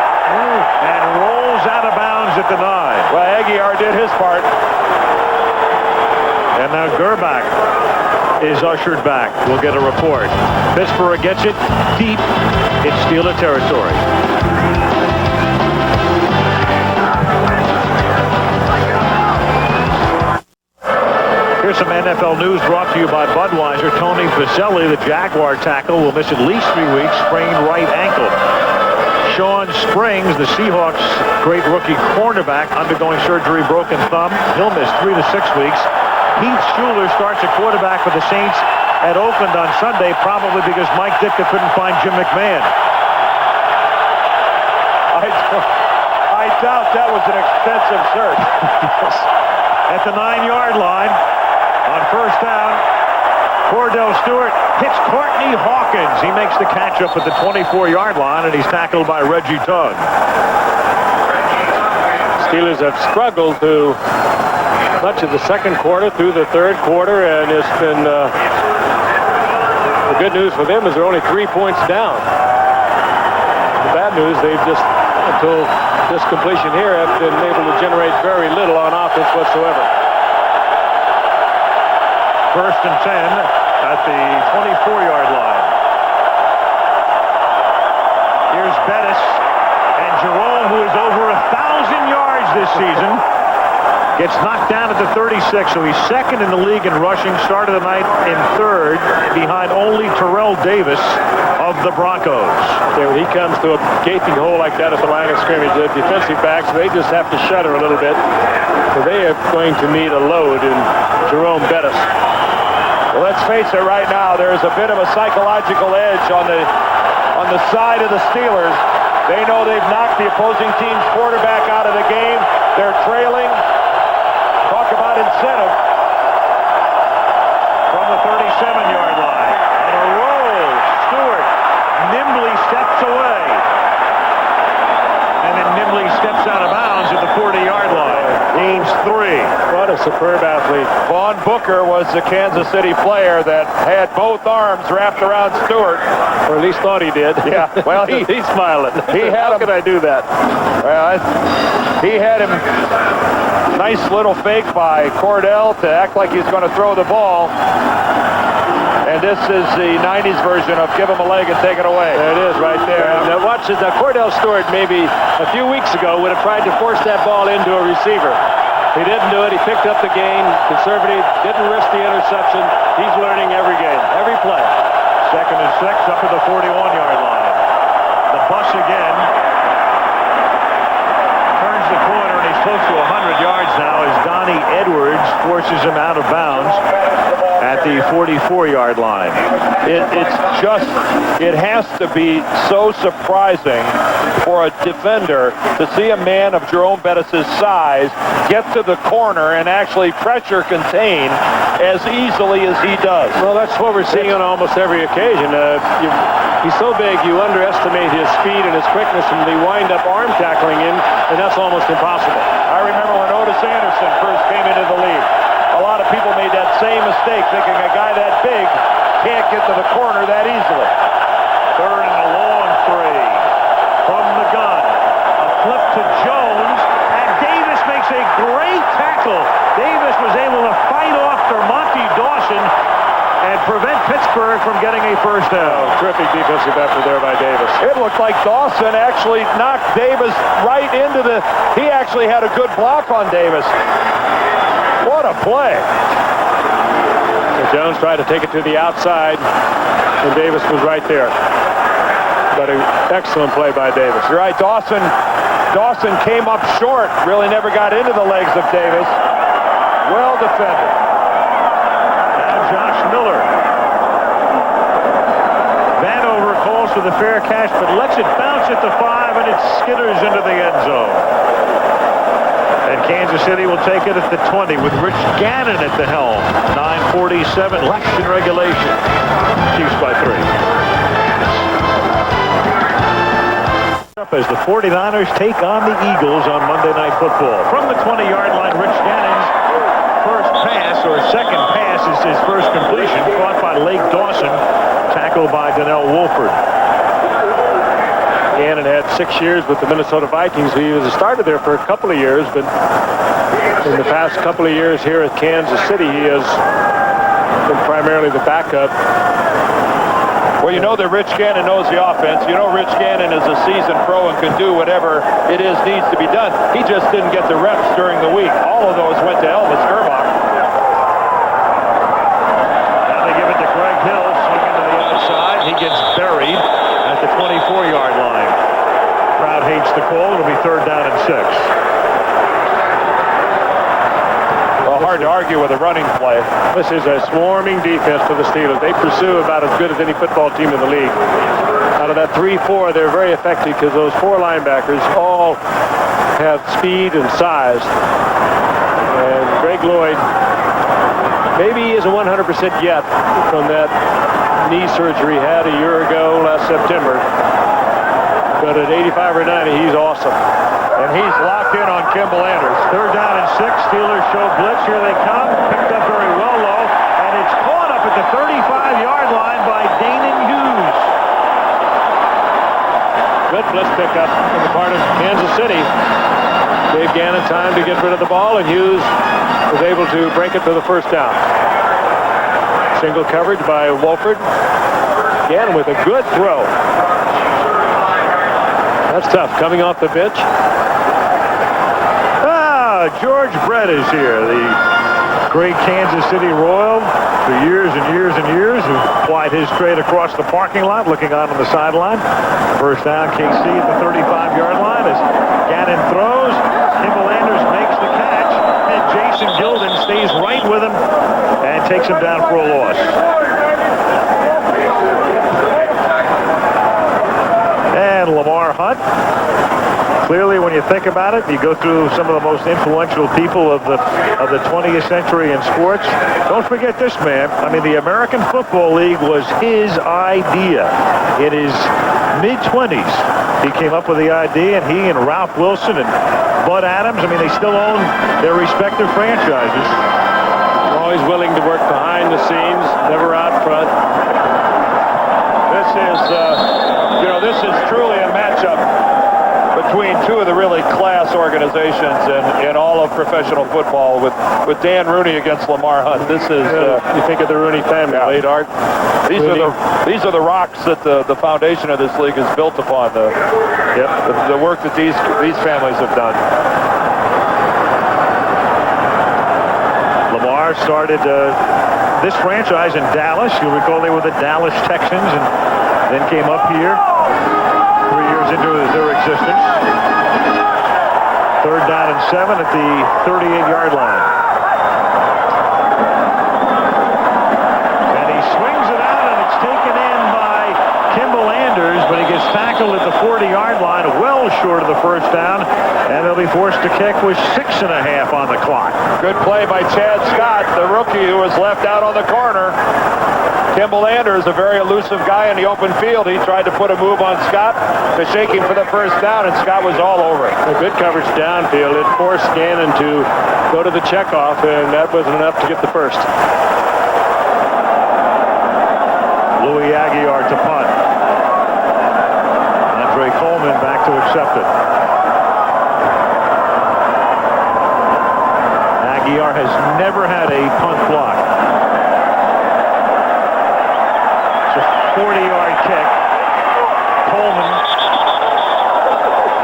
and rolls out of bounds at the 9. Well, Aguiar did his part. And now Gerbach is ushered back. We'll get a report. Pittsburgh gets it deep in Steeler territory. Here's some NFL news brought to you by Budweiser. Tony Vaselli, the Jaguar tackle, will miss at least 3 weeks, sprained right ankle. Sean Springs, the Seahawks' great rookie cornerback, undergoing surgery, broken thumb. He'll miss 3 to 6 weeks. Heath Schuler starts at quarterback for the Saints at Oakland on Sunday, probably because Mike Ditka couldn't find Jim McMahon. I doubt that was an extensive search. At the 9-yard line, on first down, Cordell Stewart hits Courtney Hawkins. He makes the catch up at the 24-yard line, and he's tackled by Reggie Tugg. Steelers have struggled through much of the second quarter, through the third quarter, and it's been the good news for them is they're only 3 points down. The bad news, they've just, until this completion here, have been able to generate very little on offense whatsoever. First and 10 at the 24-yard line. Here's Bettis and Jerome, who is over a Gets knocked down at the 36, so he's second in the league in rushing. Started the night in third, behind only Terrell Davis of the Broncos. When he comes to a gaping hole like that at the line of scrimmage, the defensive backs, they just have to shudder a little bit. So they are going to need a load in Jerome Bettis. Well, let's face it right now, there's a bit of a psychological edge on the side of the Steelers. They know they've knocked the opposing team's quarterback out of the game. They're trailing. Talk about incentive. From the 37-yard line. On a roll, Stewart nimbly steps away. And then nimbly steps out of bounds at the 40-yard line. Gains 3. What a superb athlete. Vaughn Booker was the Kansas City player that had both arms wrapped around Stewart. Or at least thought he did. Yeah, well, he's smiling. How could I do that? Well, he had him nice little fake by Cordell to act like he's going to throw the ball. And this is the 90s version of give him a leg and take it away. There it is right there. Now watch it. Now Cordell Stewart maybe a few weeks ago would have tried to force that ball into a receiver. He didn't do it. He picked up the gain. Conservative. Didn't risk the interception. He's learning every game, every play. 2nd and 6 up to the 41-yard line. The bus again. Turns the corner, and he's close to 100 yards now as Donnie Edwards forces him out of bounds at the 44-yard line. It has to be so surprising for a defender to see a man of Jerome Bettis' size get to the corner and actually pressure contain as easily as he does. Well, that's what we're seeing on almost every occasion. He's so big, you underestimate his speed and his quickness, and they wind up arm tackling him, and that's almost impossible. I remember when Otis Anderson first came into the league. A lot of people made that same mistake, thinking a guy that big can't get to the corner that easily. 3rd and a long 3 from the gun. A flip to Jones, and Davis makes a great tackle. Davis was able to fight off Dermonte Dawson and prevent Pittsburgh from getting a first down. Terrific defensive effort there by Davis. It looked like Dawson actually knocked Davis right into the... He actually had a good block on Davis. What a play. So Jones tried to take it to the outside, and Davis was right there. But an excellent play by Davis. You're right, Dawson came up short, really never got into the legs of Davis. Well defended. Now Josh Miller. Vanover calls for the fair catch, but lets it bounce at the 5, and it skitters into the end zone. And Kansas City will take it at the 20 with Rich Gannon at the helm. 9:47 left in regulation. Chiefs by 3. As the 49ers take on the Eagles on Monday Night Football. From the 20-yard line, Rich Gannon's first pass, or second pass, is his first completion. Caught by Lake Dawson. Tackled by Donnell Wolford. Gannon had 6 years with the Minnesota Vikings. He was a starter there for a couple of years, but in the past couple of years here at Kansas City, he has been primarily the backup. Well, you know that Rich Gannon knows the offense. You know Rich Gannon is a seasoned pro and can do whatever it is needs to be done. He just didn't get the reps during the week. All of those went to Elvis Gerbach. Now they give it to Greg Hill, swinging to the outside. He gets buried at the 24-yard line. Crowd hates the call. It'll be 3rd down and 6. Well, hard to argue with a running play. This is a swarming defense for the Steelers. They pursue about as good as any football team in the league. Out of that 3-4, they're very effective because those 4 linebackers all have speed and size. And Greg Lloyd, maybe he isn't 100% yet from that knee surgery he had a year ago last September. But at 85 or 90, he's awesome. And he's locked in on Kimball Anders. 3rd down and 6. Steelers show blitz. Here they come. Picked up very well low. And it's caught up at the 35-yard line by Danon Hughes. Good blitz pickup on the part of Kansas City. Gave Gannon time to get rid of the ball, and Hughes was able to break it to the first down. Single coverage by Wolford. Gannon with a good throw. That's tough, coming off the bench. George Brett is here, the great Kansas City Royal for years and years and years, who applied his trade across the parking lot, looking on the sideline. First down, KC at the 35-yard line as Gannon throws. Kimball Anders makes the catch, and Jason Gilden stays right with him and takes him down for a loss. And Lamar Hunt. Clearly, when you think about it, you go through some of the most influential people of the 20th century in sports. Don't forget this man. I mean, the American Football League was his idea. In his mid-20s, he came up with the idea, and he and Ralph Wilson and Bud Adams, I mean, they still own their respective franchises. Always willing to work behind the scenes, never out front. This is truly a matchup between two of the really class organizations in all of professional football, with Dan Rooney against Lamar Hunt. This is you think of the Rooney family, late Art. These are the rocks that the foundation of this league is built upon. The work that these families have done. Lamar started this franchise in Dallas. You'll recall they were the Dallas Texans, and then came up here 3 years into their existence. Third down and 7 at the 38-yard line. And he swings it out, and it's taken in by Kimball Anders, but he gets tackled at the 40-yard line, well short of the first down, and they'll be forced to kick with 6.5 on the clock. Good play by Chad Scott, the rookie who was left out on the corner. Kimball Anders, a very elusive guy in the open field. He tried to put a move on Scott to shake him for the first down, and Scott was all over it. A good coverage downfield. It forced Gannon to go to the checkoff, and that wasn't enough to get the first. Louis Aguiar to punt. Andre Coleman back to accept it. Aguiar has never had a punt block. 40-yard kick. Coleman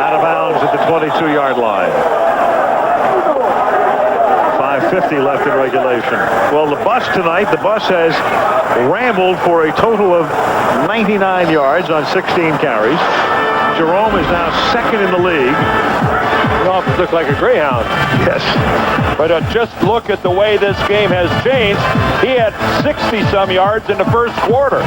out of bounds at the 22-yard line. 5:50 left in regulation. Well, the bus has rambled for a total of 99 yards on 16 carries. Jerome is now second in the league. It almost looked like a greyhound. Yes. But just look at the way this game has changed. He had 60-some yards in the first quarter.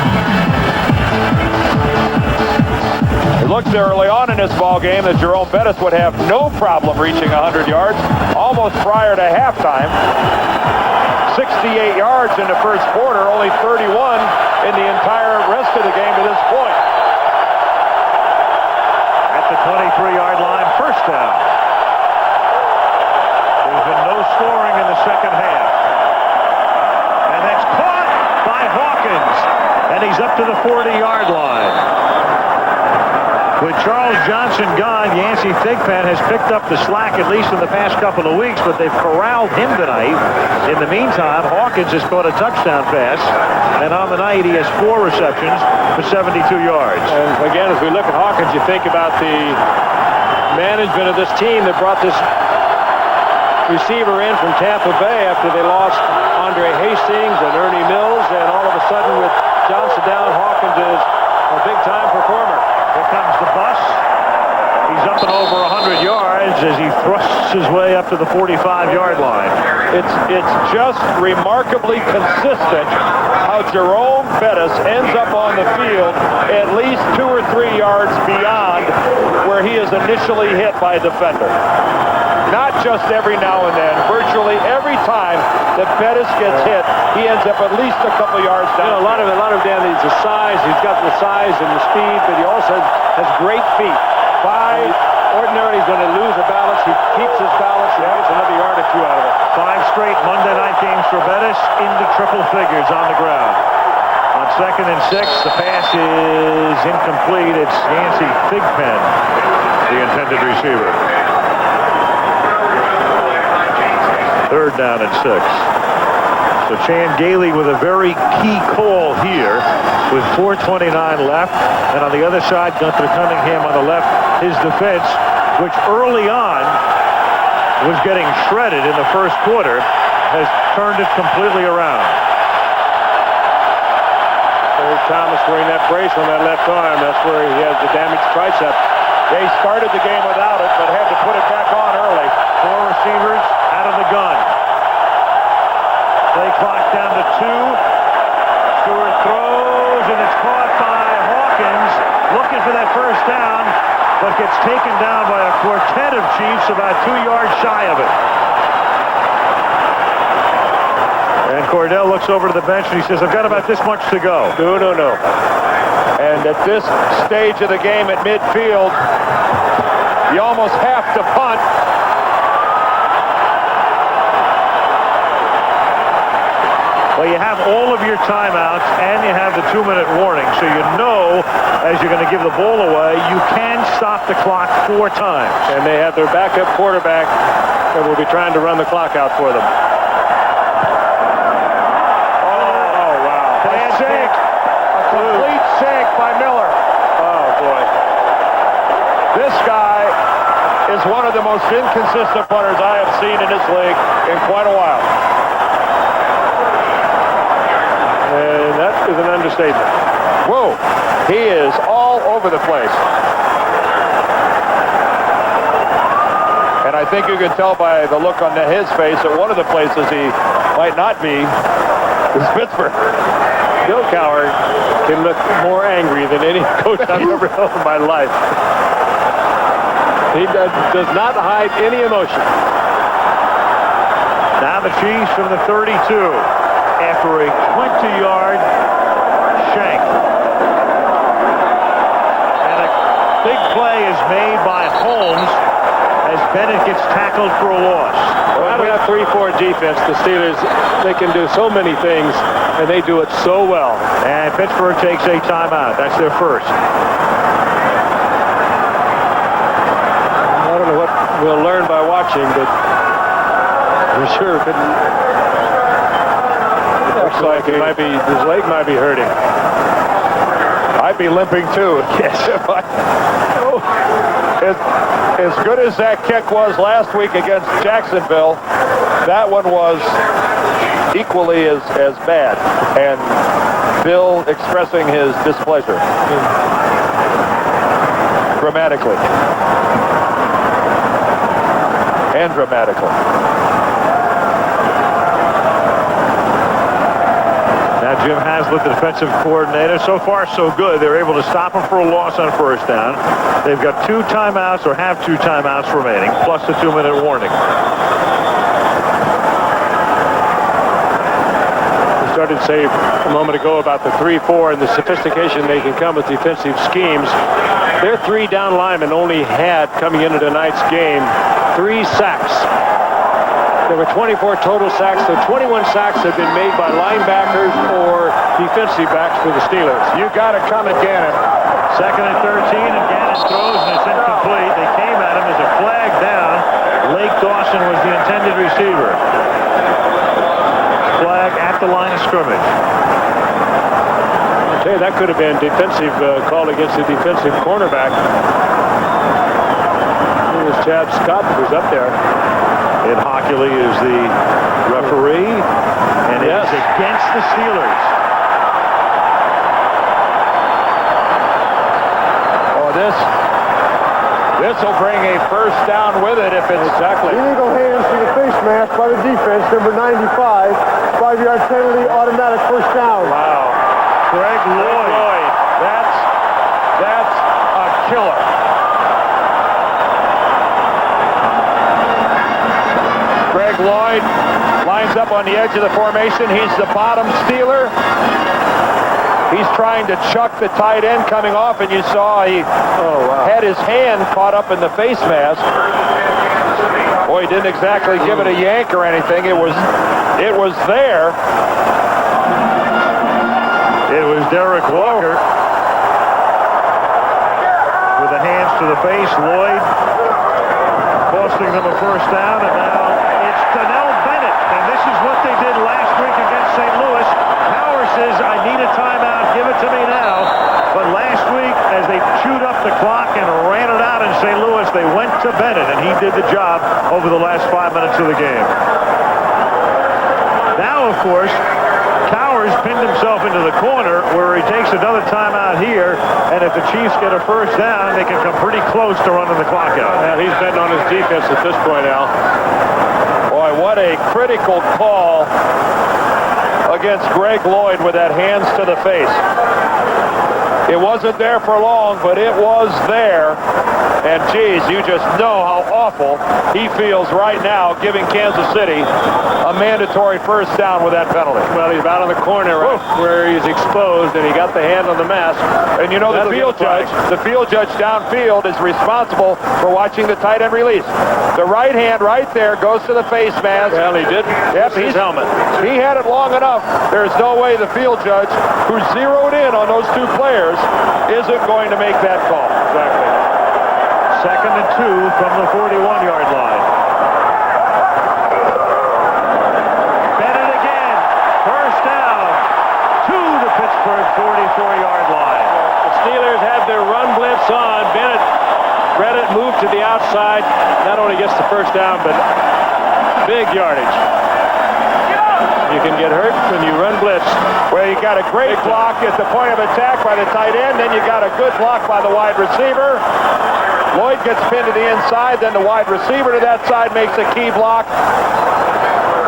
It looks early on in this ball game that Jerome Bettis would have no problem reaching 100 yards almost prior to halftime. 68 yards in the first quarter, only 31 in the entire rest of the game to this point. At the 23-yard line, first down. There's been no scoring in the second half. And that's caught by Hawkins. And he's up to the 40-yard line. With Charles Johnson gone, Yancey Thigpen has picked up the slack, at least in the past couple of weeks, but they've corralled him tonight. In the meantime, Hawkins has caught a touchdown pass, and on the night he has 4 receptions for 72 yards. And again, as we look at Hawkins, you think about the management of this team that brought this receiver in from Tampa Bay after they lost Andre Hastings and Ernie Mills, and all of a sudden with Johnson down, Hawkins is a big-time performer. Here comes the bus. He's up and over 100 yards as he thrusts his way up to the 45-yard line. It's just remarkably consistent how Jerome Bettis ends up on the field at least 2 or 3 yards beyond where he is initially hit by a defender. Not just every now and then. Virtually every time that Bettis gets hit, he ends up at least a couple yards down. You know, a lot of Dan needs the size. He's got the size and the speed, but he also has great feet. Ordinarily, he's going to lose a balance. He keeps his balance and gets another yard or 2 out of it. 5 straight Monday night games for Bettis into triple figures on the ground. On 2nd and 6, the pass is incomplete. It's Yancey Thigpen, the intended receiver. 3rd down and 6. So Chan Gailey with a very key call here with 4:29 left. And on the other side, Gunther Cunningham on the left, his defense, which early on was getting shredded in the first quarter, has turned it completely around. Thomas wearing that brace on that left arm. That's where he has the damaged tricep. They started the game without it, but had to put it back on early. 4 receivers out of the gun. Play clock down to 2. Stewart throws, and it's caught by Hawkins, looking for that first down, but gets taken down by a quartet of Chiefs about 2 yards shy of it. And Cordell looks over to the bench and he says, I've got about this much to go. No. And at this stage of the game at midfield, you almost have to punt. Well, you have all of your timeouts and you have the 2-minute warning, so you know as you're going to give the ball away, you can stop the clock 4 times. And they have their backup quarterback that will be trying to run the clock out for them. Complete sink by Miller. Oh, boy. This guy is one of the most inconsistent punters I have seen in this league in quite a while. And that is an understatement. Whoa. He is all over the place. And I think you can tell by the look on his face that one of the places he might not be is Pittsburgh. Bill Cowher can look more angry than any coach I've ever known in my life. He does not hide any emotion. Now the Chiefs from the 32 after a 20-yard shank. And a big play is made by Holmes as Bennett gets tackled for a loss. Well, out of that 3-4 defense, the Steelers, they can do so many things, and they do it so well. And Pittsburgh takes a timeout. That's their first. I don't know what we'll learn by watching, but for sure it looks like it might be, his leg might be hurting. I'd be limping too. Yes. As good as that kick was last week against Jacksonville, that one was equally as bad. And Bill expressing his displeasure grammatically and dramatically. Now Jim Haslett, the defensive coordinator, so far so good. They're able to stop him for a loss on first down. They've got 2 timeouts, or have 2 timeouts remaining, plus the 2-minute warning. We started to say a moment ago about the 3-4 and the sophistication they can come with defensive schemes. Their 3 down linemen only had, coming into tonight's game, 3 sacks. There were 24 total sacks, so 21 sacks have been made by linebackers or defensive backs for the Steelers. You got to come at Gannon. 2nd and 13, and Gannon throws, and it's incomplete. They came at him as a flag down. Lake Dawson was the intended receiver. Flag at the line of scrimmage. I tell you, that could have been defensive call against the defensive cornerback. It was Chad Scott who was up there. Ed Hockley is the referee, and it is against the Steelers. Oh, this will bring a first down with it if it's exactly. Illegal hands to the face mask by the defense, number 95. 5-yard penalty, automatic first down. Wow. Greg Lloyd. That's a killer. Greg Lloyd lines up on the edge of the formation. He's the bottom Steeler. He's trying to chuck the tight end coming off, and you saw he had his hand caught up in the face mask. Boy, he didn't exactly give it a yank or anything. It was there. It was Derek Walker with the hands to the face. Lloyd costing them a first down, and now it's Donnell Bennett, and this is what they did last week against St. Louis. Power says, I need a timeout, give it to me now. But last week, as they chewed up the clock and ran it out in St. Louis, they went to Bennett, and he did the job over the last 5 minutes of the game. Now, of course, Cowers pinned himself into the corner where he takes another timeout here, and if the Chiefs get a first down, they can come pretty close to running the clock out. Well, he's betting on his defense at this point, Al. Boy, what a critical call against Greg Lloyd with that hands to the face. It wasn't there for long, but it was there. And, geez, you just know how awful he feels right now giving Kansas City a mandatory first down with that penalty. Well, he's out on the corner right where he's exposed, and he got the hand on the mask. And you know the field judge downfield is responsible for watching the tight end release. The right hand right there goes to the face mask. Well, he did. Yep, his helmet. He had it long enough. There's no way the field judge, who zeroed in on those two players, isn't going to make that call. Exactly. 2nd and 2 from the 41-yard line. Bennett again. First down to the Pittsburgh 44-yard line. The Steelers have their run blitz on. Bennett moved to the outside. Not only gets the first down, but big yardage. You can get hurt when you run blitz. Well, you got a great block at the point of attack by the tight end. Then you got a good block by the wide receiver. Lloyd gets pinned to the inside. Then the wide receiver to that side makes a key block.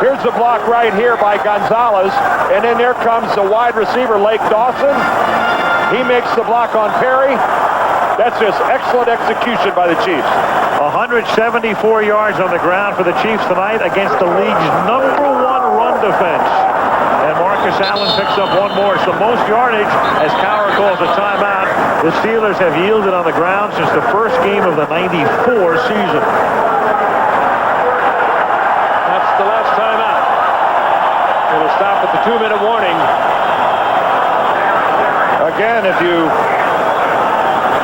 Here's the block right here by Gonzalez. And then there comes the wide receiver, Lake Dawson. He makes the block on Perry. That's just excellent execution by the Chiefs. 174 yards on the ground for the Chiefs tonight against the league's #1 run defense. And Marcus Allen picks up one more. It's the most yardage as Cowher calls a timeout. The Steelers have yielded on the ground since the first game of the '94 season. That's the last timeout. It'll stop at the 2-minute warning. Again, if you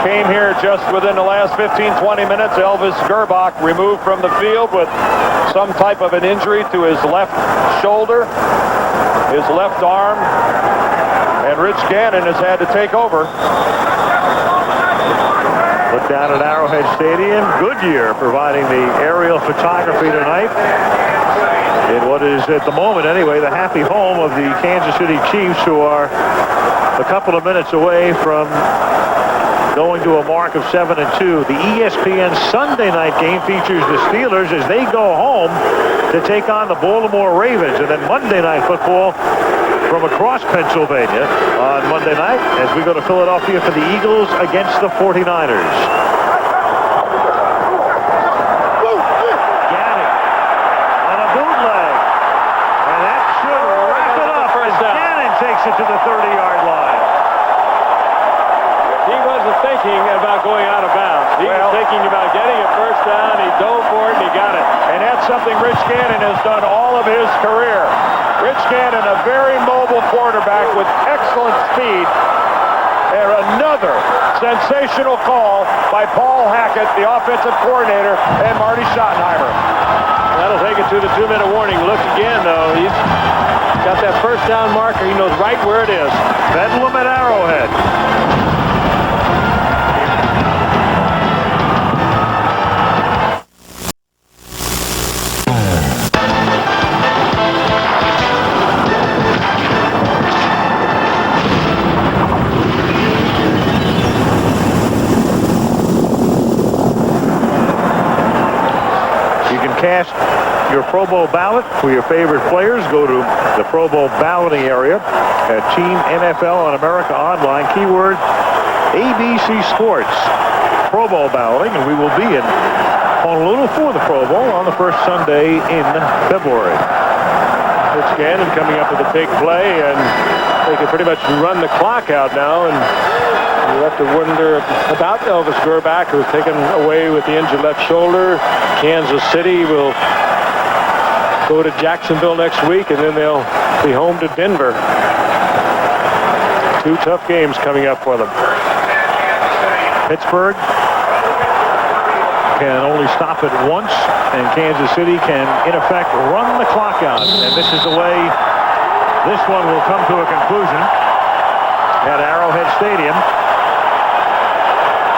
came here just within the last 15-20 minutes, Elvis Gerbach removed from the field with some type of an injury to his left shoulder, his left arm, and Rich Gannon has had to take over. Look down at Arrowhead Stadium. Goodyear providing the aerial photography tonight in what is, at the moment anyway, the happy home of the Kansas City Chiefs, who are a couple of minutes away from going to a mark of 7-2. The ESPN Sunday night game features the Steelers as they go home to take on the Baltimore Ravens. And then Monday night football from across Pennsylvania on Monday night as we go to Philadelphia for the Eagles against the 49ers. Gannon on a bootleg. And that should wrap it up as Gannon takes it to the 30-yard line. He wasn't thinking about going out of bounds. He was thinking about getting a first down. He dove for it, and he got it. And that's something Rich Gannon has done all of his career. Rich Gannon, a very mobile quarterback with excellent speed. And another sensational call by Paul Hackett, the offensive coordinator, and Marty Schottenheimer. That'll take it to the 2-minute warning. Look again, though. He's got that first down marker. He knows right where it is. Bedlam at Arrowhead. Cast your Pro Bowl ballot for your favorite players. Go to the Pro Bowl balloting area at Team NFL on America Online. Keyword ABC Sports. Pro Bowl balloting, and we will be in Honolulu for the Pro Bowl on the first Sunday in February. Rich Gannon coming up with a big play, and they can pretty much run the clock out now, and you have to wonder about Elvis Gerbach, who was taken away with the injured left shoulder. Kansas City will go to Jacksonville next week, and then they'll be home to Denver. 2 tough games coming up for them. Pittsburgh can only stop it once, and Kansas City can, in effect, run the clock out. And this is the way this one will come to a conclusion at Arrowhead Stadium.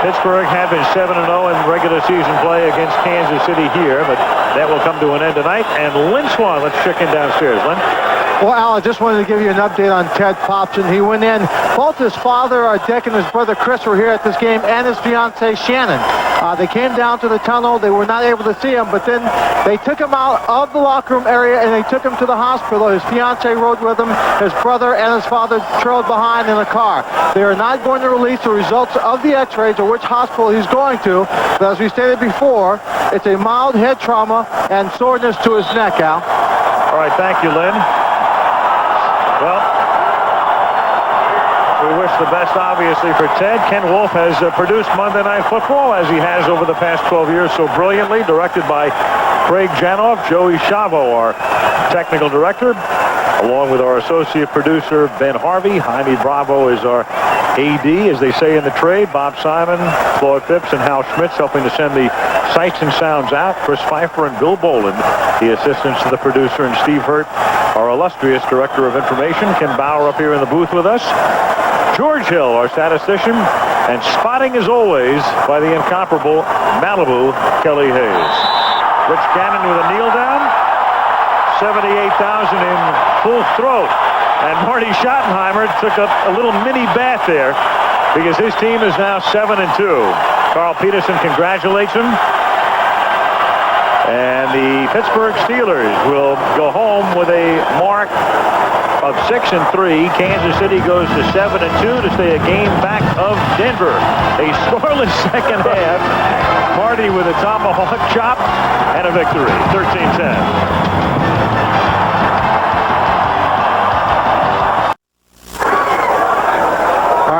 Pittsburgh have been 7-0 in regular season play against Kansas City here, but that will come to an end tonight. And Lynn Swan, let's check in downstairs. Lynn? Well, Al, I just wanted to give you an update on Ted Popson. He went in. Both his father, Dick, and his brother Chris were here at this game, and his fiancée Shannon. They came down to the tunnel. They were not able to see him, but then they took him out of the locker room area and they took him to the hospital. His fiancée rode with him. His brother and his father trailed behind in a car. They are not going to release the results of the x-rays or which hospital he's going to, but as we stated before, it's a mild head trauma and soreness to his neck, Al. All right, thank you, Lynn. Well, we wish the best, obviously, for Ted. Ken Wolf has produced Monday Night Football, as he has over the past 12 years so brilliantly, directed by Craig Janoff, Joey Chavo, our technical director, along with our associate producer, Ben Harvey. Jaime Bravo is our AD, as they say in the trade. Bob Simon, Floyd Phipps, and Hal Schmitz helping to send the sights and sounds out. Chris Pfeiffer and Bill Boland, the assistants to the producer, and Steve Hurt, our illustrious director of information. Ken Bauer up here in the booth with us. George Hill, our statistician, and spotting as always by the incomparable Malibu, Kelly Hayes. Rich Gannon with a kneel down. 78,000 in full throat. And Marty Schottenheimer took up a little mini bath there because his team is now 7-2. Carl Peterson congratulates him. And the Pittsburgh Steelers will go home with a mark of 6-3. Kansas City goes to 7-2 to stay a game back of Denver. A scoreless second half. Marty with a tomahawk chop and a victory. 13-10.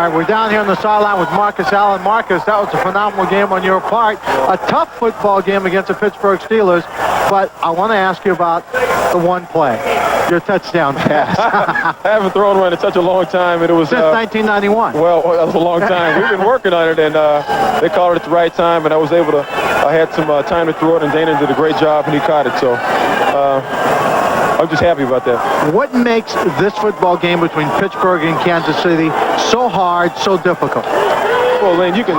We're down here on the sideline with Marcus Allen. Marcus, that was a phenomenal game on your part. A tough football game against the Pittsburgh Steelers, but I want to ask you about the one play, your touchdown pass. I haven't thrown one in such a long time, and it was since 1991. Well, that was a long time. We've been working on it, and they called it at the right time, and I was able to. I had some time to throw it, and Dana did a great job, and he caught it. So. I'm just happy about that. What makes this football game between Pittsburgh and Kansas City so hard, so difficult? Well, Lane, you can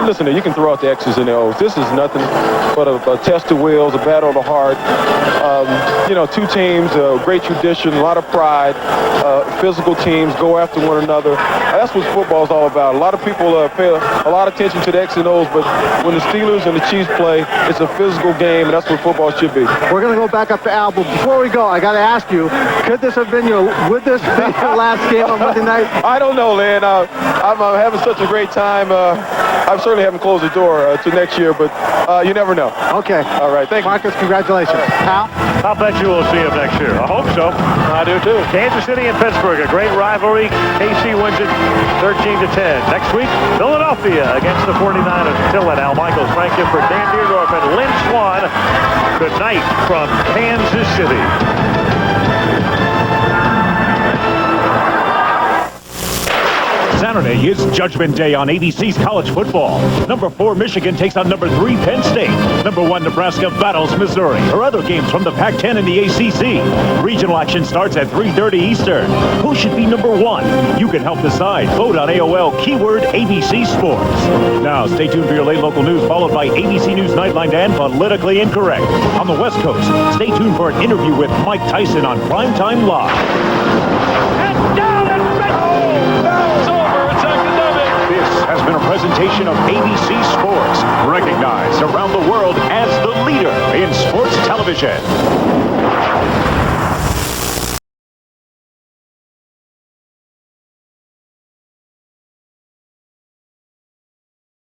listen to. You can throw out the X's and the O's. This is nothing but a test of wills, a battle of the heart. Two teams, great tradition, a lot of pride. Physical teams go after one another. That's what football is all about. A lot of people pay a lot of attention to the X's and O's, but when the Steelers and the Chiefs play, it's a physical game, and that's what football should be. We're going to go back up to Al, but before we go, I got to ask you: would this be your last game on Monday night? I don't know, Lane. I'm having such a great time. I certainly haven't closed the door to next year, but you never know. Okay. All right. Thank you. Marcus, congratulations. Al? I'll bet you we'll see him next year. I hope so. I do too. Kansas City and Pittsburgh, a great rivalry. KC wins it 13-10. Next week, Philadelphia against the 49ers. Until then, Al Michaels, Frank Gifford, Dan Deerdorf, and Lynn Swan. Good night from Kansas City. Saturday is Judgment Day on ABC's college football. Number 4 Michigan takes on number 3 Penn State. Number 1 Nebraska battles Missouri. Or other games from the Pac-10 and the ACC. Regional action starts at 3:30 Eastern. Who should be number 1? You can help decide. Vote on AOL keyword ABC Sports. Now stay tuned for your late local news, followed by ABC News Nightline and Politically Incorrect. On the West Coast, stay tuned for an interview with Mike Tyson on Primetime Live. And down and has been a presentation of ABC Sports, recognized around the world as the leader in sports television.